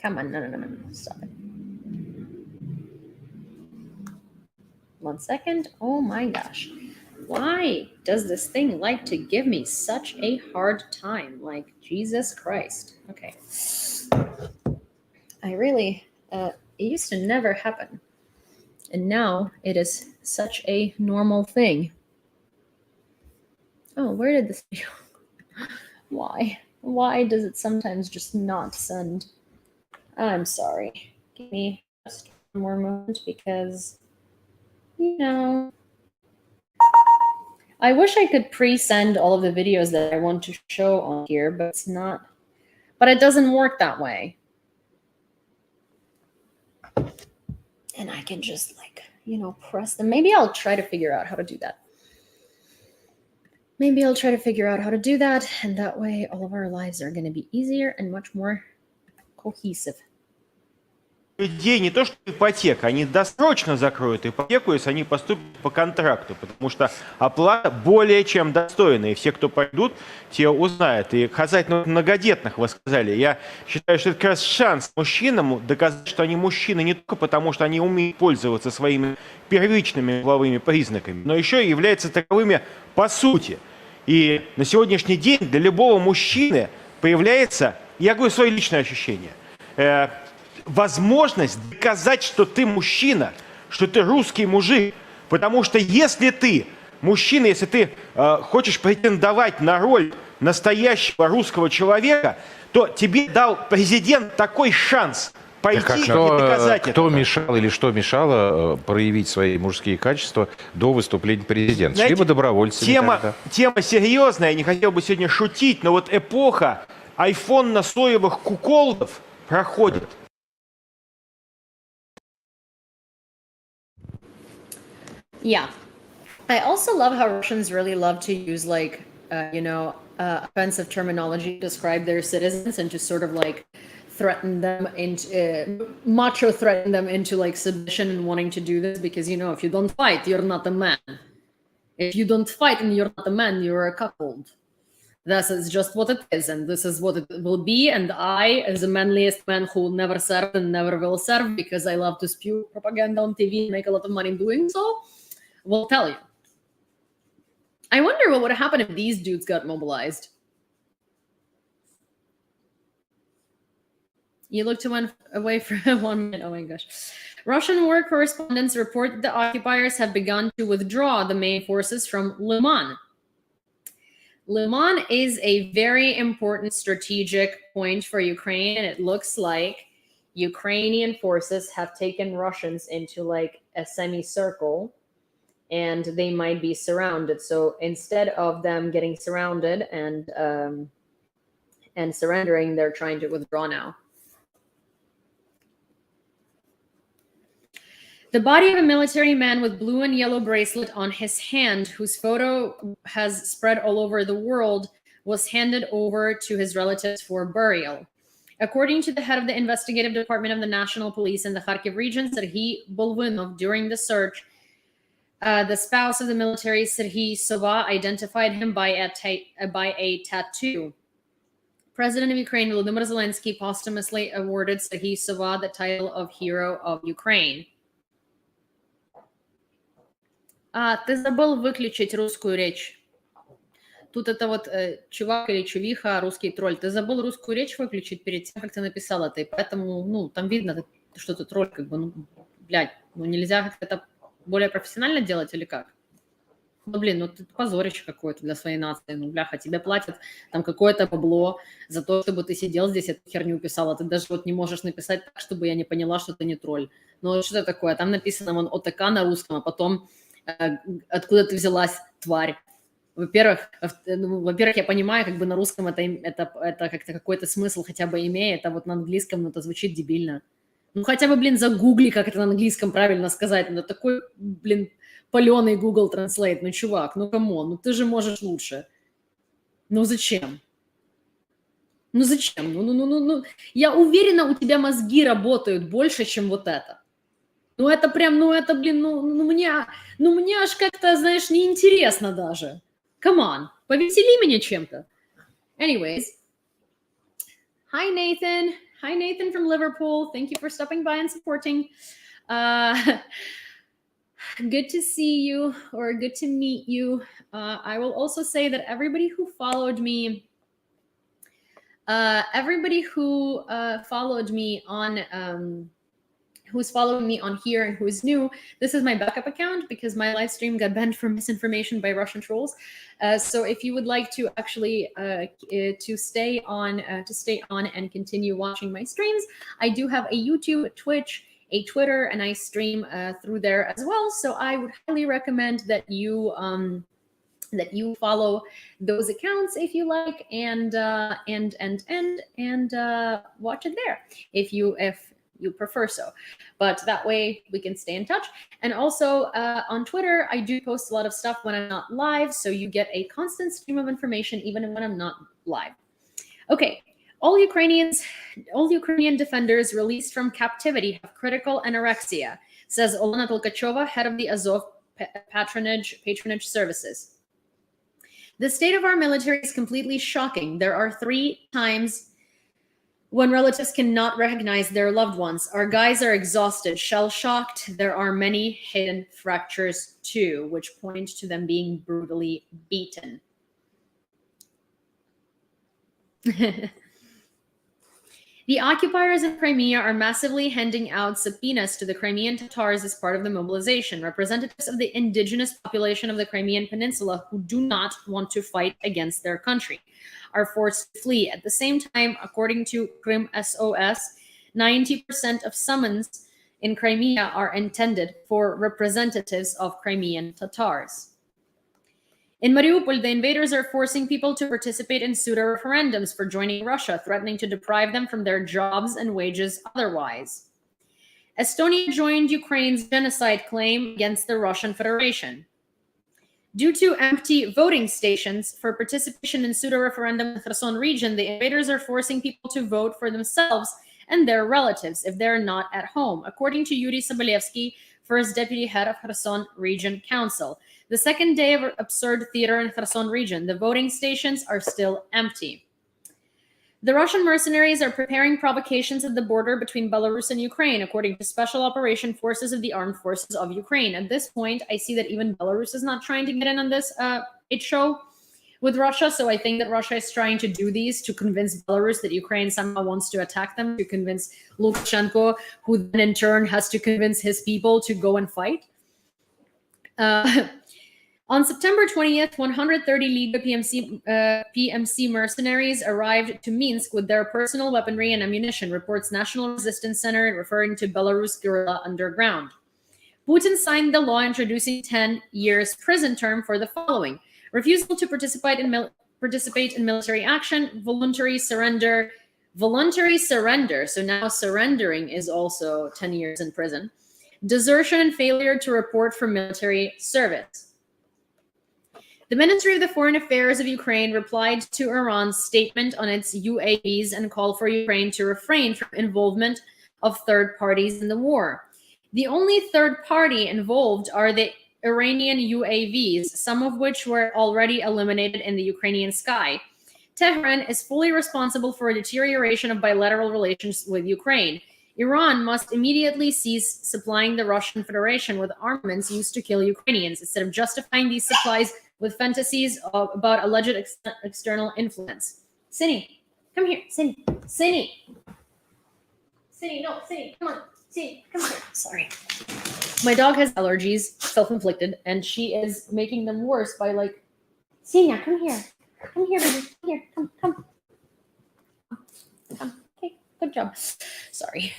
[SPEAKER 1] Come on, no, stop it. 1 second. Oh my gosh, why does this thing like to give me such a hard time? Like, Jesus Christ. Okay, I really it used to never happen. And now it is such a normal thing. Oh, where did this go? Why? Why does it sometimes just not send? I'm sorry. Give me just one more moment, because, I wish I could pre-send all of the videos that I want to show on here, but it's not. But it doesn't work that way. And I can just press them. Maybe I'll try to figure out how to do that. And that way all of our lives are going to be easier and much more cohesive.
[SPEAKER 11] Людей не то что ипотека, они досрочно закроют ипотеку, если они поступят по контракту, потому что оплата более чем достойная, и все, кто пойдут, те узнают. И касательно многодетных вы сказали, я считаю, что это как раз шанс мужчинам доказать, что они мужчины не только потому, что они умеют пользоваться своими первичными половыми признаками, но еще и являются таковыми по сути. И на сегодняшний день для любого мужчины появляется, я говорю свое личное ощущение, возможность доказать, что ты мужчина, что ты русский мужик. Потому что если ты мужчина, если ты хочешь претендовать на роль настоящего русского человека, то тебе дал президент такой шанс пойти и доказать это.
[SPEAKER 12] Кто мешал или что мешало проявить свои мужские качества до выступления президента?
[SPEAKER 11] Знаете,
[SPEAKER 12] либо добровольцы.
[SPEAKER 11] Тема серьезная, я не хотел бы сегодня шутить, но вот эпоха айфонно-соевых куколдов проходит.
[SPEAKER 1] Yeah. I also love how Russians really love to use offensive terminology to describe their citizens and to sort of threatened them into macho threatened them into like submission and wanting to do this because, you know, if you don't fight, you're not a man. If you don't fight and you're not a man, you're a cuckold. This is just what it is, and this is what it will be. And I, as the manliest man who never served and never will serve because I love to spew propaganda on TV and make a lot of money doing so, will tell you. I wonder what would happen if these dudes got mobilized. You looked away for 1 minute. Oh my gosh. Russian war correspondents report that the occupiers have begun to withdraw the main forces from Liman. Liman is a very important strategic point for Ukraine, and it looks like Ukrainian forces have taken Russians into like a semicircle, and they might be surrounded. So instead of them getting surrounded and surrendering, they're trying to withdraw now. The body of a military man with blue and yellow bracelet on his hand, whose photo has spread all over the world, was handed over to his relatives for burial. According to the head of the investigative department of the National Police in the Kharkiv region, Serhiy Bolvinov, during the search, the spouse of the military, Serhiy Sova, identified him by a tattoo. President of Ukraine, Volodymyr Zelensky, posthumously awarded Serhiy Sova the title of Hero of Ukraine. Ты забыл выключить русскую речь. Тут это вот чувак или чувиха, русский тролль. Ты забыл русскую речь выключить перед тем, как ты написал это. И поэтому, ну, там видно, что ты тролль, как бы, ну, блядь, ну, нельзя как-то это более профессионально делать или как? Ну, блин, ну, ты позорище какое-то для своей нации. Ну, бляха, тебе платят там какое-то бабло за то, чтобы ты сидел здесь, эту херню писал. А ты даже вот не можешь написать так, чтобы я не поняла, что ты не тролль. Ну, вот что это такое? Там написано вон ОТК на русском, а потом откуда ты взялась, тварь. Во-первых, я понимаю, как бы на русском это как-то какой-то смысл хотя бы имеет, а вот на английском, ну, это звучит дебильно. Ну, хотя бы, блин, загугли, как это на английском правильно сказать. Ну, такой, блин, паленый Google Translate. Ну, чувак, ну, камон, ну, ты же можешь лучше. Ну, зачем? Ну, зачем? Ну. Я уверена, у тебя мозги работают больше, чем вот это. Ну, это прям, ну, это, блин, мне аж как-то, знаешь, неинтересно даже. Come on, повесели меня чем-то. Anyways. Hi, Nathan. Hi, Nathan from Liverpool. Thank you for stopping by and supporting. Good to see you, or good to meet you. I will also say that everybody who followed me on who's following me on here and who is new, this is my backup account because my live stream got banned for misinformation by Russian trolls. So if you would like to actually to stay on and continue watching my streams, I do have a YouTube, a Twitch, a Twitter, and I stream through there as well. So I would highly recommend that you follow those accounts if you like, and watch it there if you prefer so. But that way we can stay in touch. And also on Twitter, I do post a lot of stuff when I'm not live, so you get a constant stream of information even when I'm not live. Okay, all Ukrainian defenders released from captivity have critical anorexia, says Olena Tolkachova, head of the Azov patronage services. The state of our military is completely shocking. There are 3 times when relatives cannot recognize their loved ones. Our guys are exhausted, shell-shocked. There are many hidden fractures too, which point to them being brutally beaten. The occupiers in Crimea are massively handing out subpoenas to the Crimean Tatars as part of the mobilization. Representatives of the indigenous population of the Crimean Peninsula who do not want to fight against their country are forced to flee. At the same time, according to Crim SOS, 90% of summons in Crimea are intended for representatives of Crimean Tatars. In Mariupol, the invaders are forcing people to participate in pseudo-referendums for joining Russia, threatening to deprive them from their jobs and wages otherwise. Estonia joined Ukraine's genocide claim against the Russian Federation. Due to empty voting stations for participation in pseudo-referendum in the Kherson region, the invaders are forcing people to vote for themselves and their relatives if they're not at home, according to Yuri Sobolevsky, first deputy head of Kherson Region Council. The second day of absurd theater in Kherson region. The voting stations are still empty. The Russian mercenaries are preparing provocations at the border between Belarus and Ukraine, according to Special Operation Forces of the Armed Forces of Ukraine. At this point, I see that even Belarus is not trying to get in on this show with Russia, so I think that Russia is trying to do these to convince Belarus that Ukraine somehow wants to attack them, to convince Lukashenko, who then in turn has to convince his people to go and fight. On September 20th, 130 Liga PMC mercenaries arrived to Minsk with their personal weaponry and ammunition, reports National Resistance Center, referring to Belarus guerrilla underground. Putin signed the law introducing 10 years prison term for the following: refusal to participate in military action, voluntary surrender. So now surrendering is also 10 years in prison. Desertion and failure to report for military service. The Ministry of the Foreign Affairs of Ukraine replied to Iran's statement on its UAVs and called for Ukraine to refrain from involvement of third parties in the war. The only third party involved are the Iranian UAVs, some of which were already eliminated in the Ukrainian sky. Tehran is fully responsible for a deterioration of bilateral relations with Ukraine. Iran must immediately cease supplying the Russian Federation with armaments used to kill Ukrainians, instead of justifying these supplies with fantasies about alleged external influence. Sini, come here. Sini. No, Sini, come on. Sini, come here. Sorry. My dog has allergies, self-inflicted, and she is making them worse by like, Sini, come here. Come here, baby. Come here. Come. Okay, good job. Sorry.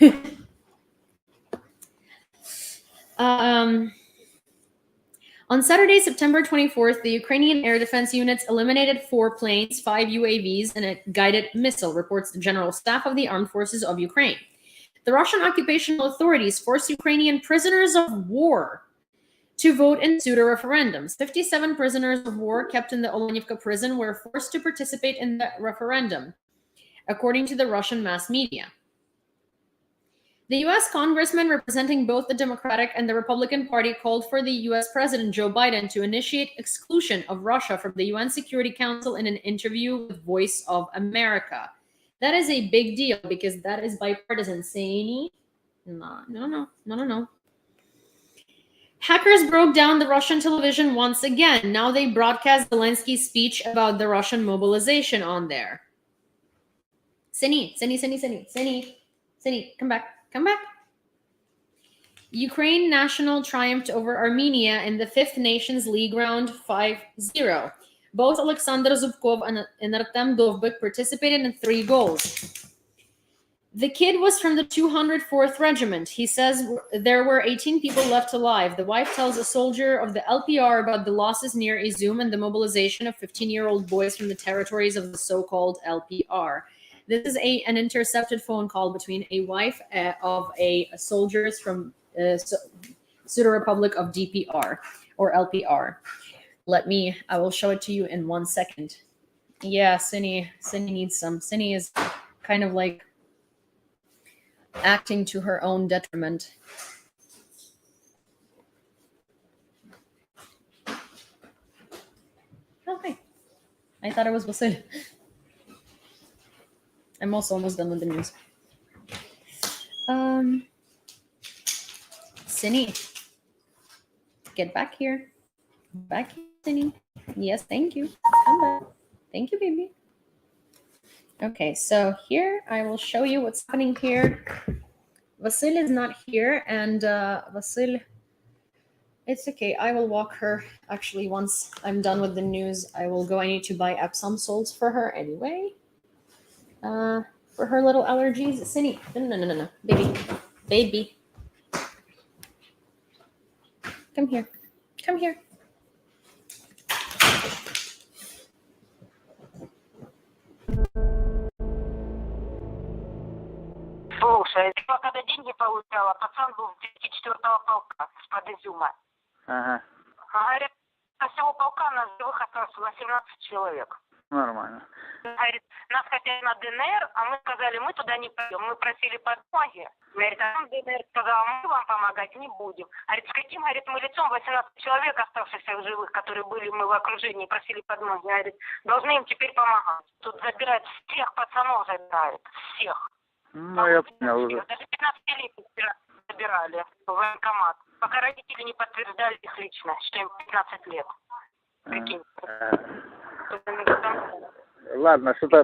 [SPEAKER 1] On Saturday, September 24th, the Ukrainian air defense units eliminated 4 planes, 5 UAVs, and a guided missile, reports the General Staff of the Armed Forces of Ukraine. The Russian occupational authorities forced Ukrainian prisoners of war to vote in pseudo-referendums. 57 prisoners of war kept in the Olenivka prison were forced to participate in the referendum, according to the Russian mass media. The U.S. congressman representing both the Democratic and the Republican Party called for the U.S. President Joe Biden to initiate exclusion of Russia from the UN Security Council in an interview with Voice of America. That is a big deal because that is bipartisan. No. Hackers broke down the Russian television once again. Now they broadcast Zelensky's speech about the Russian mobilization on there. Sini, come back. Come back. Ukraine national triumphed over Armenia in the 5th Nations League round 5-0. Both Alexander Zubkov and Artem Dovbyk participated in 3 goals. The kid was from the 204th Regiment. He says there were 18 people left alive. The wife tells a soldier of the LPR about the losses near Izum and the mobilization of 15-year-old boys from the territories of the so-called LPR. This is an intercepted phone call between a wife of a soldiers from Pseudo-Republic of DPR or LPR. I will show it to you in 1 second. Yeah, Sini needs some. Sini is kind of like acting to her own detriment. Oh, hi. I thought it was Vasil. I'm also almost done with the news. Sini, get back here. Back here, Sini. Yes, thank you. Come back. Thank you, baby. Okay, so here I will show you what's happening here. Vasil is not here, and Vasil, it's okay. I will walk her. Actually, once I'm done with the news, I will go. I need to buy Epsom salts for her anyway. For her little allergies. Sini, no. Baby. Come here.
[SPEAKER 13] Слушай, я когда деньги получала, пацан был 204-го полка с-под Изюма.
[SPEAKER 14] Ага.
[SPEAKER 13] Говорят, со всего полка нас живых осталось 18 человек.
[SPEAKER 14] Нормально.
[SPEAKER 13] Говорит, нас хотят на ДНР, а мы сказали, мы туда не пойдем. Мы просили подмоги. Говорит, а нам ДНР сказал, мы вам помогать не будем. Говорит, с каким, говорит, мы лицом 18 человек, оставшихся в живых, которые были мы в окружении, просили подмоги. Говорит, должны им теперь помогать. Тут забирают всех пацанов, забирают. Всех.
[SPEAKER 14] Ну, я понял уже.
[SPEAKER 13] Даже 15 лет забирали в военкомат. Пока родители не подтверждали их лично, что им 15 лет. Прикинь.
[SPEAKER 14] Ладно, что-то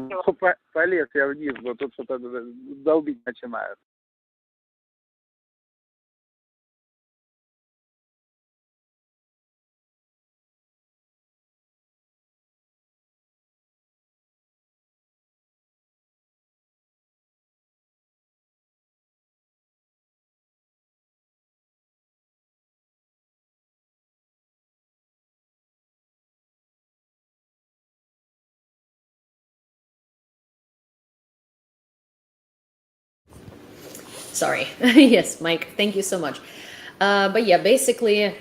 [SPEAKER 14] полез я вниз, но тут что-то долбить начинают.
[SPEAKER 1] Sorry. Yes, Mike, thank you so much. But yeah, basically,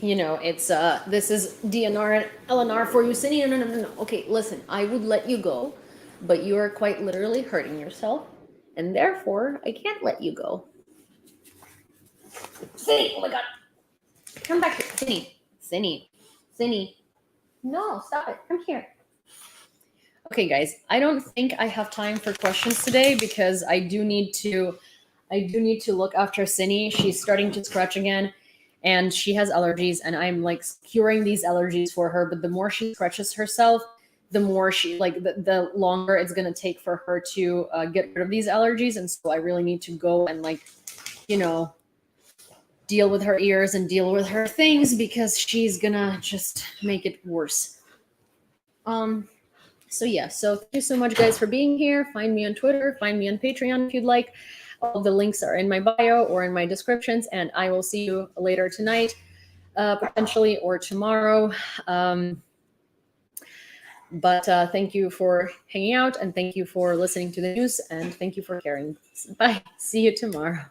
[SPEAKER 1] you know, it's this is DNR and LNR for you. Cindy, no. Okay, listen, I would let you go, but you are quite literally hurting yourself, and therefore I can't let you go. Cindy, oh my god. Come back here. Cindy. No, stop it. Come here. Okay, guys, I don't think I have time for questions today because I do need to look after Cindy. She's starting to scratch again and she has allergies and I'm like curing these allergies for her. But the more she scratches herself, the more she the longer it's going to take for her to get rid of these allergies. And so I really need to go and deal with her ears and deal with her things because she's gonna just make it worse. So yeah, so thank you so much guys for being here. Find me on Twitter, find me on Patreon if you'd like. All the links are in my bio or in my descriptions, and I will see you later tonight, potentially, or tomorrow. But thank you for hanging out, and thank you for listening to the news, and thank you for caring. Bye. See you tomorrow.